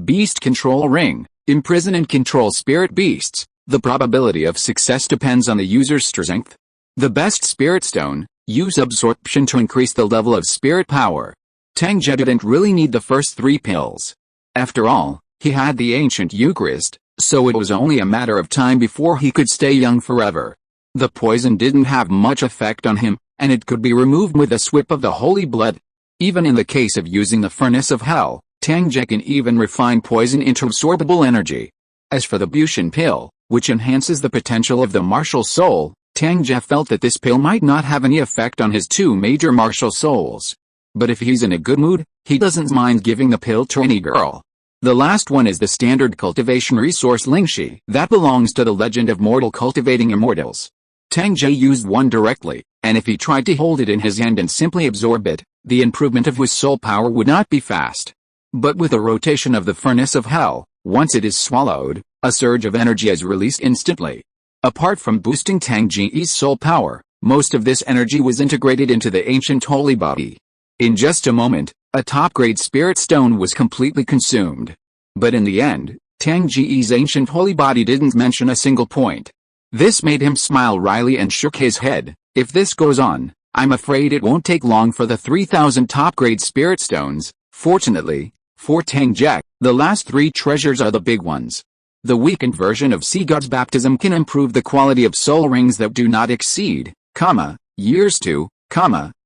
Speaker 1: Beast control ring, imprison and control spirit beasts. The probability of success depends on the user's strength. The best spirit stone, use absorption to increase the level of spirit power. Tang Ge didn't really need the first 3 pills. After all, he had the ancient Eucharist, so it was only a matter of time before he could stay young forever. The poison didn't have much effect on him, and it could be removed with a swipe of the holy blood. Even in the case of using the furnace of hell, Tang Ge can even refine poison into absorbable energy. As for the Bushin pill, which enhances the potential of the martial soul, Tang Ge felt that this pill might not have any effect on his 2 major martial souls. But if he's in a good mood, he doesn't mind giving the pill to any girl. The last one is the standard cultivation resource Lingxi that belongs to the legend of mortal cultivating immortals. Tang Ge used one directly, and if he tried to hold it in his hand and simply absorb it, the improvement of his soul power would not be fast. But with a rotation of the furnace of hell, once it is swallowed, a surge of energy is released instantly. Apart from boosting Tang Ge's soul power, most of this energy was integrated into the ancient holy body. In just a moment, a top-grade spirit stone was completely consumed. But in the end, Tang Ge's ancient holy body didn't mention a single point. This made him smile wryly and shook his head. If this goes on, I'm afraid it won't take long for the 3,000 top-grade spirit stones. Fortunately, for Tang Ge, the last 3 treasures are the big ones. The weakened version of Sea God's Baptism can improve the quality of soul rings that do not exceed, years to,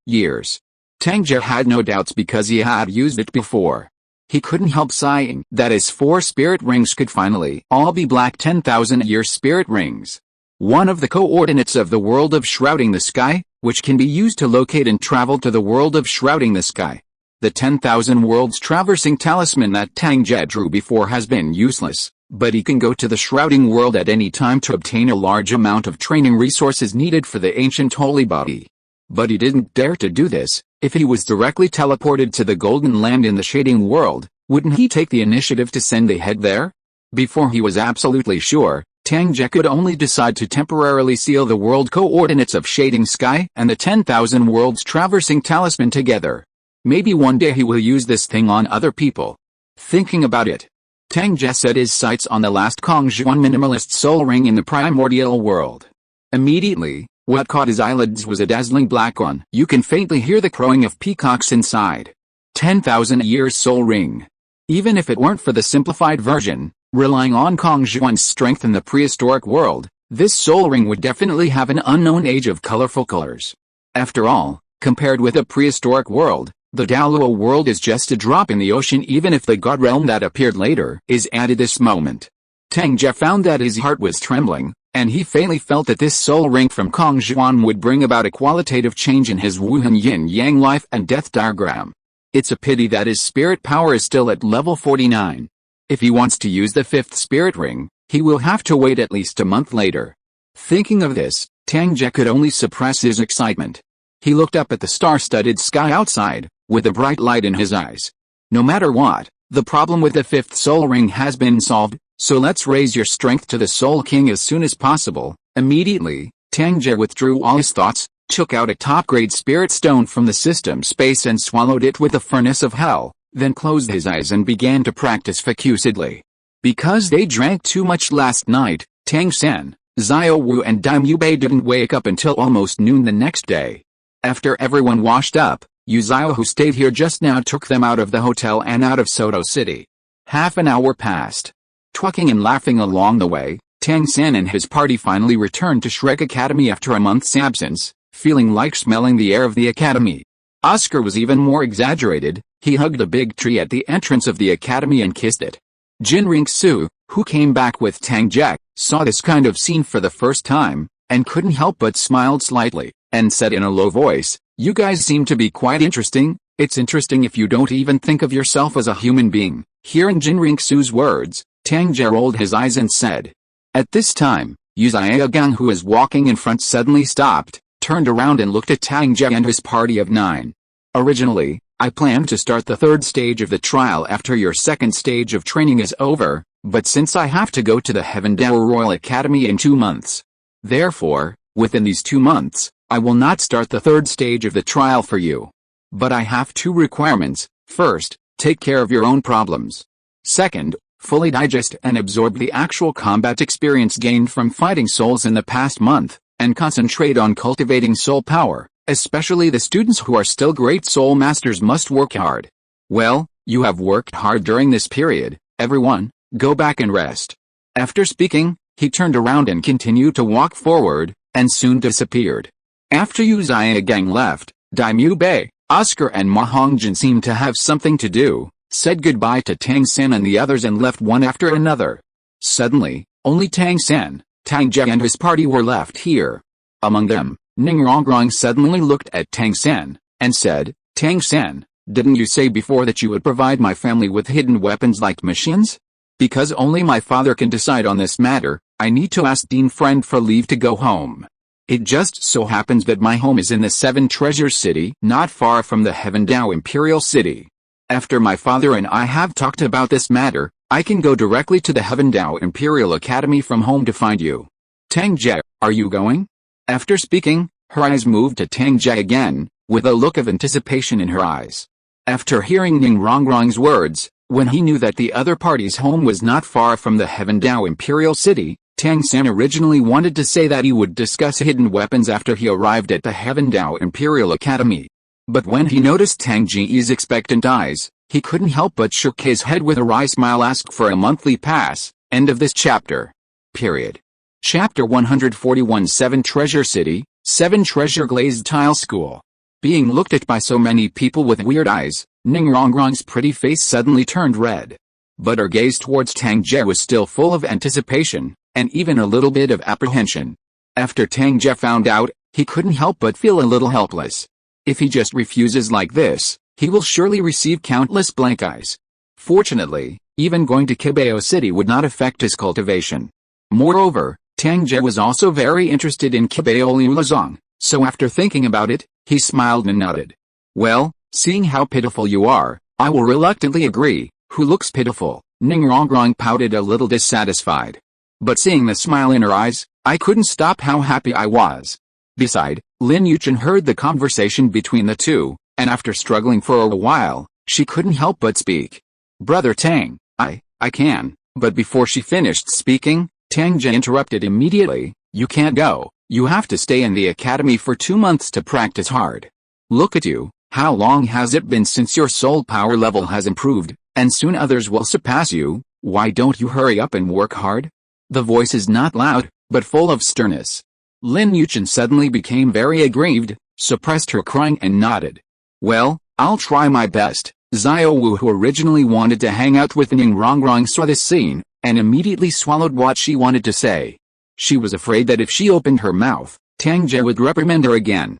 Speaker 1: years. Tang Ge had no doubts because he had used it before. He couldn't help sighing that his 4 spirit rings could finally all be black 10,000-year spirit rings. one of the coordinates of the world of shrouding the sky, which can be used to locate and travel to the world of shrouding the sky. The 10,000 worlds traversing talisman that Tang Ge drew before has been useless, but he can go to the shrouding world at any time to obtain a large amount of training resources needed for the ancient holy body. But he didn't dare to do this. If he was directly teleported to the golden land in the shading world, wouldn't he take the initiative to send ahead there? Before he was absolutely sure, Tang Ge could only decide to temporarily seal the world coordinates of shading sky and the 10,000 worlds traversing talisman together. Maybe one day he will use this thing on other people. Thinking about it, Tang Ge set his sights on the last Kongzhuan minimalist soul ring in the primordial world. Immediately, what caught his eyelids was a dazzling black one. You can faintly hear the crowing of peacocks inside. 10,000 years soul ring. Even if it weren't for the simplified version, relying on Kongzhuan's strength in the prehistoric world, this soul ring would definitely have an unknown age of colorful colors. After all, compared with a prehistoric world, the Douluo world is just a drop in the ocean, even if the god realm that appeared later is added this moment. Tang Ge found that his heart was trembling, and he faintly felt that this soul ring from Kongzhuan would bring about a qualitative change in his Wuhan yin-yang life and death diagram. It's a pity that his spirit power is still at level 49. If he wants to use the fifth spirit ring, he will have to wait at least a month later. Thinking of this, Tang Ge could only suppress his excitement. He looked up at the star-studded sky outside, with a bright light in his eyes. No matter what, the problem with the fifth soul ring has been solved, so let's raise your strength to the Soul King as soon as possible. Immediately, Tang Ge withdrew all his thoughts, took out a top-grade spirit stone from the system space and swallowed it with the furnace of hell, then closed his eyes and began to practice focusedly. Because they drank too much last night, Tang San, Xiao Wu and Daimyu Bei didn't wake up until almost noon the next day. After everyone washed up, Yu Xiao, who stayed here just now, took them out of the hotel and out of Soto City. Half an hour passed. Talking and laughing along the way, Tang San and his party finally returned to Shrek Academy after a month's absence, feeling like smelling the air of the academy. Oscar was even more exaggerated. He hugged a big tree at the entrance of the academy and kissed it. Jinring Su, who came back with Tang Ge, saw this kind of scene for the first time, and couldn't help but smiled slightly, and said in a low voice, "You guys seem to be quite interesting. It's interesting if you don't even think of yourself as a human being." Hearing Jinring Su's words, Tang Ge rolled his eyes and said. At this time, Yu Xiaogang, who was walking in front, suddenly stopped, turned around and looked at Tang Ge and his party of 9. Originally, I planned to start the third stage of the trial after your second stage of training is over, but since I have to go to the Heaven Dao Royal Academy in 2 months. Therefore, within these 2 months, I will not start the third stage of the trial for you. But I have 2 requirements. First, take care of your own problems. Second, fully digest and absorb the actual combat experience gained from fighting souls in the past month, and concentrate on cultivating soul power. Especially the students who are still great soul masters must work hard. Well, you have worked hard during this period. Everyone, go back and rest. After speaking, he turned around and continued to walk forward, and soon disappeared. After Yu Xiaogang left, Daimyu Bei, Oscar and Ma Hongjin seemed to have something to do, said goodbye to Tang San and the others and left one after another. Suddenly, only Tang San, Tang Ge and his party were left here. Among them, Ning Rongrong suddenly looked at Tang San, and said, "Tang San, didn't you say before that you would provide my family with hidden weapons like machines? Because only my father can decide on this matter, I need to ask Dean Friend for leave to go home. It just so happens that my home is in the 7 Treasures City, not far from the Heaven Dao Imperial City. After my father and I have talked about this matter, I can go directly to the Heaven Dao Imperial Academy from home to find you. Tang Ge, are you going?" After speaking, her eyes moved to Tang Ge again, with a look of anticipation in her eyes. After hearing Ning Rongrong's words, when he knew that the other party's home was not far from the Heaven Dao Imperial City, Tang San originally wanted to say that he would discuss hidden weapons after he arrived at the Heaven Dao Imperial Academy. But when he noticed Tang Ge's expectant eyes, he couldn't help but shook his head with a wry smile. Ask for a monthly pass. End of this chapter. Period. Chapter 141 7 Treasure City, 7 Treasure Glazed Tile School. Being looked at by so many people with weird eyes, Ning Rongrong's pretty face suddenly turned red. But her gaze towards Tang Ge was still full of anticipation, and even a little bit of apprehension. After Tang Ge found out, he couldn't help but feel a little helpless. If he just refuses like this, he will surely receive countless blank eyes. Fortunately, even going to Kibao City would not affect his cultivation. Moreover, Tang Ge was also very interested in Kibao Liuzong, so after thinking about it, he smiled and nodded. Well, seeing how pitiful you are, I will reluctantly agree. Who looks pitiful? Ningrongrong pouted a little dissatisfied. But seeing the smile in her eyes, I couldn't stop how happy I was. Beside, Lin Yuchen heard the conversation between the two, and after struggling for a while, she couldn't help but speak. Brother Tang, I can, but before she finished speaking, Tang Ge interrupted immediately. You can't go, you have to stay in the academy for 2 months to practice hard. Look at you, how long has it been since your soul power level has improved, and soon others will surpass you, why don't you hurry up and work hard? The voice is not loud, but full of sternness. Lin Yuchen suddenly became very aggrieved, suppressed her crying and nodded. Well, I'll try my best. Xiao Wu, who originally wanted to hang out with Ning Rongrong, saw this scene, and immediately swallowed what she wanted to say. She was afraid that if she opened her mouth, Tang Ge would reprimand her again.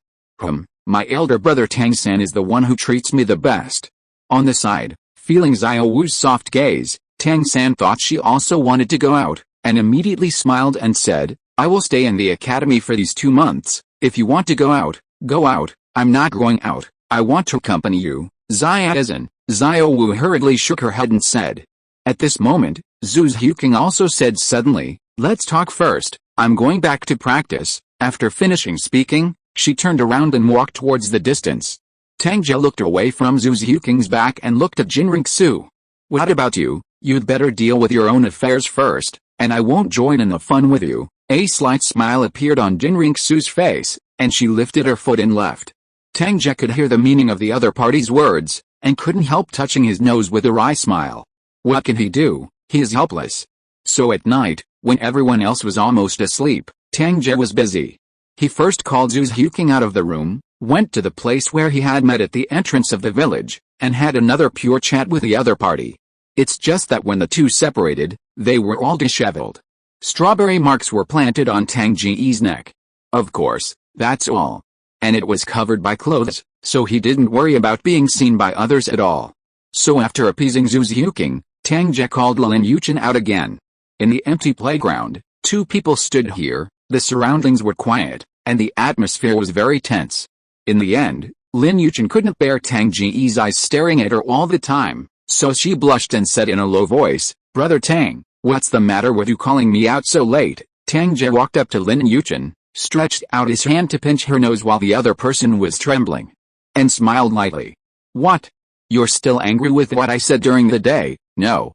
Speaker 1: My elder brother Tang San is the one who treats me the best. On the side, feeling Xiao Wu's soft gaze, Tang San thought she also wanted to go out, and immediately smiled and said, I will stay in the academy for these 2 months. If you want to go out, go out. I'm not going out. I want to accompany you. Xiao Wu hurriedly shook her head and said. At this moment, Zhu Huqing also said suddenly, let's talk first, I'm going back to practice. After finishing speaking, she turned around and walked towards the distance. Tang Ge looked away from Zhu Huqing's back and looked at Jinring Su. What about you? You'd better deal with your own affairs first, and I won't join in the fun with you. A slight smile appeared on Jinring Su's face, and she lifted her foot and left. Tang Ge could hear the meaning of the other party's words, and couldn't help touching his nose with a wry smile. What can he do? He is helpless. So at night, when everyone else was almost asleep, Tang Ge was busy. He first called Zhu Huqing out of the room, went to the place where he had met at the entrance of the village, and had another pure chat with the other party. It's just that when the two separated, they were all disheveled. Strawberry marks were planted on Tang Ge's neck. Of course, that's all. And it was covered by clothes, so he didn't worry about being seen by others at all. So after appeasing Zhu Huqing, Tang Ge called Lin Yuchen out again. In the empty playground, two people stood here, the surroundings were quiet, and the atmosphere was very tense. In the end, Lin Yuchen couldn't bear Tang Ge's eyes staring at her all the time, so she blushed and said in a low voice, Brother Tang, what's the matter with you calling me out so late? Tang Ge walked up to Lin Yuchen, stretched out his hand to pinch her nose while the other person was trembling, and smiled lightly. What? You're still angry with what I said during the day? No,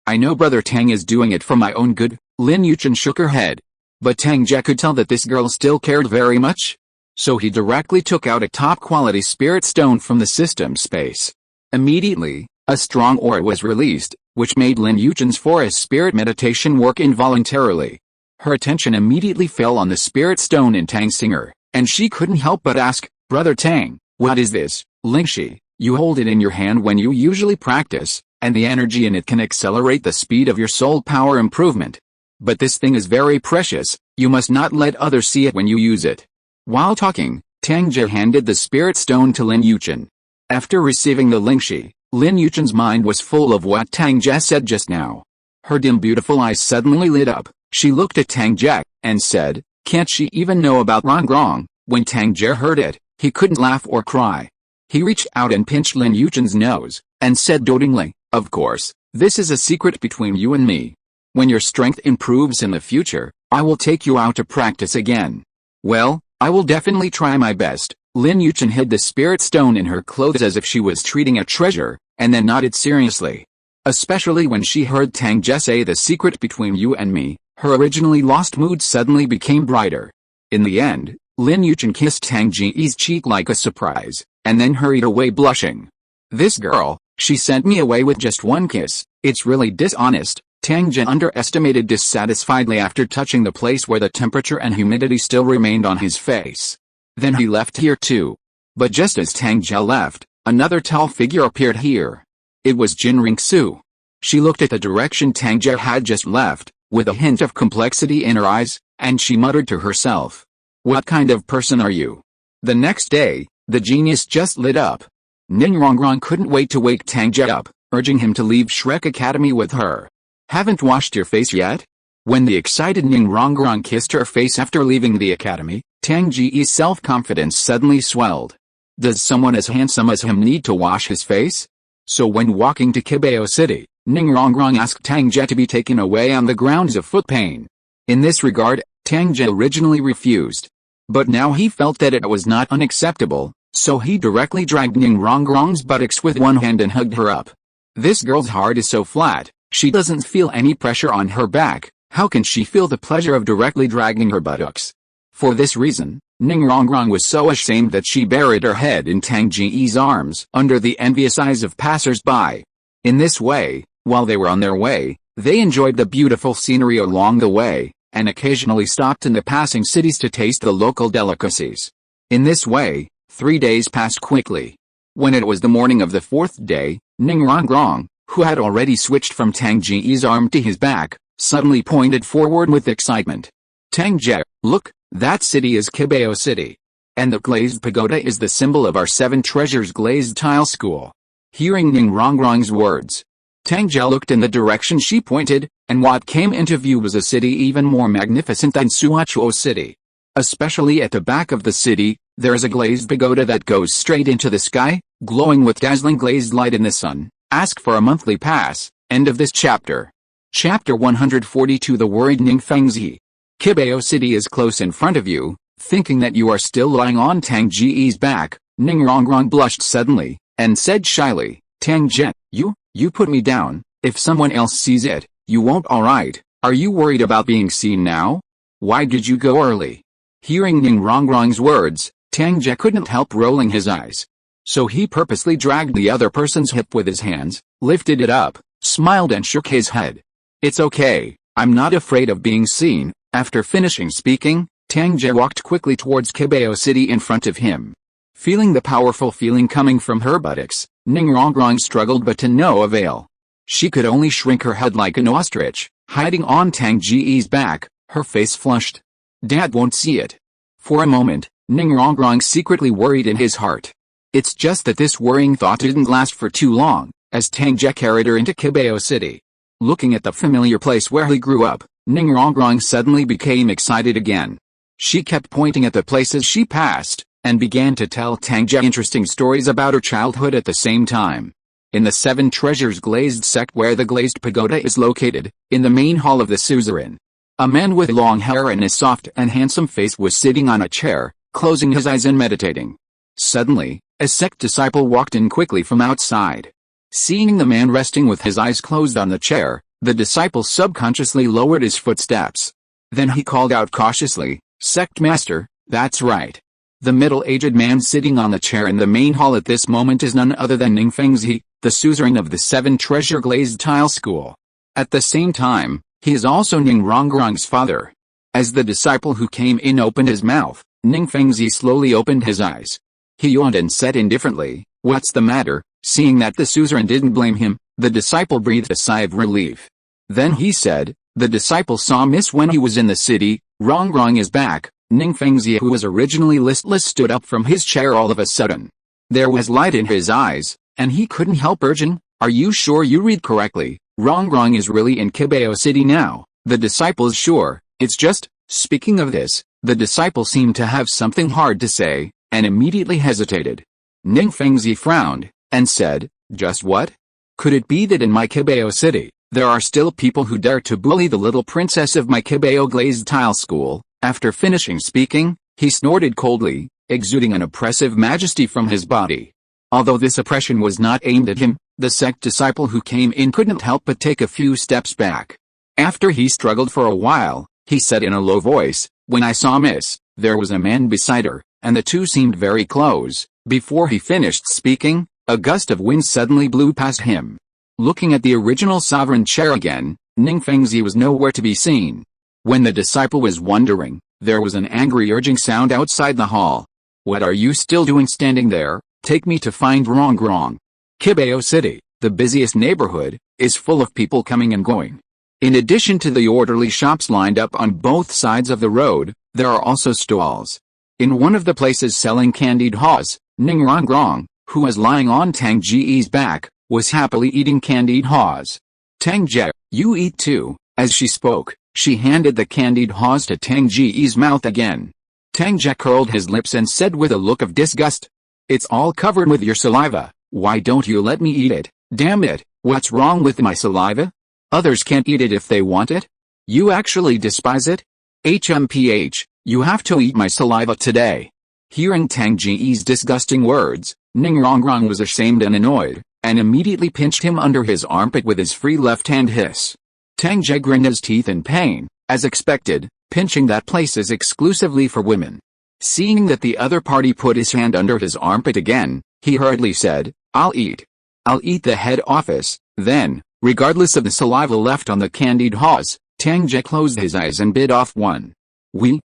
Speaker 1: I know Brother Tang is doing it for my own good. Lin Yuchen shook her head. But Tang Ge could tell that this girl still cared very much. So he directly took out a top-quality spirit stone from the system space. Immediately, a strong aura was released, which made Lin Yuchen's forest spirit meditation work involuntarily. Her attention immediately fell on the spirit stone in Tang Singer, and she couldn't help but ask, Brother Tang, what is this? Lingxi, you hold it in your hand when you usually practice, and the energy in it can accelerate the speed of your soul power improvement. But this thing is very precious, you must not let others see it when you use it. While talking, Tang Ge handed the spirit stone to Lin Yuchen. After receiving the Lingxi, Lin Yuchen's mind was full of what Tang Ge said just now. Her dim beautiful eyes suddenly lit up. She looked at Tang Ge, and said, can't she even know about Rongrong? When Tang Ge heard it, he couldn't laugh or cry. He reached out and pinched Lin Yuchen's nose, and said dotingly, of course, this is a secret between you and me. When your strength improves in the future, I will take you out to practice again. Well, I will definitely try my best. Lin Yuchen hid the spirit stone in her clothes as if she was treating a treasure, and then nodded seriously. Especially when she heard Tang Ge say the secret between you and me, her originally lost mood suddenly became brighter. In the end, Lin Yuchen kissed Tang Ge's cheek like a surprise, and then hurried away blushing. This girl, she sent me away with just one kiss, it's really dishonest. Tang Ge underestimated dissatisfiedly after touching the place where the temperature and humidity still remained on his face. Then he left here too. But just as Tang Ge left, another tall figure appeared here. It was Jinring Su. She looked at the direction Tang Ge had just left, with a hint of complexity in her eyes, and she muttered to herself, "What kind of person are you?" The next day, the genius just lit up. Ningrongrong couldn't wait to wake Tang Ge up, urging him to leave Shrek Academy with her. "Haven't washed your face yet?" When the excited Ningrongrong kissed her face after leaving the academy, Tang Ge's self-confidence suddenly swelled. Does someone as handsome as him need to wash his face? So when walking to Kibao City, Ningrongrong asked Tang Ge to be taken away on the grounds of foot pain. In this regard, Tang Ge originally refused. But now he felt that it was not unacceptable, so he directly dragged Ningrongrong's buttocks with one hand and hugged her up. This girl's heart is so flat, she doesn't feel any pressure on her back. How can she feel the pleasure of directly dragging her buttocks? For this reason, Ningrongrong was so ashamed that she buried her head in Tang Ge's arms under the envious eyes of passers-by. In this way, while they were on their way, they enjoyed the beautiful scenery along the way, and occasionally stopped in the passing cities to taste the local delicacies. In this way, 3 days passed quickly. When it was the morning of the 4th day, Ningrongrong, who had already switched from Tang Ge's arm to his back, suddenly pointed forward with excitement. "Tang Ge, look, that city is Kibao City. And the glazed pagoda is the symbol of our 7 treasures glazed tile school." Hearing Ningrongrong's words, Tang Ge looked in the direction she pointed, and what came into view was a city even more magnificent than Suachuo City. Especially at the back of the city, there is a glazed pagoda that goes straight into the sky, glowing with dazzling glazed light in the sun. Ask for a monthly pass. End of this chapter. Chapter 142. The worried Ningfengzi. Kibao City is close in front of you. Thinking that you are still lying on Tang Ge's back, Ningrongrong blushed suddenly, and said shyly, "Tang Ge, you put me down. If someone else sees it, you won't. Alright, are you worried about being seen now? Why did you go early?" Hearing Ningrongrong's words, Tang Ge couldn't help rolling his eyes. So he purposely dragged the other person's hip with his hands, lifted it up, smiled and shook his head. "It's okay, I'm not afraid of being seen." After finishing speaking, Tang Ge walked quickly towards Kibao City in front of him. Feeling the powerful feeling coming from her buttocks, Ningrongrong struggled but to no avail. She could only shrink her head like an ostrich, hiding on Tang Ge's back, her face flushed. Dad won't see it. For a moment, Ningrongrong secretly worried in his heart. It's just that this worrying thought didn't last for too long, as Tang Ge carried her into Kibao City. Looking at the familiar place where he grew up, Ningrongrong suddenly became excited again. She kept pointing at the places she passed, and began to tell Tang Ge interesting stories about her childhood at the same time. In the 7 treasures glazed sect where the glazed pagoda is located, in the main hall of the suzerain, a man with long hair and a soft and handsome face was sitting on a chair, closing his eyes and meditating. Suddenly, a sect disciple walked in quickly from outside. Seeing the man resting with his eyes closed on the chair, the disciple subconsciously lowered his footsteps. Then he called out cautiously, "Sect master, that's right." The middle-aged man sitting on the chair in the main hall at this moment is none other than Ningfengzi, the suzerain of the 7 treasure glazed tile school. At the same time, he is also Ningrongrong's father. As the disciple who came in opened his mouth, Ningfengzi slowly opened his eyes. He yawned and said indifferently, "What's the matter?" Seeing that the suzerain didn't blame him, the disciple breathed a sigh of relief. Then he said, "The disciple saw Miss when he was in the city. Rongrong is back." Ningfengzi, who was originally listless, stood up from his chair all of a sudden. There was light in his eyes, and he couldn't help urging, "Are you sure you read correctly? Rongrong is really in Kibao City now?" The disciple's sure. It's just, speaking of this, the disciple seemed to have something hard to say, and immediately hesitated. Ningfengzi frowned, and said, "Just what? Could it be that in my Kibao City, there are still people who dare to bully the little princess of my Kibao glazed tile school?" After finishing speaking, he snorted coldly, exuding an oppressive majesty from his body. Although this oppression was not aimed at him, the sect disciple who came in couldn't help but take a few steps back. After he struggled for a while, he said in a low voice, "When I saw Miss, there was a man beside her, and the two seemed very close." Before he finished speaking, a gust of wind suddenly blew past him. Looking at the original sovereign chair again, Ningfengzi was nowhere to be seen. When the disciple was wondering, there was an angry urging sound outside the hall. "What are you still doing standing there? Take me to find Rongrong." Kibao City, the busiest neighborhood, is full of people coming and going. In addition to the orderly shops lined up on both sides of the road, there are also stalls. In one of the places selling candied haws, Ning Rongrong, who was lying on Tang Ge's back, was happily eating candied haws. Tang Ge, you eat too. As she spoke, she handed the candied haws to Tang Ge's mouth again. Tang Ge curled his lips and said with a look of disgust, "It's all covered with your saliva, why don't you let me eat it? Damn it, what's wrong with my saliva? Others can't eat it if they want it? You actually despise it? HMPH, you have to eat my saliva today." Hearing Tang Ge's disgusting words, Ning Rongrong was ashamed and annoyed, and immediately pinched him under his armpit with his free left hand. Hiss. Tang Ge grinned his teeth in pain, as expected, pinching that place is exclusively for women. Seeing that the other party put his hand under his armpit again, he hurriedly said, I'll eat the head office." Then, regardless of the saliva left on the candied haws, Tang Ge closed his eyes and bit off one.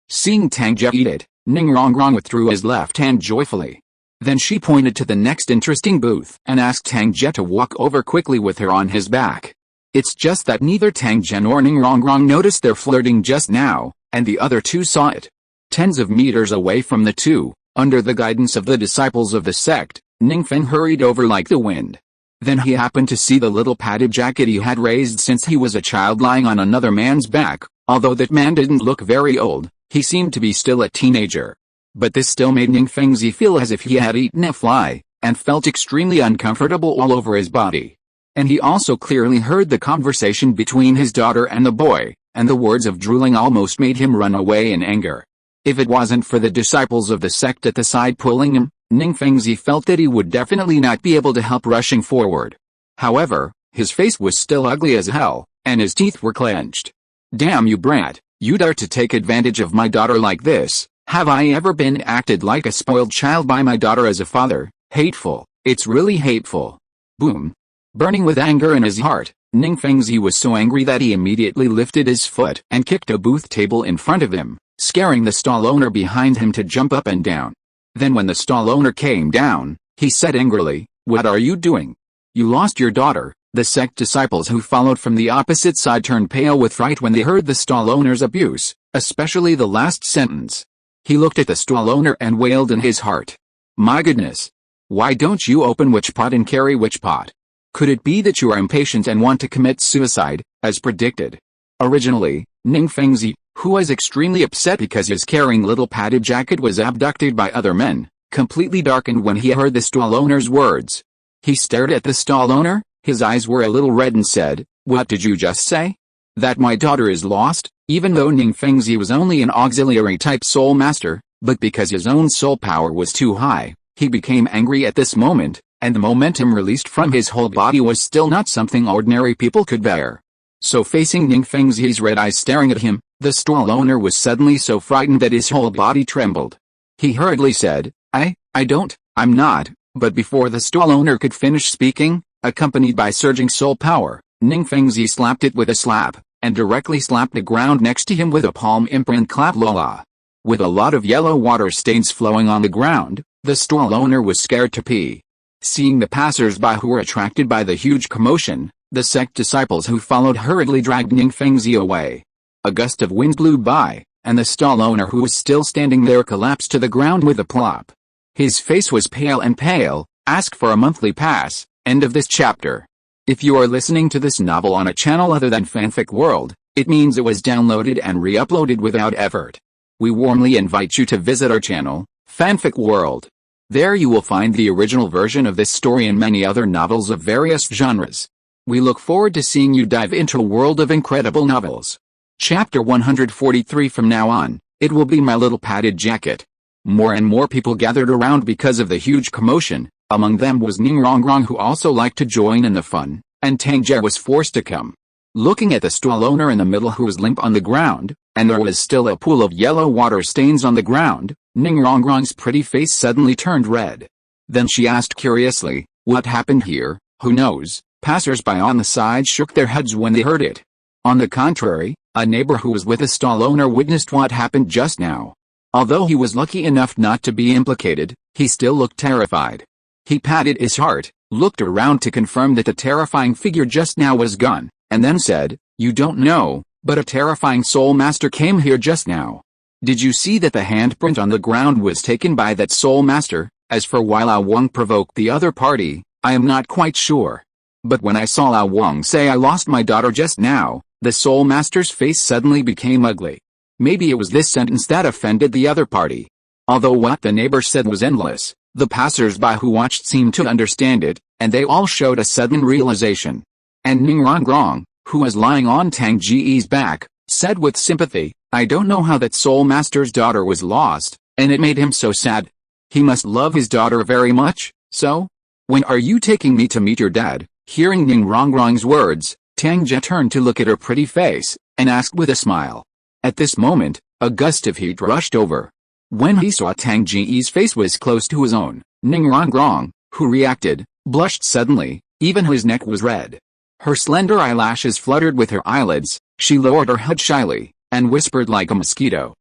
Speaker 1: Seeing Tang Ge eat it, Ning Rongrong withdrew his left hand joyfully. Then she pointed to the next interesting booth and asked Tang Ge to walk over quickly with her on his back. It's just that neither Tang Ge nor Ning Rongrong noticed their flirting just now, and the other two saw it. Tens of meters away from the two, under the guidance of the disciples of the sect, Ningfeng hurried over like the wind. Then he happened to see the little padded jacket he had raised since he was a child lying on another man's back. Although that man didn't look very old, he seemed to be still a teenager. But this still made Ningfengzi feel as if he had eaten a fly, and felt extremely uncomfortable all over his body. And he also clearly heard the conversation between his daughter and the boy, and the words of drooling almost made him run away in anger. If it wasn't for the disciples of the sect at the side pulling him, Ningfengzi felt that he would definitely not be able to help rushing forward. However, his face was still ugly as hell, and his teeth were clenched. Damn you brat, you dare to take advantage of my daughter like this. Have I ever been acted like a spoiled child by my daughter as a father? Hateful, it's really hateful. Boom. Burning with anger in his heart, Ningfengzi was so angry that he immediately lifted his foot and kicked a booth table in front of him, scaring the stall owner behind him to jump up and down. Then when the stall owner came down, he said angrily, "What are you doing? You lost your daughter." The sect disciples who followed from the opposite side turned pale with fright when they heard the stall owner's abuse, especially the last sentence. He looked at the stall owner and wailed in his heart. My goodness! Why don't you open which pot and carry which pot? Could it be that you are impatient and want to commit suicide, as predicted? Originally, Ningfengzi, who was extremely upset because his carrying little padded jacket was abducted by other men, completely darkened when he heard the stall owner's words. He stared at the stall owner, his eyes were a little red and said, "What did you just say? That my daughter is lost?" Even though Ningfengzi was only an auxiliary-type soul master, but because his own soul power was too high, he became angry at this moment, and the momentum released from his whole body was still not something ordinary people could bear. So facing Ningfengzi's red eyes staring at him, the stall owner was suddenly so frightened that his whole body trembled. He hurriedly said, I'm not, but before the stall owner could finish speaking, accompanied by surging soul power, Ningfengzi slapped it with a slap, and directly slapped the ground next to him with a palm imprint clap lola. With a lot of yellow water stains flowing on the ground, the stall owner was scared to pee. Seeing the passers-by who were attracted by the huge commotion, the sect disciples who followed hurriedly dragged Ningfengzi away. A gust of wind blew by, and the stall owner who was still standing there collapsed to the ground with a plop. His face was pale. Ask for a monthly pass. End of this chapter. If you are listening to this novel on a channel other than Fanfic World, it means it was downloaded and re-uploaded without effort. We warmly invite you to visit our channel, Fanfic World. There you will find the original version of this story and many other novels of various genres. We look forward to seeing you dive into a world of incredible novels. Chapter 143. From now on, it will be My Little Padded Jacket. More and more people gathered around because of the huge commotion. Among them was Ning Rongrong, who also liked to join in the fun, and Tang Ge was forced to come. Looking at the stall owner in the middle who was limp on the ground, and there was still a pool of yellow water stains on the ground, Ning Rongrong's pretty face suddenly turned red. Then she asked curiously, "What happened here?" "Who knows?" Passers-by on the side shook their heads when they heard it. On the contrary, a neighbor who was with the stall owner witnessed what happened just now. Although he was lucky enough not to be implicated, he still looked terrified. He patted his heart, looked around to confirm that the terrifying figure just now was gone, and then said, You don't know, but a terrifying soul master came here just now. Did you see that the handprint on the ground was taken by that soul master? As for why Lao Wang provoked the other party, I am not quite sure. But when I saw Lao Wang say I lost my daughter just now, the soul master's face suddenly became ugly. Maybe it was this sentence that offended the other party. Although what the neighbor said was endless, the passers-by who watched seemed to understand it, and they all showed a sudden realization. And Ning Rongrong, who was lying on Tang Ge's back, said with sympathy, I don't know how that soul master's daughter was lost, and it made him so sad. He must love his daughter very much, so? When are you taking me to meet your dad? Hearing Ning Rongrong's words, Tang Ge turned to look at her pretty face, and asked with a smile. At this moment, a gust of heat rushed over. When he saw Tang Ge's face was close to his own, Ning Rongrong, who reacted, blushed suddenly, even his neck was red. Her slender eyelashes fluttered with her eyelids, she lowered her head shyly, and whispered like a mosquito.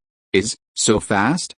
Speaker 1: So fast?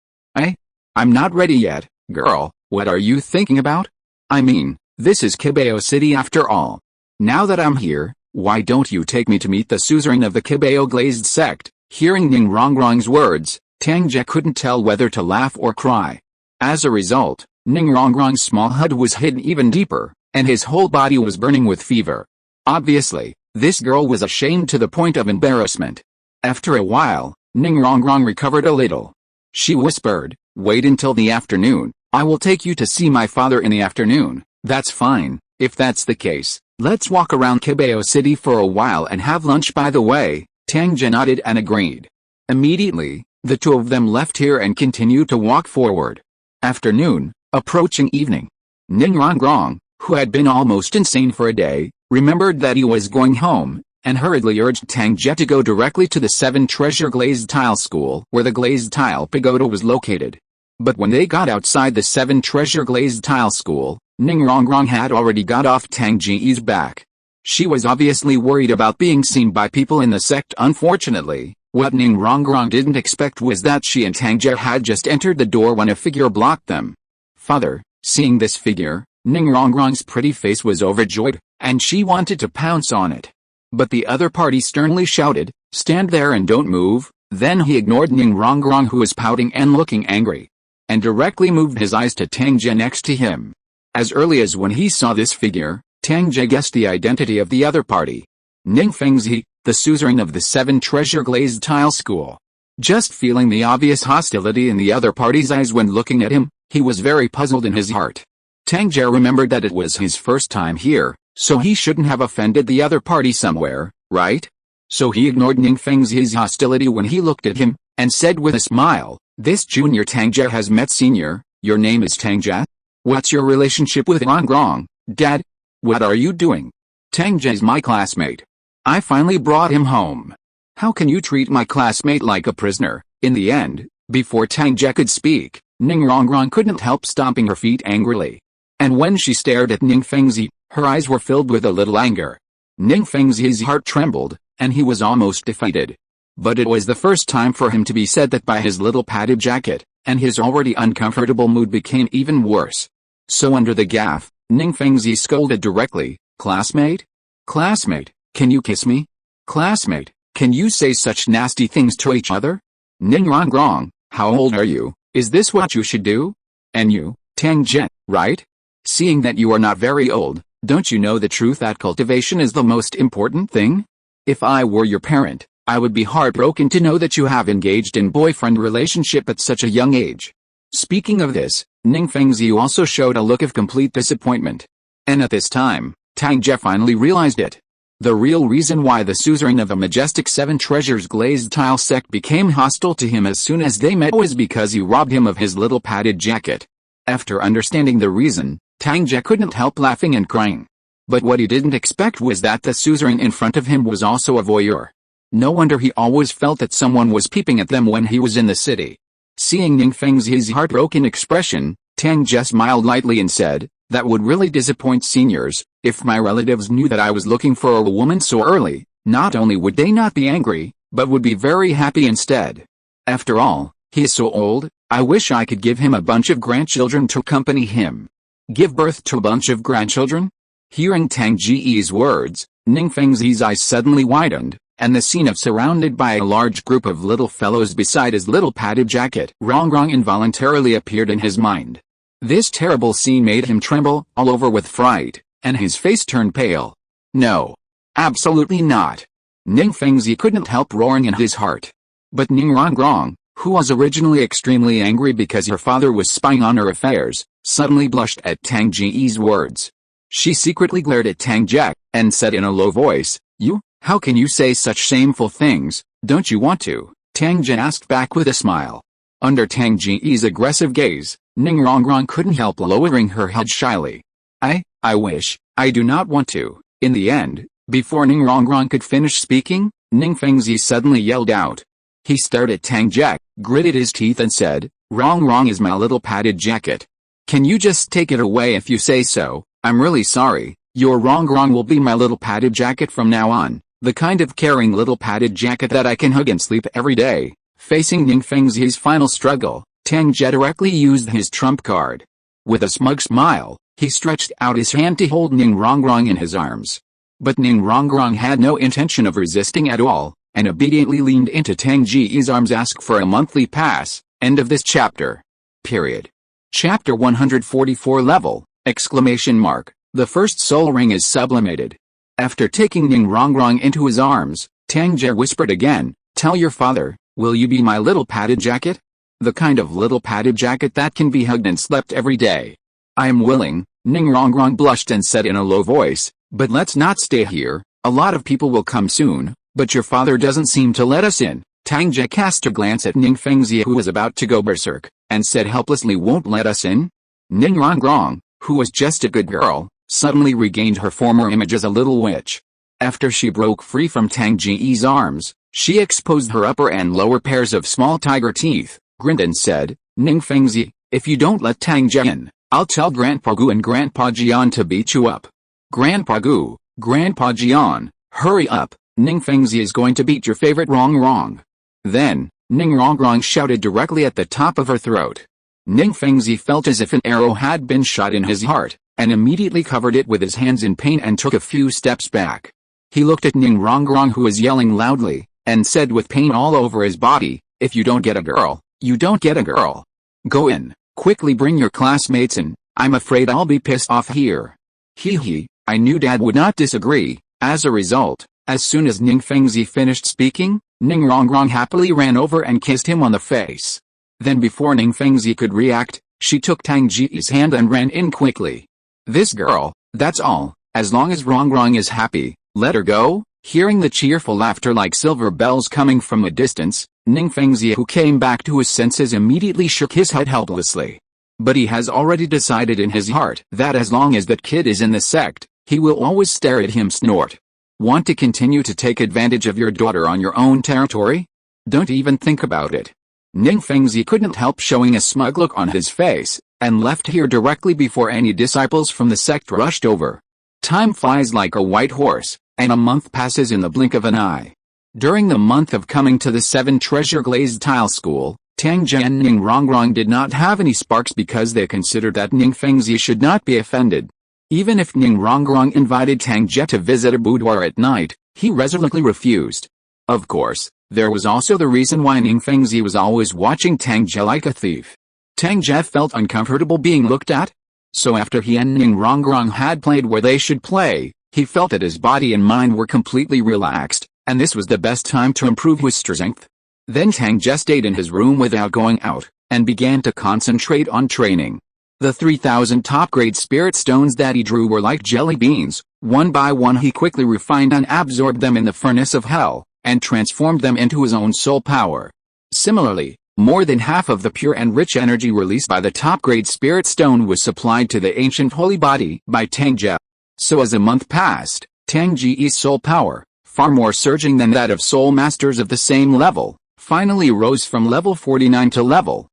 Speaker 1: I'm not ready yet, girl, what are you thinking about? I mean, this is Kibao City after all. Now that I'm here, why don't you take me to meet the suzerain of the Kibao Glazed sect? Hearing Ning Rongrong's words, Tang Ge couldn't tell whether to laugh or cry. As a result, Ning Rongrong's small head was hidden even deeper, and his whole body was burning with fever. Obviously, this girl was ashamed to the point of embarrassment. After a while, Ning Rongrong recovered a little. She whispered, wait until the afternoon, I will take you to see my father in the afternoon. That's fine, if that's the case, let's walk around Kibao City for a while and have lunch. By the way, Tang Ge nodded and agreed. Immediately, the two of them left here and continued to walk forward. Afternoon, approaching evening. Ning Rongrong, who had been almost insane for a day, remembered that he was going home, and hurriedly urged Tang Ge to go directly to the 7 Treasure Glazed Tile School where the Glazed Tile Pagoda was located. But when they got outside the 7 Treasure Glazed Tile School, Ning Rongrong had already got off Tang Ge's back. She was obviously worried about being seen by people in the sect. Unfortunately, what Ning Rongrong didn't expect was that she and Tang Ge had just entered the door when a figure blocked them. Father, seeing this figure, Ning Rongrong's pretty face was overjoyed, and she wanted to pounce on it. But the other party sternly shouted, stand there and don't move. Then he ignored Ning Rongrong, who was pouting and looking angry, and directly moved his eyes to Tang Ge next to him. As early as when he saw this figure, Tang Ge guessed the identity of the other party. Ning Fengzi, the suzerain of the 7 Treasure Glazed Tile School. Just feeling the obvious hostility in the other party's eyes when looking at him, he was very puzzled in his heart. Tang Ge remembered that it was his first time here, so he shouldn't have offended the other party somewhere, right? So he ignored Ning Fengzi's hostility when he looked at him, and said with a smile, this junior Tang Ge has met senior. Your name is Tang Ge? What's your relationship with Rongrong, Dad? What are you doing? Tang Ge's my classmate. I finally brought him home. How can you treat my classmate like a prisoner? In the end, before Tang Ge could speak, Ning Rongrong couldn't help stomping her feet angrily. And when she stared at Ning Fengzi, her eyes were filled with a little anger. Ning Fengzi's heart trembled, and he was almost defeated. But it was the first time for him to be said that by his little padded jacket, and his already uncomfortable mood became even worse. So under the gaff, Ning Fengzi scolded directly, classmate? Classmate, can you kiss me? Classmate, can you say such nasty things to each other? Ning Rongrong, how old are you? Is this what you should do? And you, Tang Ge, right? Seeing that you are not very old, don't you know the truth that cultivation is the most important thing? If I were your parent, I would be heartbroken to know that you have engaged in boyfriend relationship at such a young age. Speaking of this, Ning Fengzi also showed a look of complete disappointment. And at this time, Tang Ge finally realized it. The real reason why the suzerain of the majestic 7 Treasures Glazed Tile sect became hostile to him as soon as they met was because he robbed him of his little padded jacket. After understanding the reason, Tang Ge couldn't help laughing and crying. But what he didn't expect was that the suzerain in front of him was also a voyeur. No wonder he always felt that someone was peeping at them when he was in the city. Seeing Ning Fengzi's heartbroken expression, Tang Ge smiled lightly and said, that would really disappoint seniors. If my relatives knew that I was looking for a woman so early, not only would they not be angry, but would be very happy instead. After all, he is so old, I wish I could give him a bunch of grandchildren to accompany him. Give birth to a bunch of grandchildren? Hearing Tang Ge's words, Ning Fengzi's eyes suddenly widened, and the scene of surrounded by a large group of little fellows beside his little padded jacket. Wrong involuntarily appeared in his mind. This terrible scene made him tremble all over with fright, and his face turned pale. No. Absolutely not. Ning Fengzi couldn't help roaring in his heart. But Ning Rongrong, who was originally extremely angry because her father was spying on her affairs, suddenly blushed at Tang Ge's words. She secretly glared at Tang Ge, and said in a low voice, "You? How can you say such shameful things? Don't you want to?" Tang Ge asked back with a smile. Under Tang Ge's aggressive gaze, Ning Rongrong couldn't help lowering her head shyly. I wish, I do not want to." In the end, before Ning Rongrong could finish speaking, Ning Fengzi suddenly yelled out. He stared at Tang Ge, gritted his teeth and said, "Wrong is my little padded jacket. Can you just take it away if you say so? I'm really sorry, your wrong will be my little padded jacket from now on, the kind of caring little padded jacket that I can hug and sleep every day." Facing Ning Fengzi's final struggle, Tang Ge directly used his trump card. With a smug smile, he stretched out his hand to hold Ning Rongrong in his arms. But Ning Rongrong had no intention of resisting at all, and obediently leaned into Tang Ge's arms. Ask for a monthly pass. End of this chapter. Period. Chapter 144 Level! Exclamation mark. The first soul ring is sublimated. After taking Ning Rongrong into his arms, Tang Ge whispered again, "Tell your father, will you be my little padded jacket? The kind of little padded jacket that can be hugged and slept every day." "I am willing," Ning Rongrong blushed and said in a low voice, "but let's not stay here, a lot of people will come soon, but your father doesn't seem to let us in." Tang Ge cast a glance at Ning Fengzi, who was about to go berserk, and said helplessly, "Won't let us in?" Ning Rongrong, who was just a good girl, suddenly regained her former image as a little witch. After she broke free from Tang Ge's arms, she exposed her upper and lower pairs of small tiger teeth, grinned and said, "Ning Fengzi, if you don't let Tang Ge in, I'll tell Grandpa Gu and Grandpa Jian to beat you up." "Grandpa Gu, Grandpa Jian, hurry up, Ning Fengzi is going to beat your favorite wrong." Then, Ning Rongrong shouted directly at the top of her throat. Ning Fengzi felt as if an arrow had been shot in his heart, and immediately covered it with his hands in pain and took a few steps back. He looked at Ning Rongrong, who was yelling loudly, and said with pain all over his body, "If you don't get a girl, you don't get a girl. Go in, quickly bring your classmates in, I'm afraid I'll be pissed off here." Hee, I knew Dad would not disagree. As a result, as soon as Ning Fengzi finished speaking, Ning Rongrong happily ran over and kissed him on the face. Then before Ning Fengzi could react, she took Tang Ge's hand and ran in quickly. "This girl, that's all, as long as Rongrong is happy, let her go." Hearing the cheerful laughter like silver bells coming from a distance, Ning Fengzi, who came back to his senses, immediately shook his head helplessly. But he has already decided in his heart that as long as that kid is in the sect, he will always stare at him snort. Want to continue to take advantage of your daughter on your own territory? Don't even think about it. Ning Fengzi couldn't help showing a smug look on his face, and left here directly before any disciples from the sect rushed over. Time flies like a white horse, and a month passes in the blink of an eye. During the month of coming to the 7 Treasure Glazed Tile School, Tang Ge and Ning Rongrong did not have any sparks because they considered that Ning Fengzi should not be offended. Even if Ning Rongrong invited Tang Ge to visit a boudoir at night, he resolutely refused. Of course, there was also the reason why Ning Fengzi was always watching Tang Ge like a thief. Tang Ge felt uncomfortable being looked at. So after he and Ning Rongrong had played where they should play, he felt that his body and mind were completely relaxed, and this was the best time to improve his strength. Then Tang Ge stayed in his room without going out, and began to concentrate on training. The 3,000 top-grade spirit stones that he drew were like jelly beans. One by one he quickly refined and absorbed them in the furnace of hell, and transformed them into his own soul power. Similarly, more than half of the pure and rich energy released by the top-grade spirit stone was supplied to the ancient holy body by Tang Ge. So as a month passed, Tang Ge's soul power, far more surging than that of soul masters of the same level, finally rose from level 49 to level.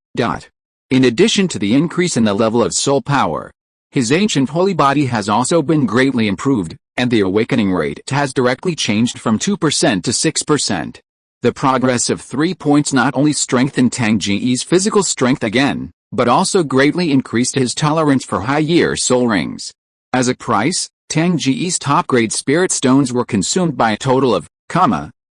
Speaker 1: In addition to the increase in the level of soul power, his ancient holy body has also been greatly improved, and the awakening rate has directly changed from 2% to 6%. The progress of 3 points not only strengthened Tang Ge's physical strength again, but also greatly increased his tolerance for high-year soul rings. As a price, Tang Ge's top-grade spirit stones were consumed by a total of,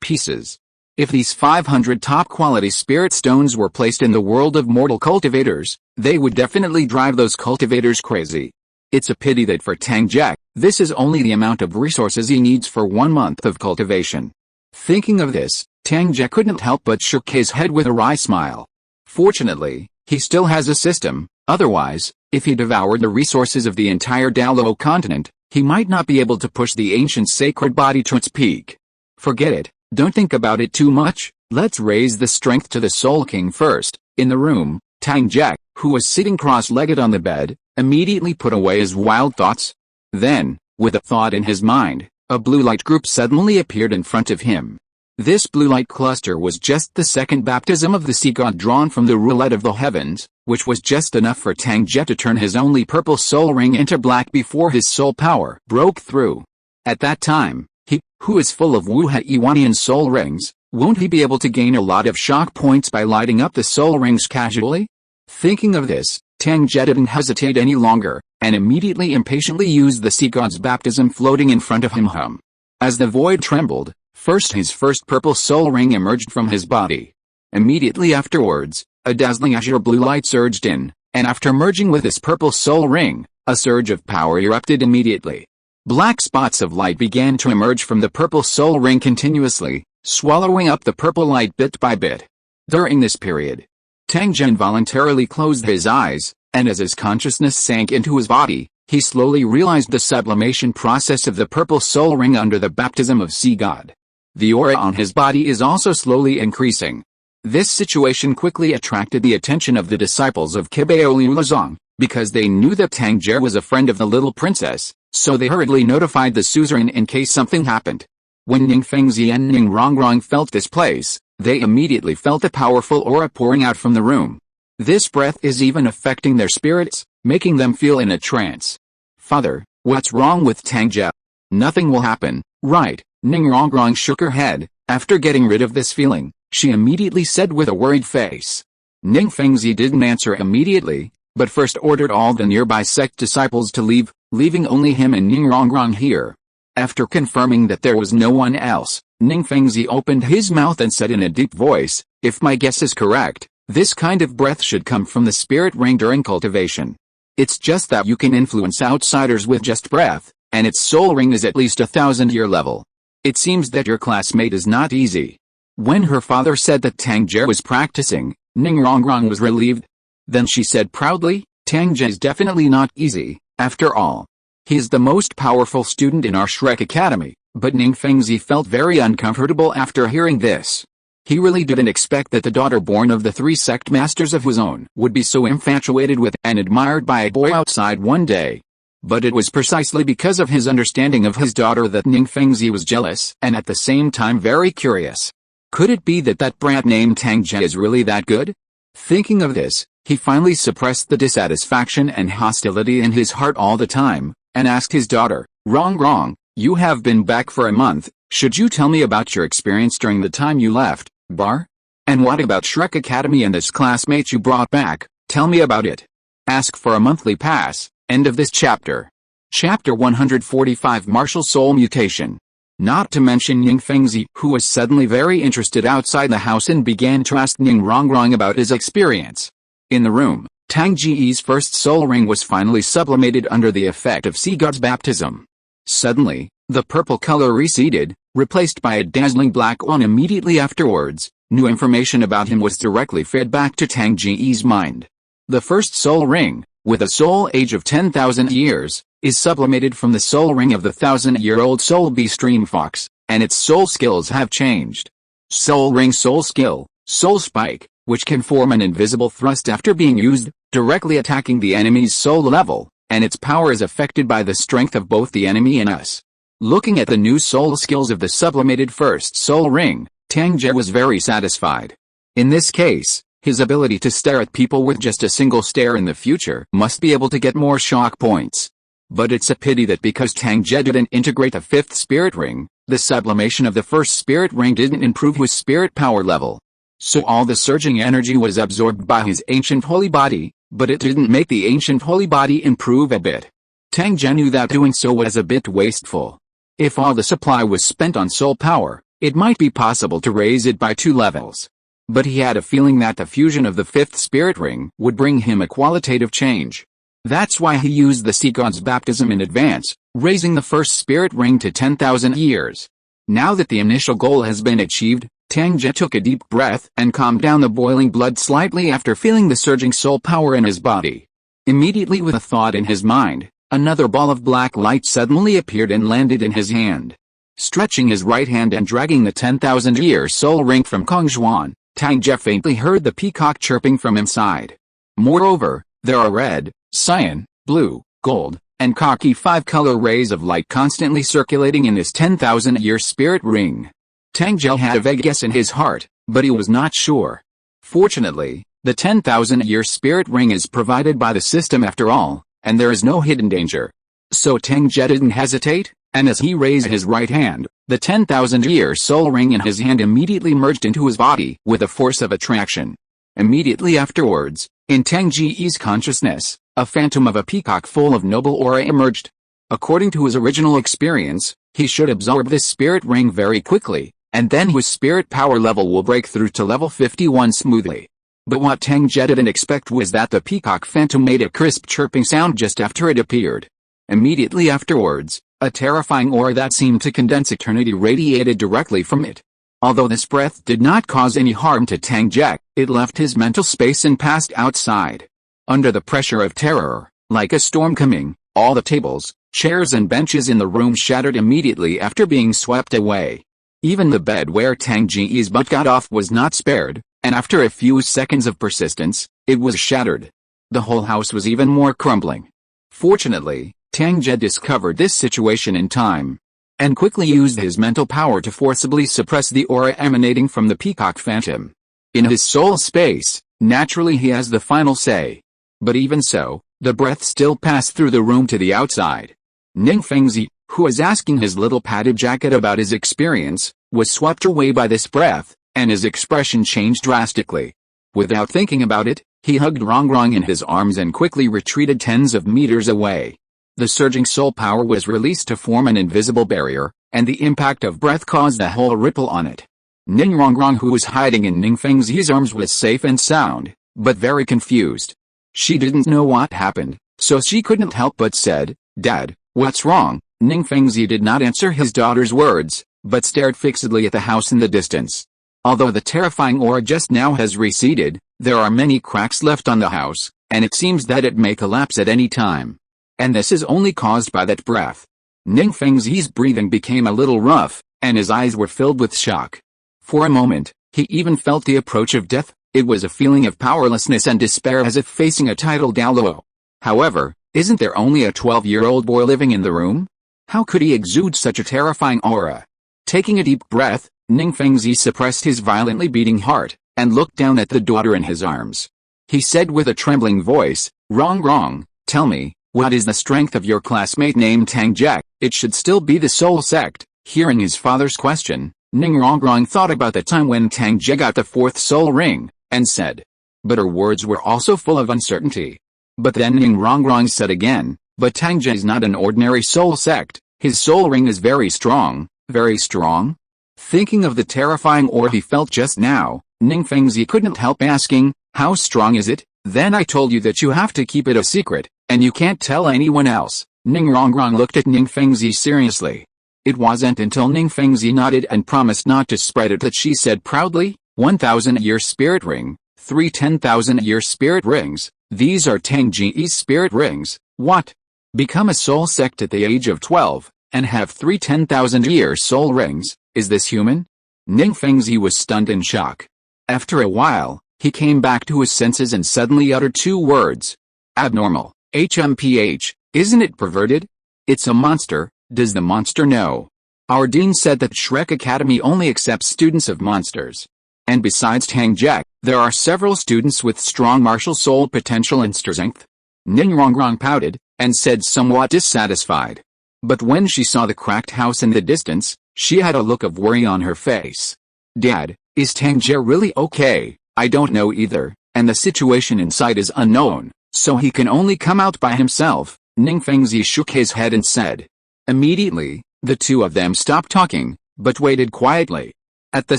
Speaker 1: pieces. If these 500 top-quality spirit stones were placed in the world of mortal cultivators, they would definitely drive those cultivators crazy. It's a pity that for Tang Ge, this is only the amount of resources he needs for 1 month of cultivation. Thinking of this, Tang Ge couldn't help but shook his head with a wry smile. Fortunately, he still has a system, otherwise, if he devoured the resources of the entire Douluo Continent, he might not be able to push the ancient sacred body to its peak. Forget it, don't think about it too much, let's raise the strength to the Soul King first. In the room, Tang Ge, who was sitting cross-legged on the bed, immediately put away his wild thoughts. Then, with a thought in his mind, a blue light group suddenly appeared in front of him. This blue light cluster was just the second baptism of the sea god drawn from the roulette of the heavens, which was just enough for Tang Ge to turn his only purple soul ring into black before his soul power broke through. At that time, he, who is full of Wuhaiwanian soul rings, won't he be able to gain a lot of shock points by lighting up the soul rings casually? Thinking of this, Tang Ge didn't hesitate any longer, and immediately impatiently used the sea god's baptism floating in front of him. As the void trembled, first his first purple soul ring emerged from his body. Immediately afterwards, a dazzling azure blue light surged in, and after merging with this purple soul ring, a surge of power erupted immediately. Black spots of light began to emerge from the purple soul ring continuously, swallowing up the purple light bit by bit. During this period, Tang Ge involuntarily closed his eyes, and as his consciousness sank into his body, he slowly realized the sublimation process of the purple soul ring under the baptism of Sea God. The aura on his body is also slowly increasing. This situation quickly attracted the attention of the disciples of Kibao Liulazong, because they knew that Tang Ge was a friend of the little princess, so they hurriedly notified the suzerain in case something happened. When Ning Fengzi and Ning Rongrong felt this place, they immediately felt a powerful aura pouring out from the room. This breath is even affecting their spirits, making them feel in a trance. Father, what's wrong with Tang Ge? Nothing will happen, right? Ning Rongrong shook her head. After getting rid of this feeling, she immediately said with a worried face. Ning Fengzi didn't answer immediately, but first ordered all the nearby sect disciples to leave, leaving only him and Ning Rongrong here. After confirming that there was no one else, Ning Fengzi opened his mouth and said in a deep voice, if my guess is correct, this kind of breath should come from the spirit ring during cultivation. It's just that you can influence outsiders with just breath, and its soul ring is at least 1,000-year level. It seems that your classmate is not easy. When her father said that Tang Ge was practicing, Ning Rongrong was relieved. Then she said proudly, Tang Ge is definitely not easy, after all. He is the most powerful student in our Shrek Academy, but Ning Fengzi felt very uncomfortable after hearing this. He really didn't expect that the daughter born of the 3 sect masters of his own would be so infatuated with and admired by a boy outside one day. But it was precisely because of his understanding of his daughter that Ning Fengzi was jealous and at the same time very curious. Could it be that that brat named Tang Ge is really that good? Thinking of this, he finally suppressed the dissatisfaction and hostility in his heart all the time, and asked his daughter, Rongrong, you have been back for a month, should you tell me about your experience during the time you left, Bar? And what about Shrek Academy and this classmate you brought back, tell me about it. Ask for a monthly pass. End of this chapter. Chapter 145 Martial Soul Mutation. Not to mention Ning Fengzi, who was suddenly very interested outside the house and began to ask Ning Rongrong about his experience. In the room, Tang Ge's first soul ring was finally sublimated under the effect of Sea God's baptism. Suddenly, the purple color receded, replaced by a dazzling black one immediately afterwards. New information about him was directly fed back to Tang Ge's mind. The first soul ring, with a soul age of 10,000 years, is sublimated from the soul ring of the 1,000-year-old soul bee stream fox, and its soul skills have changed. Soul ring soul skill, soul spike, which can form an invisible thrust after being used, directly attacking the enemy's soul level, and its power is affected by the strength of both the enemy and us. Looking at the new soul skills of the sublimated first soul ring, Tang Ge was very satisfied. In this case, his ability to stare at people with just a single stare in the future must be able to get more shock points. But it's a pity that because Tang Ge didn't integrate a 5th spirit ring, the sublimation of the first spirit ring didn't improve his spirit power level. So all the surging energy was absorbed by his ancient holy body, but it didn't make the ancient holy body improve a bit. Tang Ge knew that doing so was a bit wasteful. If all the supply was spent on soul power, It might be possible to raise it by 2 levels. But he had a feeling that the fusion of the 5th spirit ring would bring him a qualitative change. That's why he used the Sea God's baptism in advance, raising the 1st spirit ring to 10,000 years. Now that the initial goal has been achieved, Tang Ge took a deep breath and calmed down the boiling blood slightly after feeling the surging soul power in his body. Immediately, with a thought in his mind, another ball of black light suddenly appeared and landed in his hand. Stretching his right hand and dragging the 10,000-year soul ring from Kongzhuan, Tang Ge faintly heard the peacock chirping from inside. Moreover, there are red, cyan, blue, gold, and khaki 5-color rays of light constantly circulating in this 10,000-year spirit ring. Tang Ge had a vague guess in his heart, but he was not sure. Fortunately, the 10,000-year spirit ring is provided by the system after all, and there is no hidden danger. So Tang Ge didn't hesitate, and as he raised his right hand, the 10,000-year soul ring in his hand immediately merged into his body with a force of attraction. Immediately afterwards, in Tang Ge's consciousness, a phantom of a peacock full of noble aura emerged. According to his original experience, he should absorb this spirit ring very quickly, and then his spirit power level will break through to level 51 smoothly. But what Tang Ge didn't expect was that the peacock phantom made a crisp chirping sound just after it appeared. Immediately afterwards, a terrifying aura that seemed to condense eternity radiated directly from it. Although this breath did not cause any harm to Tang Ge, it left his mental space and passed outside. Under the pressure of terror, like a storm coming, all the tables, chairs and benches in the room shattered immediately after being swept away. Even the bed where Tang Ge's butt got off was not spared, and after a few seconds of persistence, it was shattered. The whole house was even more crumbling. Fortunately, Tang Ge discovered this situation in time, and quickly used his mental power to forcibly suppress the aura emanating from the peacock phantom. In his soul space, naturally he has the final say. But even so, the breath still passed through the room to the outside. Ning Fengzi, who was asking his little padded jacket about his experience, was swept away by this breath, and his expression changed drastically. Without thinking about it, he hugged Rongrong in his arms and quickly retreated tens of meters away. The surging soul power was released to form an invisible barrier, and the impact of breath caused a whole ripple on it. Ning Rongrong, who was hiding in Ning Fengzi's arms, was safe and sound, but very confused. She didn't know what happened, so she couldn't help but said, "Dad, what's wrong?" Ning Fengzi did not answer his daughter's words, but stared fixedly at the house in the distance. Although the terrifying aura just now has receded, there are many cracks left on the house, and it seems that it may collapse at any time. And this is only caused by that breath. Ning Fengzi's breathing became a little rough, and his eyes were filled with shock. For a moment, he even felt the approach of death. It was a feeling of powerlessness and despair, as if facing a tidal Douluo. However, isn't there only a 12-year-old boy living in the room? How could he exude such a terrifying aura? Taking a deep breath, Ning Fengzi suppressed his violently beating heart, and looked down at the daughter in his arms. He said with a trembling voice, "Rongrong, tell me, what is the strength of your classmate named Tang Ge? It should still be the soul sect." Hearing his father's question, Ning Rongrong thought about the time when Tang Ge got the 4th soul ring, and said. But her words were also full of uncertainty. But then Ning Rongrong said again, "But Tang Ge is not an ordinary soul sect. His soul ring is very strong." Very strong? Thinking of the terrifying aura he felt just now, Ning Fengzi couldn't help asking, "How strong is it?" "Then I told you that you have to keep it a secret, and you can't tell anyone else." Ning Rongrong looked at Ning Fengzi seriously. It wasn't until Ning Fengzi nodded and promised not to spread it that she said proudly, 1,000-year spirit ring, 3 10,000-year spirit rings, these are Tang Ge's spirit rings. What? Become a soul sect at the age of 12, and have 3 10,000-year soul rings? Is this human? Ning Fengzi was stunned in shock. After a while, he came back to his senses and suddenly uttered 2 words. Abnormal. HMPH, isn't it perverted? It's a monster. Does the monster know? Our dean said that Shrek Academy only accepts students of monsters. And besides Tang Ge, there are several students with strong martial soul potential and strength. Ning Rongrong pouted, and said somewhat dissatisfied. But when she saw the cracked house in the distance, she had a look of worry on her face. "Dad, is Tang Ge really okay? I don't know either, and the situation inside is unknown, so he can only come out by himself." Ning Fengzi shook his head and said. Immediately, the two of them stopped talking, but waited quietly. At the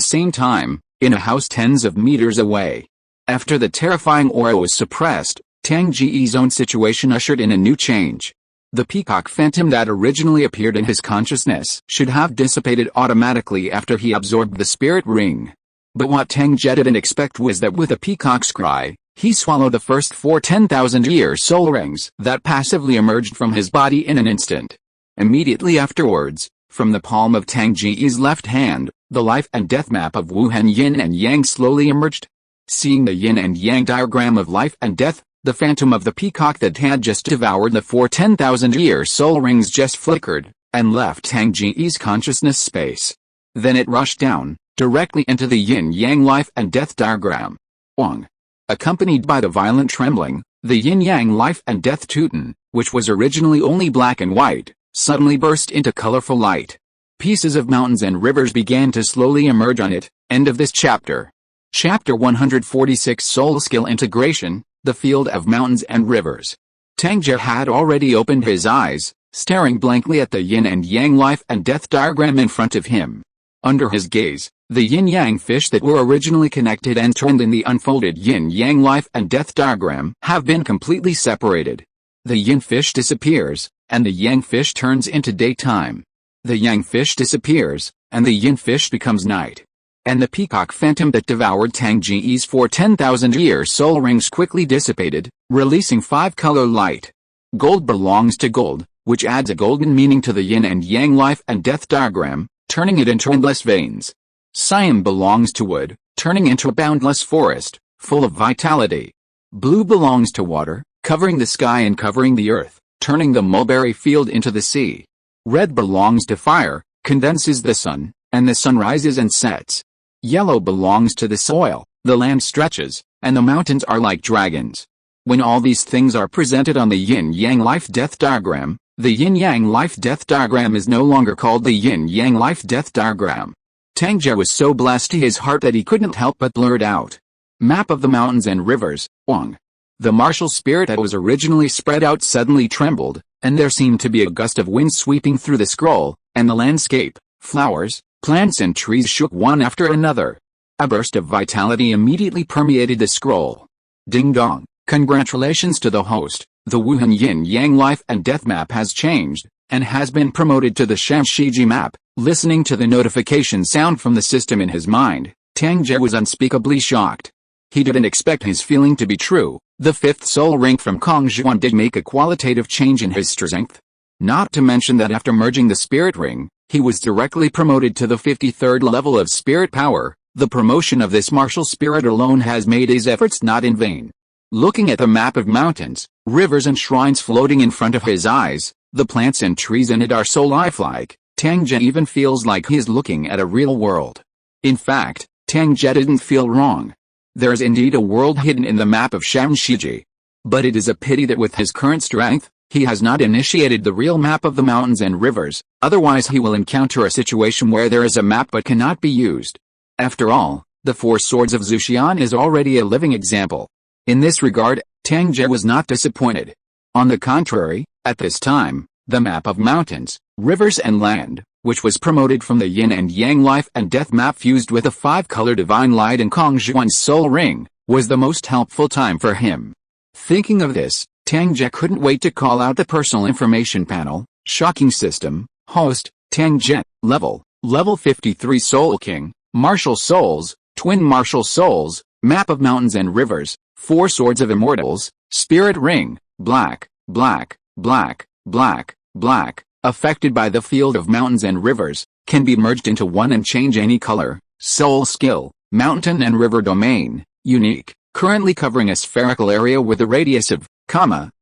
Speaker 1: same time, in a house tens of meters away, after the terrifying aura was suppressed, Tang Ge's own situation ushered in a new change. The peacock phantom that originally appeared in his consciousness should have dissipated automatically after he absorbed the spirit ring. But what Tang Ge didn't expect was that with a peacock's cry, he swallowed the first 4 10,000-year soul rings that passively emerged from his body in an instant. Immediately afterwards, from the palm of Tang Ge's left hand, the life and death map of Wuhan Yin and Yang slowly emerged. Seeing the yin and yang diagram of life and death, the phantom of the peacock that had just devoured the 4 10,000-year soul rings just flickered, and left Tang Ge's consciousness space. Then it rushed down, directly into the yin-yang life and death diagram. Wong. Accompanied by the violent trembling, the yin-yang life and death Teuton, which was originally only black and white, suddenly burst into colorful light. Pieces of mountains and rivers began to slowly emerge on it. End of this chapter. Chapter 146 Soul Skill Integration, the Field of Mountains and Rivers. Tang Ge had already opened his eyes, staring blankly at the yin and yang life and death diagram in front of him. Under his gaze, the yin-yang fish that were originally connected and turned in the unfolded yin-yang life and death diagram have been completely separated. The yin fish disappears, and the yang fish turns into daytime. The yang fish disappears, and the yin fish becomes night. And the peacock phantom that devoured Tang Ge's 4 10,000-year soul rings quickly dissipated, releasing 5-color light. Gold belongs to gold, which adds a golden meaning to the yin and yang life and death diagram, turning it into endless veins. Cyan belongs to wood, turning into a boundless forest, full of vitality. Blue belongs to water, covering the sky and covering the earth, turning the mulberry field into the sea. Red belongs to fire, condenses the sun, and the sun rises and sets. Yellow belongs to the soil, the land stretches, and the mountains are like dragons. When all these things are presented on the yin-yang life-death diagram, the yin-yang life-death diagram is no longer called the yin-yang life-death diagram. Tang Ge was so blessed to his heart that he couldn't help but blurt out. Map of the mountains and rivers, Wong. The martial spirit that was originally spread out suddenly trembled, and there seemed to be a gust of wind sweeping through the scroll, and the landscape, flowers, plants and trees shook one after another. A burst of vitality immediately permeated the scroll. Ding dong, congratulations to the host, the Wuhan Yin-Yang Life and Death map has changed, and has been promoted to the Shanshiji map. Listening to the notification sound from the system in his mind, Tang Ge was unspeakably shocked. He didn't expect his feeling to be true. The 5th soul ring from Kong Zhuan did make a qualitative change in his strength. Not to mention that after merging the spirit ring, he was directly promoted to the 53rd level of spirit power. The promotion of this martial spirit alone has made his efforts not in vain. Looking at the map of mountains, rivers and shrines floating in front of his eyes, the plants and trees in it are so lifelike, Tang Ge even feels like he is looking at a real world. In fact, Tang Ge didn't feel wrong. There is indeed a world hidden in the map of Shanshiji. But it is a pity that with his current strength, he has not initiated the real map of the mountains and rivers, otherwise he will encounter a situation where there is a map but cannot be used. After all, the 4 Swords of Zuxian is already a living example. In this regard, Tang Ge was not disappointed. On the contrary, at this time, the map of mountains, rivers and land, which was promoted from the yin and yang life and death map fused with a 5-color divine light in Kong Zhuan's soul ring, was the most helpful time for him. Thinking of this, Tang Ge couldn't wait to call out the personal information panel, shocking system, host, Tang Ge, level 53 Soul King, martial souls, twin martial souls, map of mountains and rivers, 4 swords of immortals, spirit ring, black, black, black, black, black, affected by the field of mountains and rivers, can be merged into one and change any color. Soul skill, mountain and river domain, unique, currently covering a spherical area with a radius of,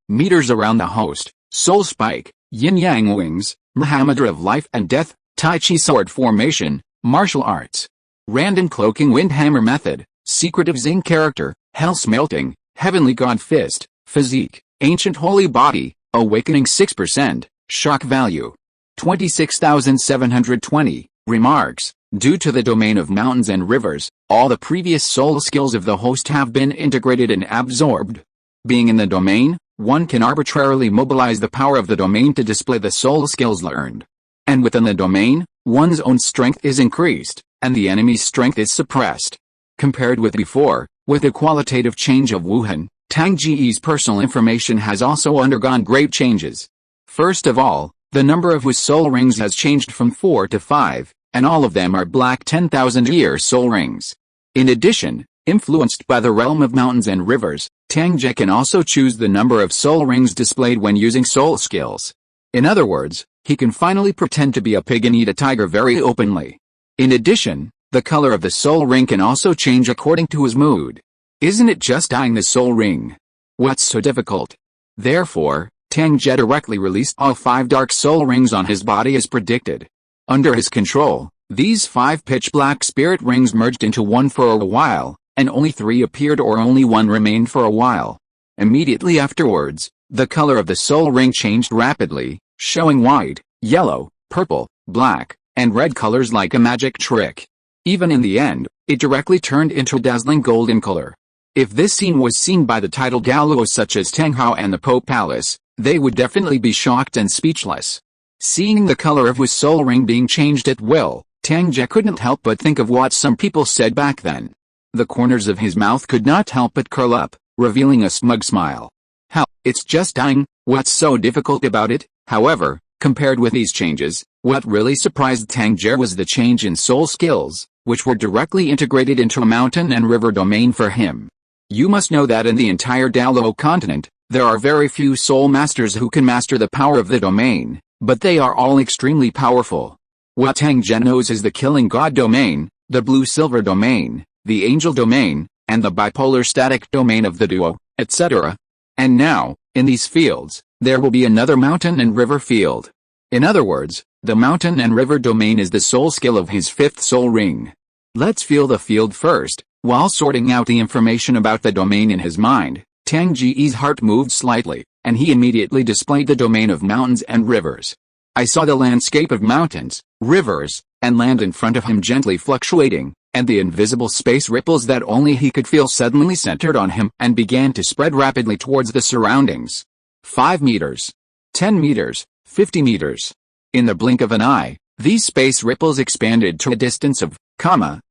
Speaker 1: meters around the host. Soul spike, yin-yang wings, Mahamudra of life and death, Tai Chi sword formation, martial arts. Random cloaking windhammer method, secretive Xing character, hell smelting, heavenly god fist, physique, ancient holy body, awakening 6%. Shock value 26,720. Remarks: due to the domain of mountains and rivers, all the previous soul skills of the host have been integrated and absorbed. Being in the domain, one can arbitrarily mobilize the power of the domain to display the soul skills learned. And within the domain, One's own strength is increased, and the enemy's strength is suppressed. Compared with before, with the qualitative change of Wuhan, Tang Ge's personal information has also undergone great changes. First of all, the number of his soul rings has changed from 4 to 5, and all of them are black 10,000-year soul rings. In addition, influenced by the realm of mountains and rivers, Tang Ge can also choose the number of soul rings displayed when using soul skills. In other words, he can finally pretend to be a pig and eat a tiger very openly. In addition, the color of the soul ring can also change according to his mood. Isn't it just dyeing the soul ring? What's so difficult? Therefore, Tang Ge directly released all 5 dark soul rings on his body as predicted. Under his control, these 5 pitch-black spirit rings merged into one for a while, and only 3 appeared or only 1 remained for a while. Immediately afterwards, the color of the soul ring changed rapidly, showing white, yellow, purple, black, and red colors like a magic trick. Even in the end, it directly turned into a dazzling golden color. If this scene was seen by the titled Douluo such as Tang Hao and the Pope Palace, they would definitely be shocked and speechless. Seeing the color of his soul ring being changed at will, Tang Ge couldn't help but think of what some people said back then. The corners of his mouth could not help but curl up, revealing a smug smile. How, it's just dying, what's so difficult about it? However, compared with these changes, what really surprised Tang Ge was the change in soul skills, which were directly integrated into a mountain and river domain for him. You must know that in the entire Douluo Continent, there are very few soul masters who can master the power of the domain, but they are all extremely powerful. What Tang Ge knows is the Killing God domain, the Blue-Silver domain, the Angel domain, and the bipolar static domain of the Duo, etc. And now, in these fields, there will be another mountain and river field. In other words, the mountain and river domain is the soul skill of his 5th soul ring. Let's feel the field first. While sorting out the information about the domain in his mind, Tang Ge's heart moved slightly, and he immediately displayed the domain of mountains and rivers. I saw the landscape of mountains, rivers, and land in front of him gently fluctuating, and the invisible space ripples that only he could feel suddenly centered on him and began to spread rapidly towards the surroundings. 5 meters. 10 meters. 50 meters. In the blink of an eye, these space ripples expanded to a distance of,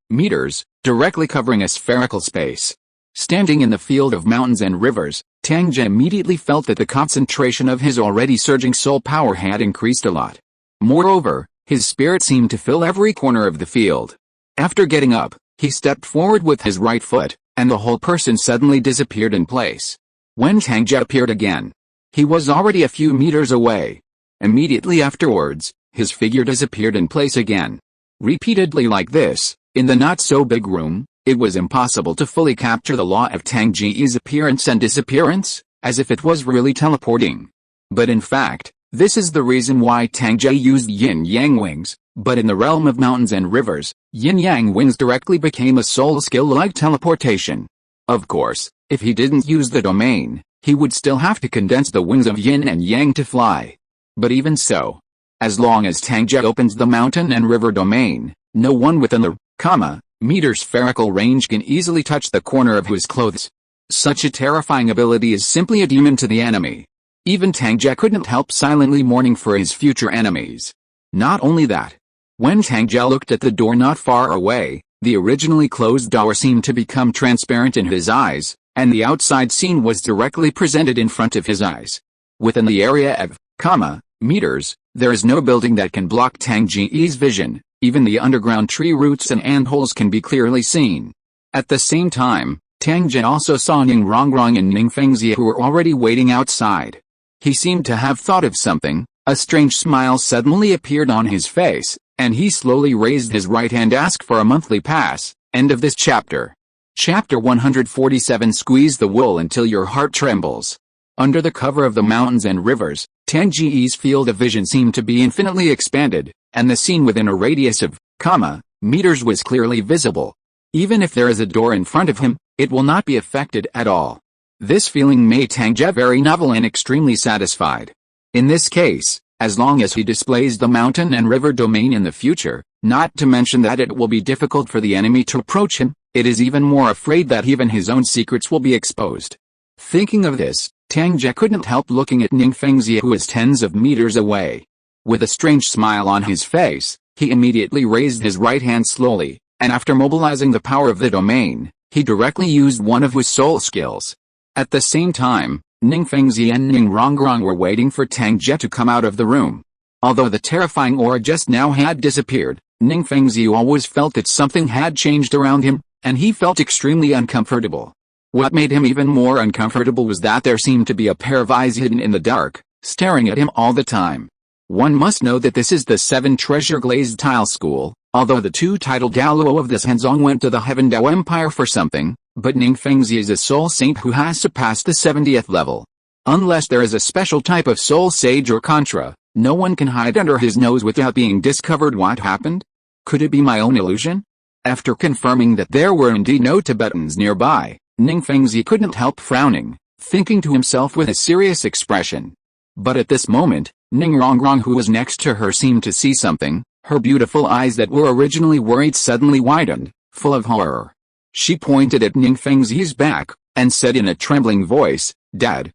Speaker 1: meters, directly covering a spherical space. Standing in the field of mountains and rivers, Tang Ge immediately felt that the concentration of his already surging soul power had increased a lot. Moreover, his spirit seemed to fill every corner of the field. After getting up, he stepped forward with his right foot, and the whole person suddenly disappeared in place. When Tang Ge appeared again, he was already a few meters away. Immediately afterwards, his figure disappeared in place again. Repeatedly like this, in the not-so-big room, it was impossible to fully capture the law of Tang Ge's appearance and disappearance, as if it was really teleporting. But in fact, this is the reason why Tang Ge used yin-yang wings, but in the realm of mountains and rivers, yin-yang wings directly became a soul skill like teleportation. Of course, if he didn't use the domain, he would still have to condense the wings of yin and yang to fly. But even so, as long as Tang Ge opens the mountain and river domain, no one within the, meter spherical range can easily touch the corner of his clothes. Such a terrifying ability is simply a demon to the enemy. Even Tang Ge couldn't help silently mourning for his future enemies. Not only that, when Tang Ge looked at the door not far away, the originally closed door seemed to become transparent in his eyes, and the outside scene was directly presented in front of his eyes. Within the area of, meters, there is no building that can block Tang Ge's vision. Even the underground tree roots and antholes can be clearly seen. At the same time, Tang Ge also saw Ning Rongrong and Ning Fengxie who were already waiting outside. He seemed to have thought of something. A strange smile suddenly appeared on his face, and he slowly raised his right hand and asked for a monthly pass. End of this chapter. Chapter 147. Squeeze the wool until your heart trembles. Under the cover of the mountains and rivers, Tang Ge's field of vision seemed to be infinitely expanded, and the scene within a radius of, meters was clearly visible. Even if there is a door in front of him, it will not be affected at all. This feeling made Tang Ge very novel and extremely satisfied. In this case, as long as he displays the mountain and river domain in the future, not to mention that it will be difficult for the enemy to approach him, it is even more afraid that even his own secrets will be exposed. Thinking of this, Tang Ge couldn't help looking at Ning Fengxie who is tens of meters away. With a strange smile on his face, He immediately raised his right hand slowly, and after mobilizing the power of the domain, he directly used one of his soul skills. At the same time, Ning Fengzi and Ning Rongrong were waiting for Tang Ge to come out of the room. Although the terrifying aura just now had disappeared, Ning Fengzi always felt that something had changed around him, and he felt extremely uncomfortable. What made him even more uncomfortable was that there seemed to be a pair of eyes hidden in the dark, staring at him all the time. One must know that this is the 7 treasure glazed tile school, although the 2 titled Douluo of this Hanzong went to the Heaven Dao Empire for something, but Ning Fengzi is a soul saint who has surpassed the 70th level. Unless there is a special type of soul sage or contra, no one can hide under his nose without being discovered. What happened? Could it be my own illusion? After confirming that there were indeed no Tibetans nearby, Ning Fengzi couldn't help frowning, thinking to himself with a serious expression. But at this moment, Ning Rongrong, who was next to her, seemed to see something. Her beautiful eyes that were originally worried suddenly widened, full of horror. She pointed at Ning Fengzi's back, and said in a trembling voice, Dad,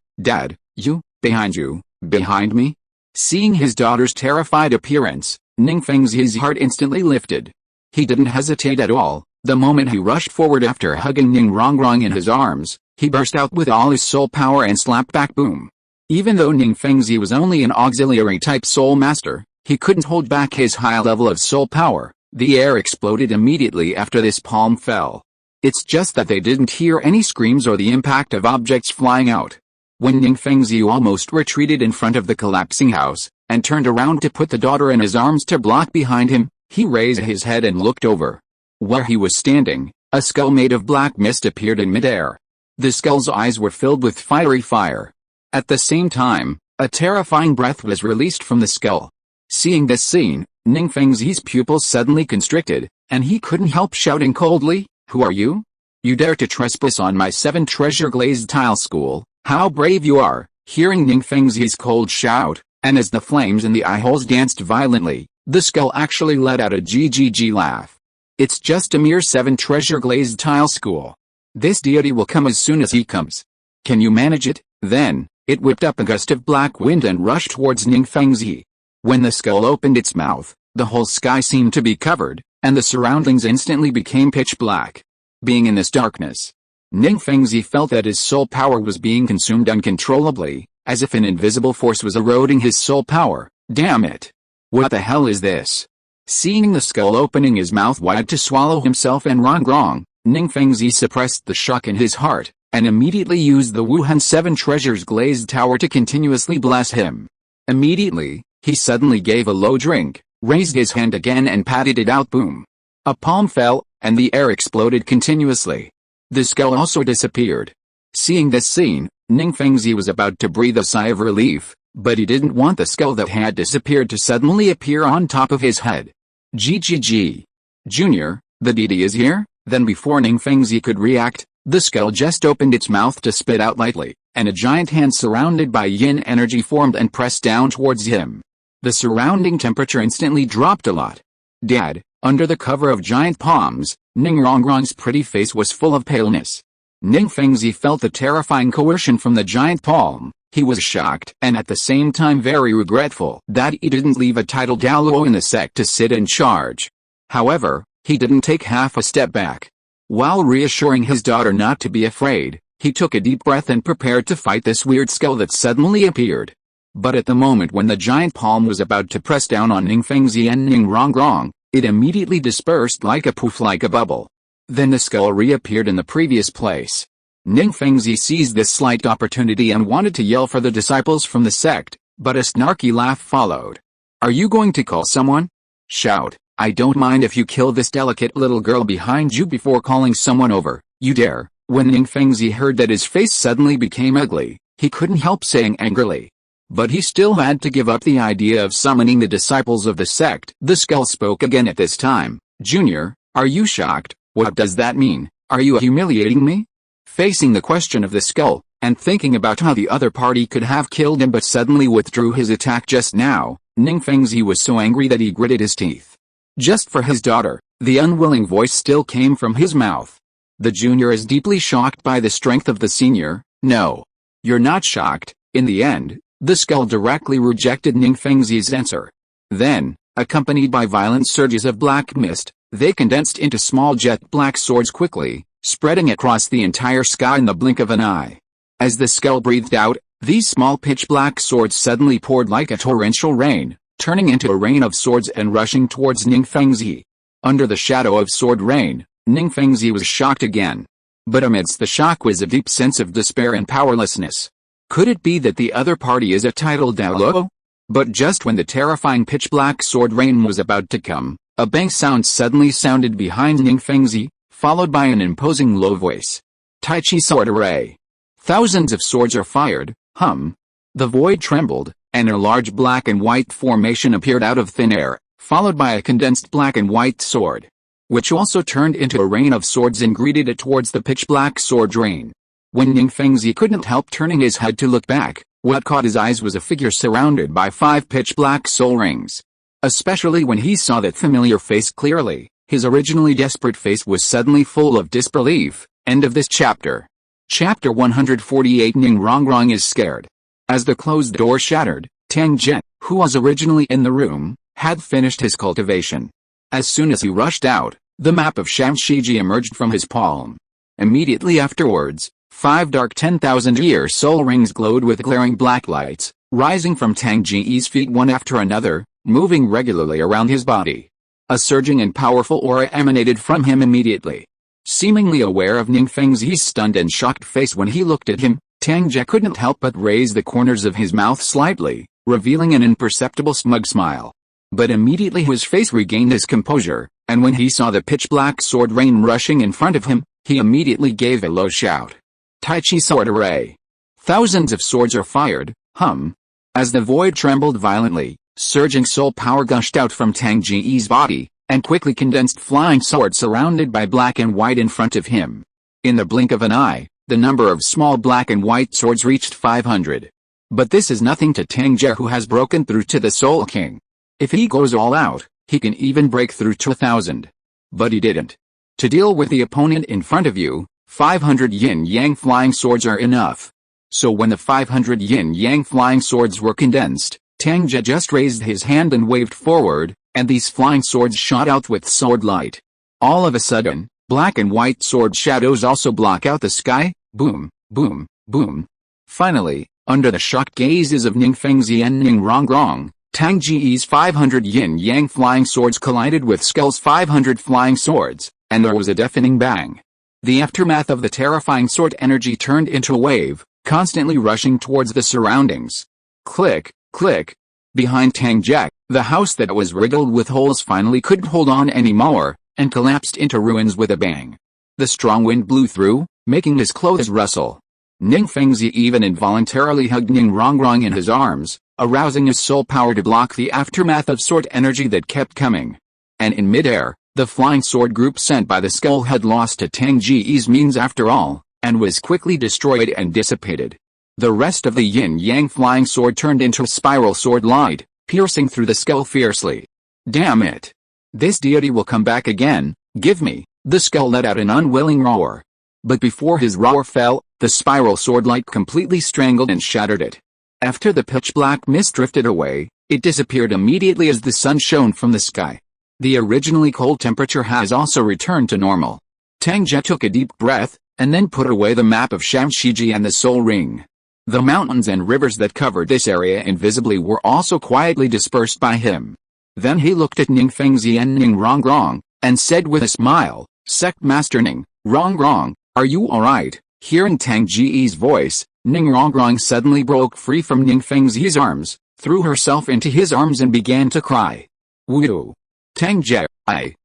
Speaker 1: you, behind me? Seeing his daughter's terrified appearance, Ning Fengzi's heart instantly lifted. He didn't hesitate at all. The moment he rushed forward after hugging Ning Rongrong in his arms, he burst out with all his soul power and slapped back boom. Even though Ning Fengzi was only an auxiliary-type soul master, he couldn't hold back his high level of soul power. The air exploded immediately after this palm fell. It's just that they didn't hear any screams or the impact of objects flying out. When Ning Fengzi almost retreated in front of the collapsing house, and turned around to put the daughter in his arms to block behind him, he raised his head and looked over. Where he was standing, a skull made of black mist appeared in midair. The skull's eyes were filled with fiery fire. At the same time, a terrifying breath was released from the skull. Seeing this scene, Ning Fengzi's pupils suddenly constricted, and he couldn't help shouting coldly, Who are you? You dare to trespass on my 7 treasure glazed tile school? How brave you are! Hearing Ning Fengzi's cold shout, and as the flames in the eye holes danced violently, the skull actually let out a GGG laugh. It's just a mere 7 treasure glazed tile school. This deity will come as soon as he comes. Can you manage it? Then, it whipped up a gust of black wind and rushed towards Ning Fengzi. When the skull opened its mouth, the whole sky seemed to be covered, and the surroundings instantly became pitch black. Being in this darkness, Ning Fengzi felt that his soul power was being consumed uncontrollably, as if an invisible force was eroding his soul power. Damn it! What the hell is this? Seeing the skull opening his mouth wide to swallow himself and Rongrong, Ning Fengzi suppressed the shock in his heart, and immediately used the Wuhan 7 Treasures glazed tower to continuously bless him. Immediately, he suddenly gave a low drink, raised his hand again and patted it out. Boom! A palm fell, and the air exploded continuously. The skull also disappeared. Seeing this scene, Ning Fengzi was about to breathe a sigh of relief, but he didn't want the skull that had disappeared to suddenly appear on top of his head. GGG. Junior, the deity is here? Then before Ning Fengzi could react, the skull just opened its mouth to spit out lightly, and a giant hand surrounded by yin energy formed and pressed down towards him. The surrounding temperature instantly dropped a lot. Dad, under the cover of giant palms, Ning Rongrong's pretty face was full of paleness. Ning Fengzi felt the terrifying coercion from the giant palm. He was shocked and at the same time very regretful that he didn't leave a titled Douluo in the sect to sit in charge. However, he didn't take half a step back. While reassuring his daughter not to be afraid, he took a deep breath and prepared to fight this weird skull that suddenly appeared. But at the moment when the giant palm was about to press down on Ning Fengzi and Ning Rongrong, it immediately dispersed like a poof, like a bubble. Then the skull reappeared in the previous place. Ning Fengzi seized this slight opportunity and wanted to yell for the disciples from the sect, but a snarky laugh followed. Are you going to call someone? Shout, I don't mind if you kill this delicate little girl behind you before calling someone over, you dare. When Ning Fengzi heard that his face suddenly became ugly, he couldn't help saying angrily. But he still had to give up the idea of summoning the disciples of the sect. The skull spoke again at this time. Junior, are you shocked? What does that mean? Are you humiliating me? Facing the question of the skull, and thinking about how the other party could have killed him but suddenly withdrew his attack just now, Ning Fengzi was so angry that he gritted his teeth. Just for his daughter, the unwilling voice still came from his mouth. The junior is deeply shocked by the strength of the senior. No. You're not shocked. In the end, the skull directly rejected Ning Fengzi's answer. Then, Accompanied by violent surges of black mist, they condensed into small jet-black swords quickly, spreading across the entire sky in the blink of an eye. As the skull breathed out, these small pitch-black swords suddenly poured like a torrential rain, turning into a rain of swords and rushing towards Ning Fengzi. Under the shadow of sword rain, Ning Fengzi was shocked again. But amidst the shock was a deep sense of despair and powerlessness. Could it be that the other party is a titled Douluo? But just when the terrifying pitch-black sword rain was about to come, a bang sound suddenly sounded behind Ning Fengzi, followed by an imposing low voice. Tai Chi sword array. Thousands of swords are fired, hum. The void trembled, and a large black and white formation appeared out of thin air, followed by a condensed black and white sword, which also turned into a rain of swords and greeted it towards the pitch-black sword rain. When Ning Fengzi couldn't help turning his head to look back, what caught his eyes was a figure surrounded by 5 pitch-black soul rings. Especially when he saw that familiar face clearly, his originally desperate face was suddenly full of disbelief. End of this chapter. Chapter 148. Ning Rongrong is scared. As the closed door shattered, Tang Ge, who was originally in the room, had finished his cultivation. As soon as he rushed out, the map of Shamshiji emerged from his palm. Immediately afterwards, 5 dark 10,000-year soul rings glowed with glaring black lights, rising from Tang Ge's feet one after another, moving regularly around his body. A surging and powerful aura emanated from him immediately. Seemingly aware of Ning Fengzi's stunned and shocked face when he looked at him, Tang Ge couldn't help but raise the corners of his mouth slightly, revealing an imperceptible smug smile. But immediately his face regained his composure, and when he saw the pitch-black sword rain rushing in front of him, he immediately gave a low shout. Tai Chi sword array. Thousands of swords are fired, hum. As the void trembled violently, surging soul power gushed out from Tang Ge's body, and quickly condensed flying swords surrounded by black and white in front of him. In the blink of an eye, the number of small black and white swords reached 500. But this is nothing to Tang Ge, who has broken through to the Soul King. If he goes all out, he can even break through to 1,000. But he didn't. To deal with the opponent in front of you, 500 yin-yang flying swords are enough. So when the 500 yin-yang flying swords were condensed, Tang Ge just raised his hand and waved forward, and these flying swords shot out with sword light. All of a sudden, black and white sword shadows also block out the sky, boom, boom, boom. Finally, under the shocked gazes of Ning Fengzi and Ning Rongrong, Tang Ge's 500 yin-yang flying swords collided with Skull's 500 flying swords, and there was a deafening bang. The aftermath of the terrifying sword energy turned into a wave, constantly rushing towards the surroundings. Click, click. Behind Tang Ge, the house that was riddled with holes finally couldn't hold on anymore, and collapsed into ruins with a bang. The strong wind blew through, making his clothes rustle. Ning Fengzi even involuntarily hugged Ning Rongrong in his arms, arousing his soul power to block the aftermath of sword energy that kept coming. And in midair, the flying sword group sent by the skull had lost to Tang Ge's means after all, and was quickly destroyed and dissipated. The rest of the yin-yang flying sword turned into a spiral sword light, piercing through the skull fiercely. Damn it! This deity will come back again, give me! The skull let out an unwilling roar. But before his roar fell, the spiral sword light completely strangled and shattered it. After the pitch-black mist drifted away, it disappeared immediately as the sun shone from the sky. The originally cold temperature has also returned to normal. Tang Ge took a deep breath, and then put away the map of Shamshiji and the Soul Ring. The mountains and rivers that covered this area invisibly were also quietly dispersed by him. Then he looked at Ning Fengzi and Ning Rongrong, and said with a smile, Sect Master Ning, Rongrong, are you alright? Hearing Tang Ge's voice, Ning Rongrong suddenly broke free from Ning Fengzi's arms, threw herself into his arms and began to cry. Woo! Tang Ge, I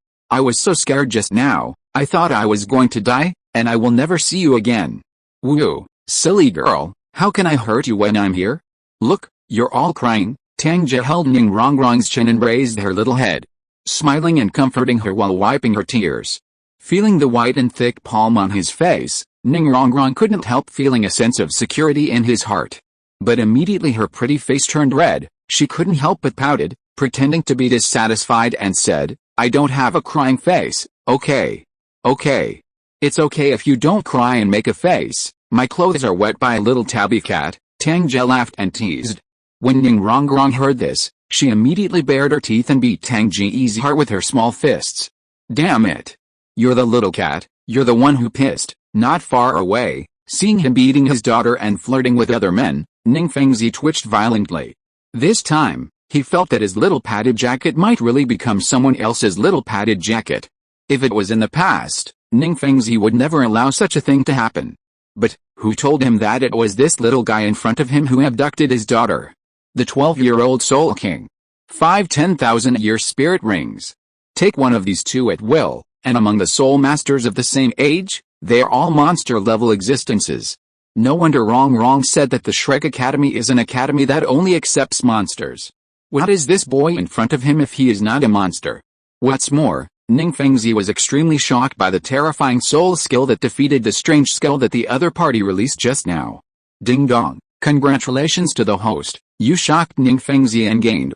Speaker 1: was so scared just now, I thought I was going to die, and I will never see you again. Woo, silly girl. How can I hurt you when I'm here? Look, you're all crying. Tang Ge held Ning Rongrong's chin and raised her little head, smiling and comforting her while wiping her tears. Feeling the white and thick palm on his face, Ning Rongrong couldn't help feeling a sense of security in his heart. But immediately her pretty face turned red, she couldn't help but pouted, pretending to be dissatisfied and said, I don't have a crying face, okay. Okay. It's okay if you don't cry and make a face. My clothes are wet by a little tabby cat, Tang Ge laughed and teased. When Ning Rongrong heard this, She immediately bared her teeth and beat Tang Ge's heart with her small fists. Damn it! You're the little cat, you're the one who pissed. Not far away, seeing him beating his daughter and flirting with other men, Ning Fengzi twitched violently. This time, he felt that his little padded jacket might really become someone else's little padded jacket. If it was in the past, Ning Fengzi would never allow such a thing to happen. But, who told him that it was this little guy in front of him who abducted his daughter? The 12-year-old Soul King. 5 10,000-year spirit rings. Take one of these two at will, and among the soul masters of the same age, they are all monster-level existences. No wonder Wrong said that the Shrek Academy is an academy that only accepts monsters. What is this boy in front of him if he is not a monster? What's more, Ning Fengzi was extremely shocked by the terrifying soul skill that defeated the strange skill that the other party released just now. Ding dong, congratulations to the host, you shocked Ning Fengzi and gained,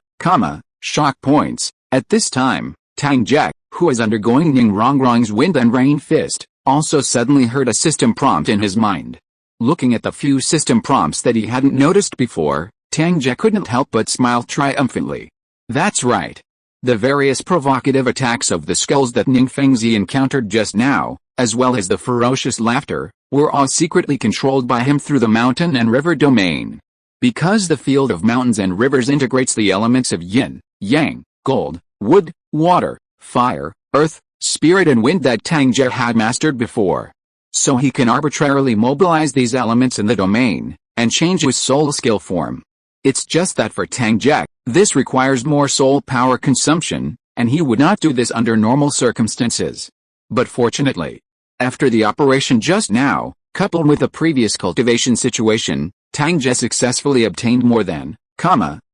Speaker 1: shock points. At this time, Tang Ge, who was undergoing Ning Rongrong's wind and rain fist, also suddenly heard a system prompt in his mind. Looking at the few system prompts that he hadn't noticed before, Tang Ge couldn't help but smile triumphantly. That's right. The various provocative attacks of the skulls that Ning Fengzi encountered just now, as well as the ferocious laughter, were all secretly controlled by him through the mountain and river domain. Because the field of mountains and rivers integrates the elements of yin, yang, gold, wood, water, fire, earth, spirit and wind that Tang Ge had mastered before. So he can arbitrarily mobilize these elements in the domain, and change his soul skill form. It's just that for Tang Ge, this requires more soul power consumption, and he would not do this under normal circumstances. But fortunately, after the operation just now, coupled with the previous cultivation situation, Tang Ge successfully obtained more than,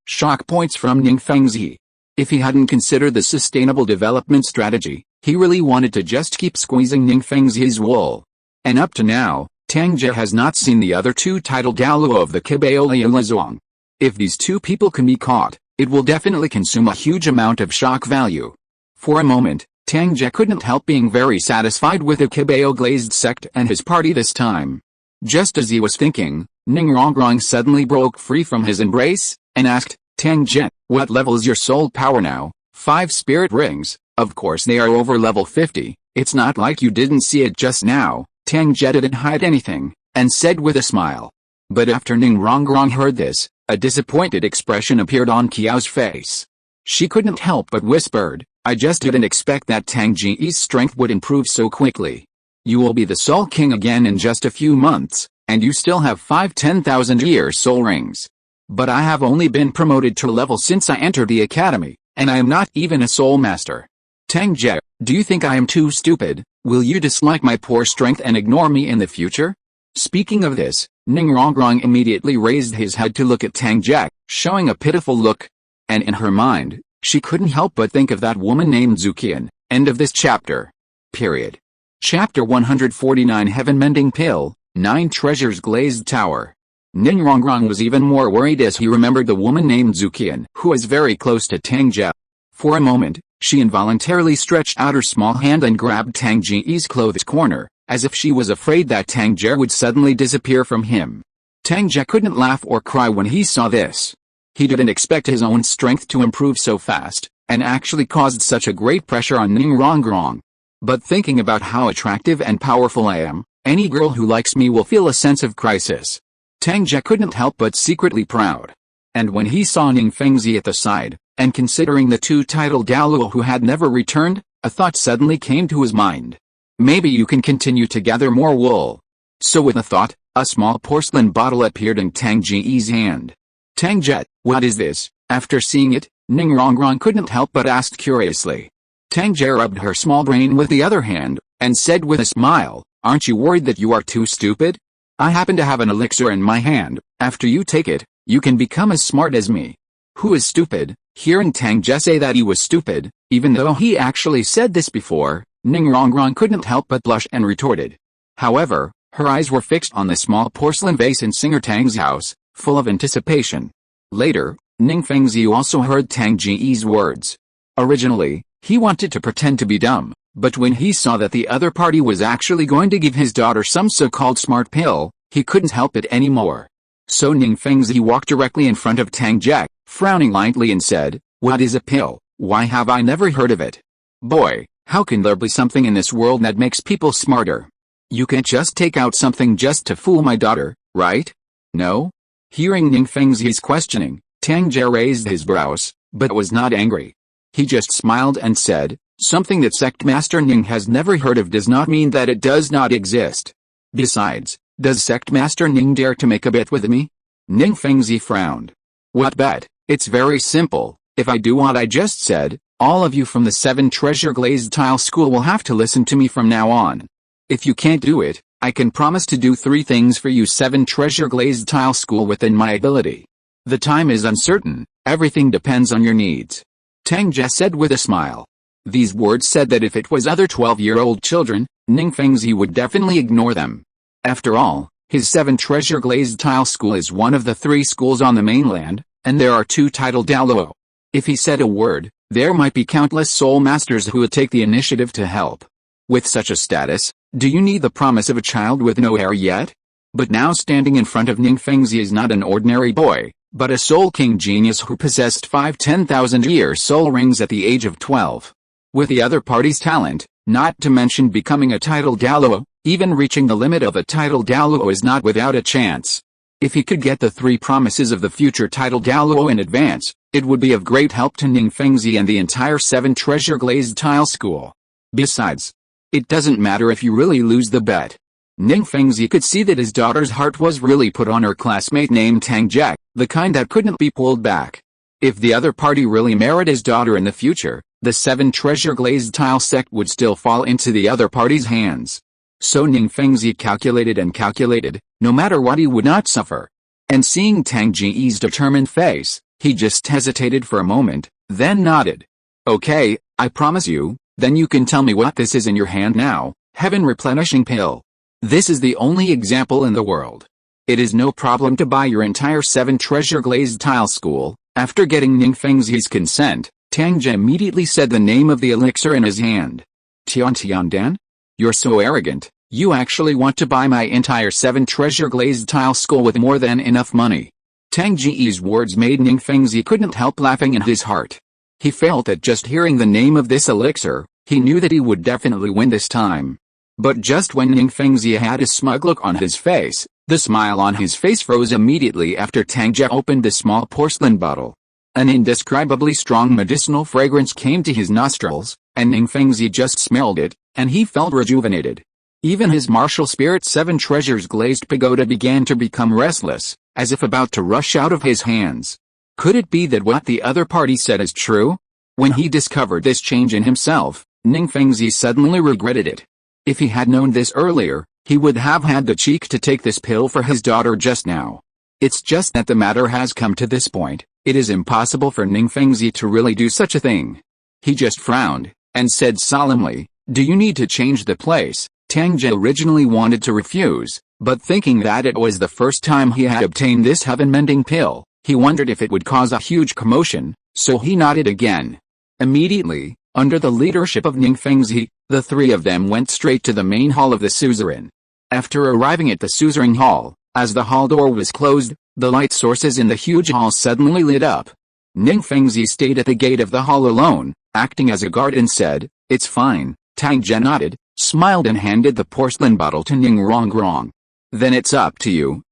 Speaker 1: shock points from Ning Fengzi. If he hadn't considered the sustainable development strategy, he really wanted to just keep squeezing Ning Fengzi's wool. And up to now, Tang Ge has not seen the other two titled Douluo of the Kibaolia. If these two people can be caught, it will definitely consume a huge amount of shock value. For a moment, Tang Ge couldn't help being very satisfied with the Kibao glazed sect and his party this time. Just as he was thinking, Ning Rongrong suddenly broke free from his embrace, and asked, Tang Ge, what level is your soul power now? 5 spirit rings, of course they are over level 50, it's not like you didn't see it just now. Tang Ge didn't hide anything, and said with a smile. But after Ning Rongrong heard this, a disappointed expression appeared on Qiao's face. She couldn't help but whispered, I just didn't expect that Tang Ge's strength would improve so quickly. You will be the Soul King again in just a few months, and you still have 5 10,000-year soul rings. But I have only been promoted to level since I entered the academy, and I am not even a soul master. Tang Ge, do you think I am too stupid? Will you dislike my poor strength and ignore me in the future? Speaking of this, Ning Rongrong immediately raised his head to look at Tang Ge, showing a pitiful look. And in her mind, she couldn't help but think of that woman named Zuqian. End of this chapter. Period. Chapter 149 Heaven Mending Pill, 9 Treasures Glazed Tower. Ning Rongrong was even more worried as he remembered the woman named Zuqian, who was very close to Tang Ge. For a moment, she involuntarily stretched out her small hand and grabbed Tang Ge's clothes corner, as if she was afraid that Tang Ge would suddenly disappear from him. Tang Ge couldn't laugh or cry when he saw this. He didn't expect his own strength to improve so fast, and actually caused such a great pressure on Ning Rongrong. But thinking about how attractive and powerful I am, any girl who likes me will feel a sense of crisis. Tang Ge couldn't help but secretly proud. And when he saw Ning Fengzi at the side, and considering the two titled Douluo who had never returned, a thought suddenly came to his mind. Maybe you can continue to gather more wool. So with a thought, a small porcelain bottle appeared in Tang Ge's hand. Tang Ge, what is this? After seeing it, Ning Rongrong couldn't help but ask curiously. Tang Ge rubbed her small brain with the other hand, and said with a smile, aren't you worried that you are too stupid? I happen to have an elixir in my hand, after you take it, you can become as smart as me. Who is stupid? Hearing Tang Ge say that he was stupid, even though he actually said this before, Ning Rongrong couldn't help but blush and retorted. However, her eyes were fixed on the small porcelain vase in Singer Tang's house, full of anticipation. Later, Ning Fengzi also heard Tang Ge's words. Originally, he wanted to pretend to be dumb, but when he saw that the other party was actually going to give his daughter some so-called smart pill, he couldn't help it anymore. So Ning Fengzi walked directly in front of Tang Ge, frowning lightly and said, "What is a pill? Why have I never heard of it? Boy, how can there be something in this world that makes people smarter? You can't just take out something just to fool my daughter, right? No?" Hearing Ning Fengzi's questioning, Tang Ge raised his brows, but was not angry. He just smiled and said, "Something that Sect Master Ning has never heard of does not mean that it does not exist. Besides, does Sect Master Ning dare to make a bet with me?" Ning Fengzi frowned. "What bet?" "It's very simple. If I do what I just said, all of you from the 7 Treasure Glazed Tile School will have to listen to me from now on. If you can't do it, I can promise to do 3 things for you 7 Treasure Glazed Tile School within my ability. The time is uncertain, everything depends on your needs." Tang Ge said with a smile. These words said that if it was other 12-year-old children, Ning Fengzi would definitely ignore them. After all, his 7 Treasure Glazed Tile School is one of the 3 schools on the mainland, and there are 2 titled Douluo. If he said a word, there might be countless soul masters who would take the initiative to help. With such a status, do you need the promise of a child with no heir yet? But now standing in front of Ning Fengzi is not an ordinary boy, but a soul king genius who possessed 5 10,000-year soul rings at the age of 12. With the other party's talent, not to mention becoming a titled Douluo, even reaching the limit of a titled Douluo is not without a chance. If he could get the 3 promises of the future titled Douluo in advance, it would be of great help to Ning Fengzi and the entire 7 Treasure Glazed Tile School. Besides, it doesn't matter if you really lose the bet. Ning Fengzi could see that his daughter's heart was really put on her classmate named Tang Ge, the kind that couldn't be pulled back. If the other party really married his daughter in the future, the 7 Treasure Glazed Tile sect would still fall into the other party's hands. So Ning Fengzi calculated and calculated, no matter what he would not suffer. And seeing Tang Ge's determined face, he just hesitated for a moment, then nodded. "Okay, I promise you, then you can tell me what this is in your hand now." Heaven Replenishing Pill. This is the only example in the world. It is no problem to buy your entire 7 Treasure Glazed Tile School. After getting Ning Fengzi's consent, Tang Ge immediately said the name of the elixir in his hand. "Tian? You're so arrogant, you actually want to buy my entire 7 Treasure Glazed Tile School with more than enough money." Tang Ge's words made Ning Fengzi couldn't help laughing in his heart. He felt that just hearing the name of this elixir, he knew that he would definitely win this time. But just when Ning Fengzi had a smug look on his face, the smile on his face froze immediately after Tang Ge opened the small porcelain bottle. An indescribably strong medicinal fragrance came to his nostrils, and Ning Fengzi just smelled it, and he felt rejuvenated. Even his martial spirit 7 Treasures Glazed Pagoda began to become restless, as if about to rush out of his hands. Could it be that what the other party said is true? When he discovered this change in himself, Ning Fengzi suddenly regretted it. If he had known this earlier, he would have had the cheek to take this pill for his daughter just now. It's just that the matter has come to this point, it is impossible for Ning Fengzi to really do such a thing. He just frowned, and said solemnly, "Do you need to change the place?" Tang Ge originally wanted to refuse, but thinking that it was the first time he had obtained this heaven-mending pill, he wondered if it would cause a huge commotion, so he nodded again. Immediately, under the leadership of Ning Fengzi, the 3 of them went straight to the main hall of the suzerain. After arriving at the suzerain hall, as the hall door was closed, the light sources in the huge hall suddenly lit up. Ning Fengzi stayed at the gate of the hall alone, acting as a guard, and said, "It's fine." Tang Ge nodded, smiled and handed the porcelain bottle to Ning Rongrong. "Then it's up to you."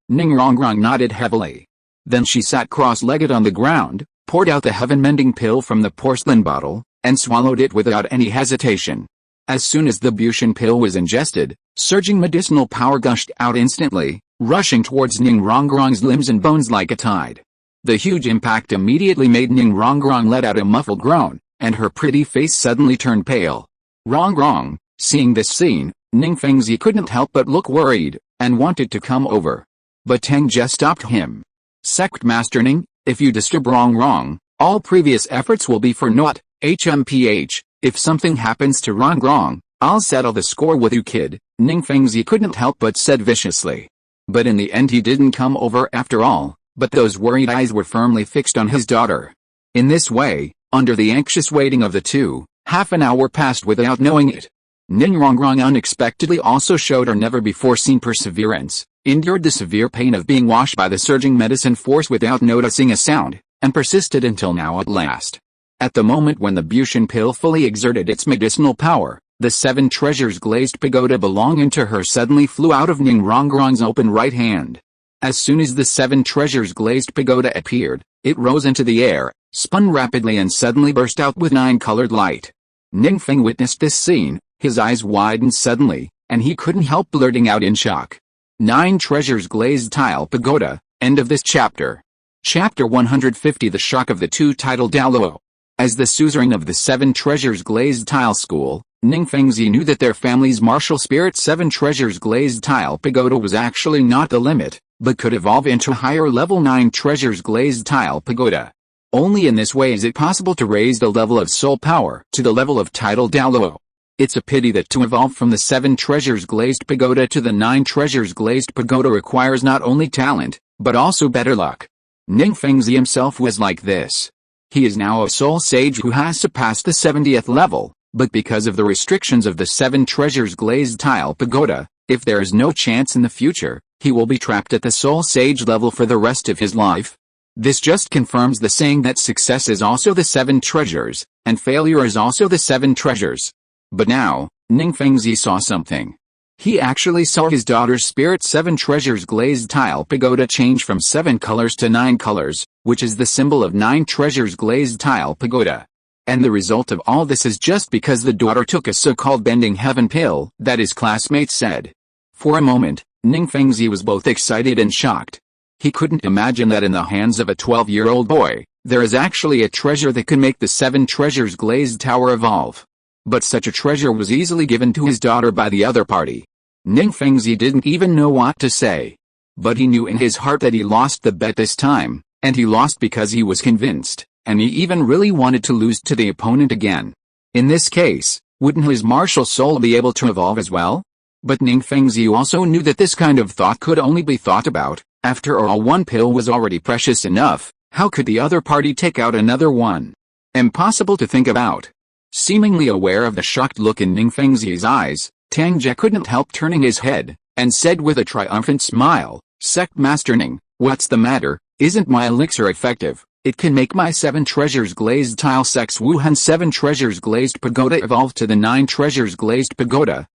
Speaker 1: Ning Rongrong nodded heavily. Then she sat cross-legged on the ground, poured out the heaven-mending pill from the porcelain bottle, and swallowed it without any hesitation. As soon as the Bushin pill was ingested, surging medicinal power gushed out instantly, rushing towards Ning Rongrong's limbs and bones like a tide. The huge impact immediately made Ning Rongrong let out a muffled groan, and her pretty face suddenly turned pale. Rongrong, seeing this scene, Ning Fengzi couldn't help but look worried, and wanted to come over. But Tang Ge stopped him. "Sect Master Ning, if you disturb Rongrong, all previous efforts will be for naught. If something happens to Rongrong, I'll settle the score with you, kid," Ning Fengzi couldn't help but said viciously. But in the end he didn't come over after all, but those worried eyes were firmly fixed on his daughter. In this way, under the anxious waiting of the 2, half an hour passed without knowing it. Ning Rongrong unexpectedly also showed her never-before-seen perseverance, endured the severe pain of being washed by the surging medicine force without noticing a sound, and persisted until now at last. At the moment when the Bushin pill fully exerted its medicinal power, the 7 treasures glazed pagoda belonging to her suddenly flew out of Ning Rongrong's open right hand. As soon as the 7 treasures glazed pagoda appeared, it rose into the air, spun rapidly and suddenly burst out with 9-colored light. Ningfeng witnessed this scene, his eyes widened suddenly, and he couldn't help blurting out in shock. 9 treasures glazed tile pagoda, end of this chapter. Chapter 150 The Shock of the Two Title Douluo. As the suzerain of the 7 treasures glazed tile school, Ningfengzi knew that their family's martial spirit 7 treasures glazed tile pagoda was actually not the limit, but could evolve into higher level 9 treasures glazed tile pagoda. Only in this way is it possible to raise the level of soul power to the level of title Douluo. It's a pity that to evolve from the 7 treasures glazed pagoda to the 9 treasures glazed pagoda requires not only talent, but also better luck. Ningfengzi himself was like this. He is now a soul sage who has surpassed the 70th level, but because of the restrictions of the 7 treasures glazed tile pagoda, if there is no chance in the future, he will be trapped at the soul sage level for the rest of his life. This just confirms the saying that success is also the 7 treasures, and failure is also the 7 treasures. But now, Ningfengzi saw something. He actually saw his daughter's spirit 7 treasures glazed tile pagoda change from 7 colors to 9 colors, which is the symbol of 9 treasures glazed tile pagoda. And the result of all this is just because the daughter took a so-called bending heaven pill, that his classmates said. For a moment, Ningfengzi was both excited and shocked. He couldn't imagine that in the hands of a 12-year-old boy, there is actually a treasure that can make the 7 treasures glazed tower evolve. But such a treasure was easily given to his daughter by the other party. Ningfengzi didn't even know what to say. But he knew in his heart that he lost the bet this time, and he lost because he was convinced, and he even really wanted to lose to the opponent again. In this case, wouldn't his martial soul be able to evolve as well? But Ningfengzi also knew that this kind of thought could only be thought about. After all, one pill was already precious enough, how could the other party take out another one? Impossible to think about. Seemingly aware of the shocked look in Ningfengzi's eyes, Tang Ge couldn't help turning his head, and said with a triumphant smile, Sect Master Ning, what's the matter? Isn't my elixir effective? It can make my 7 treasures glazed tile Sex Wuhan 7 treasures glazed pagoda evolve to the 9 treasures glazed pagoda.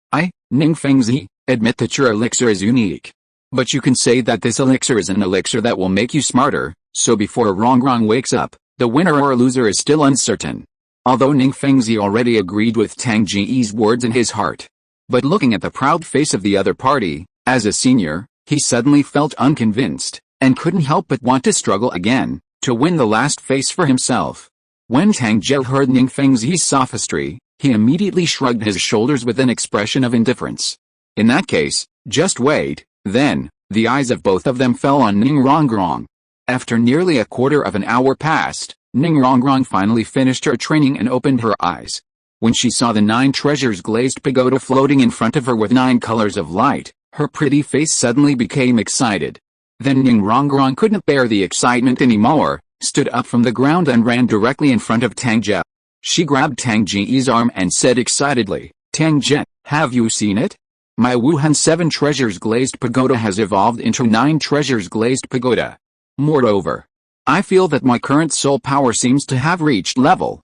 Speaker 1: Ningfengzi, admit that your elixir is unique. But you can say that this elixir is an elixir that will make you smarter, so before Rongrong wakes up, the winner or loser is still uncertain. Although Ningfengzi already agreed with Tang Ge's words in his heart. But looking at the proud face of the other party, as a senior, he suddenly felt unconvinced, and couldn't help but want to struggle again, to win the last face for himself. When Tang Ge heard Ningfengzi's sophistry, he immediately shrugged his shoulders with an expression of indifference. In that case, just wait. Then, the eyes of both of them fell on Ning Rongrong. After nearly a quarter of an hour passed, Ning Rongrong finally finished her training and opened her eyes. When she saw the 9 treasures glazed pagoda floating in front of her with 9 colors of light, her pretty face suddenly became excited. Then Ning Rongrong couldn't bear the excitement anymore, stood up from the ground and ran directly in front of Tang Ge. She grabbed Tang Ge's arm and said excitedly, Tang Ge, have you seen it? My Wuhan 7 treasures glazed pagoda has evolved into 9 treasures glazed pagoda. Moreover, I feel that my current soul power seems to have reached level,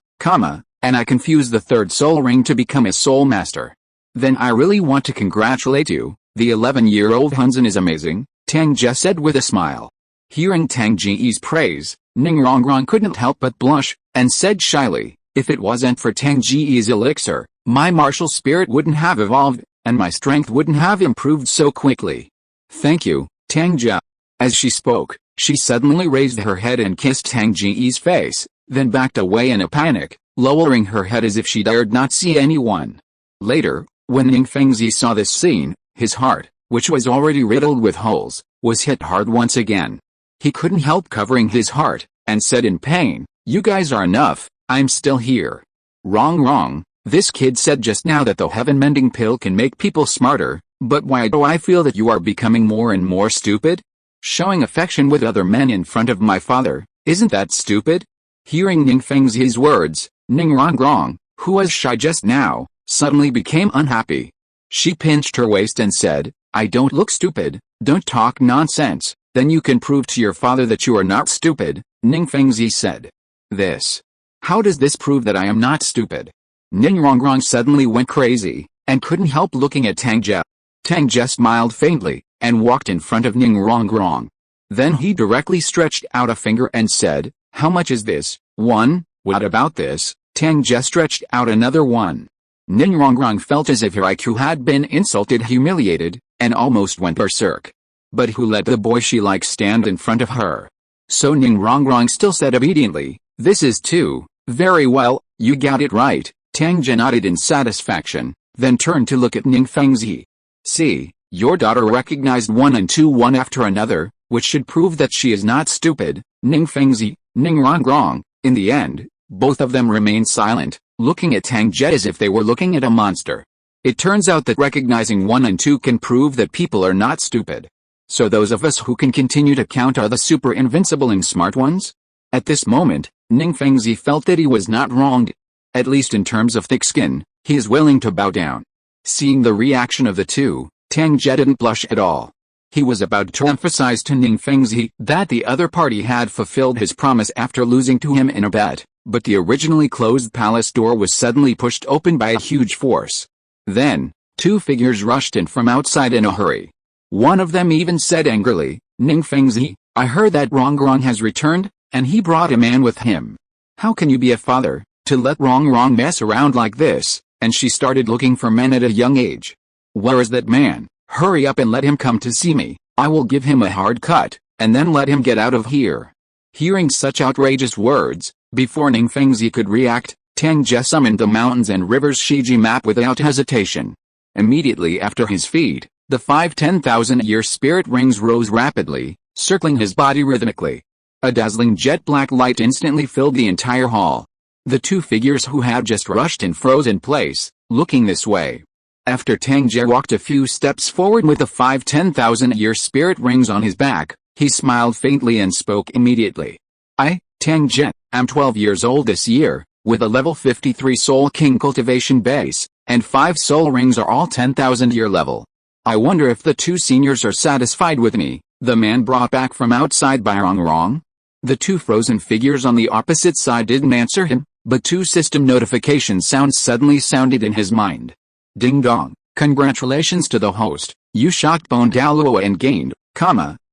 Speaker 1: and I can fuse the 3rd soul ring to become a soul master. Then I really want to congratulate you, the 11-year-old Hunzan is amazing, Tang Ge said with a smile. Hearing Tang Ge's praise, Ning Rongrong couldn't help but blush, and said shyly, if it wasn't for Tang Ge's elixir, my martial spirit wouldn't have evolved, and my strength wouldn't have improved so quickly. Thank you, Tang Ge. As she spoke, she suddenly raised her head and kissed Tang Ge's face, then backed away in a panic, lowering her head as if she dared not see anyone. Later, when Ningfengzi saw this scene, his heart, which was already riddled with holes, was hit hard once again. He couldn't help covering his heart, and said in pain, you guys are enough, I'm still here. Wrong. This kid said just now that the heaven-mending pill can make people smarter, but why do I feel that you are becoming more and more stupid? Showing affection with other men in front of my father, isn't that stupid? Hearing Ningfengzi's words, Ning Rongrong, who was shy just now, suddenly became unhappy. She pinched her waist and said, I don't look stupid, don't talk nonsense, Then you can prove to your father that you are not stupid, Ning Fengzi said. This. How does this prove that I am not stupid? Ning Rongrong suddenly went crazy, and couldn't help looking at Tang Ge. Tang Ge smiled faintly, and walked in front of Ning Rongrong. Then he directly stretched out a finger and said, "How much is this?" "1. What about this?" Tang Ge stretched out another 1. Ning Rongrong felt as if her IQ had been insulted, humiliated, and almost went berserk. But who let the boy she likes stand in front of her? So Ning Rongrong still said obediently, "This is 2. Very well, you got it right." Tang Ge nodded in satisfaction, then turned to look at Ning Fengzi. "See, your daughter recognized 1 and 2 one after another, which should prove that she is not stupid." Ning Fengzi, Ning Rongrong, in the end, both of them remained silent, looking at Tang Ge as if they were looking at a monster. It turns out that recognizing 1 and 2 can prove that people are not stupid. So those of us who can continue to count are the super invincible and smart ones? At this moment, Ning Fengzi felt that he was not wronged. At least in terms of thick skin, he is willing to bow down. Seeing the reaction of the two, Tang Ge didn't blush at all. He was about to emphasize to Ning Fengzi that the other party had fulfilled his promise after losing to him in a bet, but the originally closed palace door was suddenly pushed open by a huge force. Then, 2 figures rushed in from outside in a hurry. One of them even said angrily, "Ning Fengzi, I heard that Rongrong has returned, and he brought a man with him. How can you be a father, to let Rongrong mess around like this?" And she started looking for men at a young age. "Where is that man? Hurry up and let him come to see me. I will give him a hard cut, and then let him get out of here." Hearing such outrageous words, before Ning Fengzi could react, Tang Ge summoned the mountains and rivers Shiji map without hesitation. Immediately after his feet, the 5 10,000-year spirit rings rose rapidly, circling his body rhythmically. A dazzling jet black light instantly filled the entire hall. The 2 figures who had just rushed in froze in place, looking this way. After Tang Ge walked a few steps forward with the 5 10,000-year spirit rings on his back, he smiled faintly and spoke immediately. "I, Tang Ge, am 12 years old this year, with a level 53 Soul King cultivation base, and 5 soul rings are all 10,000-year level. I wonder if the 2 seniors are satisfied with me," the man brought back from outside by Rongrong. The 2 frozen figures on the opposite side didn't answer him, but 2 system notification sounds suddenly sounded in his mind. "Ding dong, congratulations to the host, you shocked Bone Douluo and gained,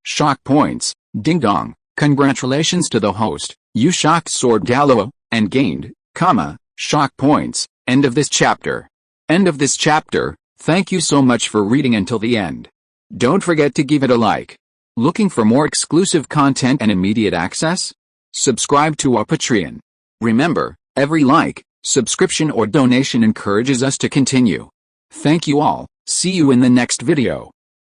Speaker 1: shock points. Ding dong, congratulations to the host, you shocked Sword Douluo, and gained, shock points." End of this chapter. End of this chapter. Thank you so much for reading until the end. Don't forget to give it a like. Looking for more exclusive content and immediate access? Subscribe to our Patreon. Remember, every like, subscription or donation encourages us to continue. Thank you all. See you in the next video.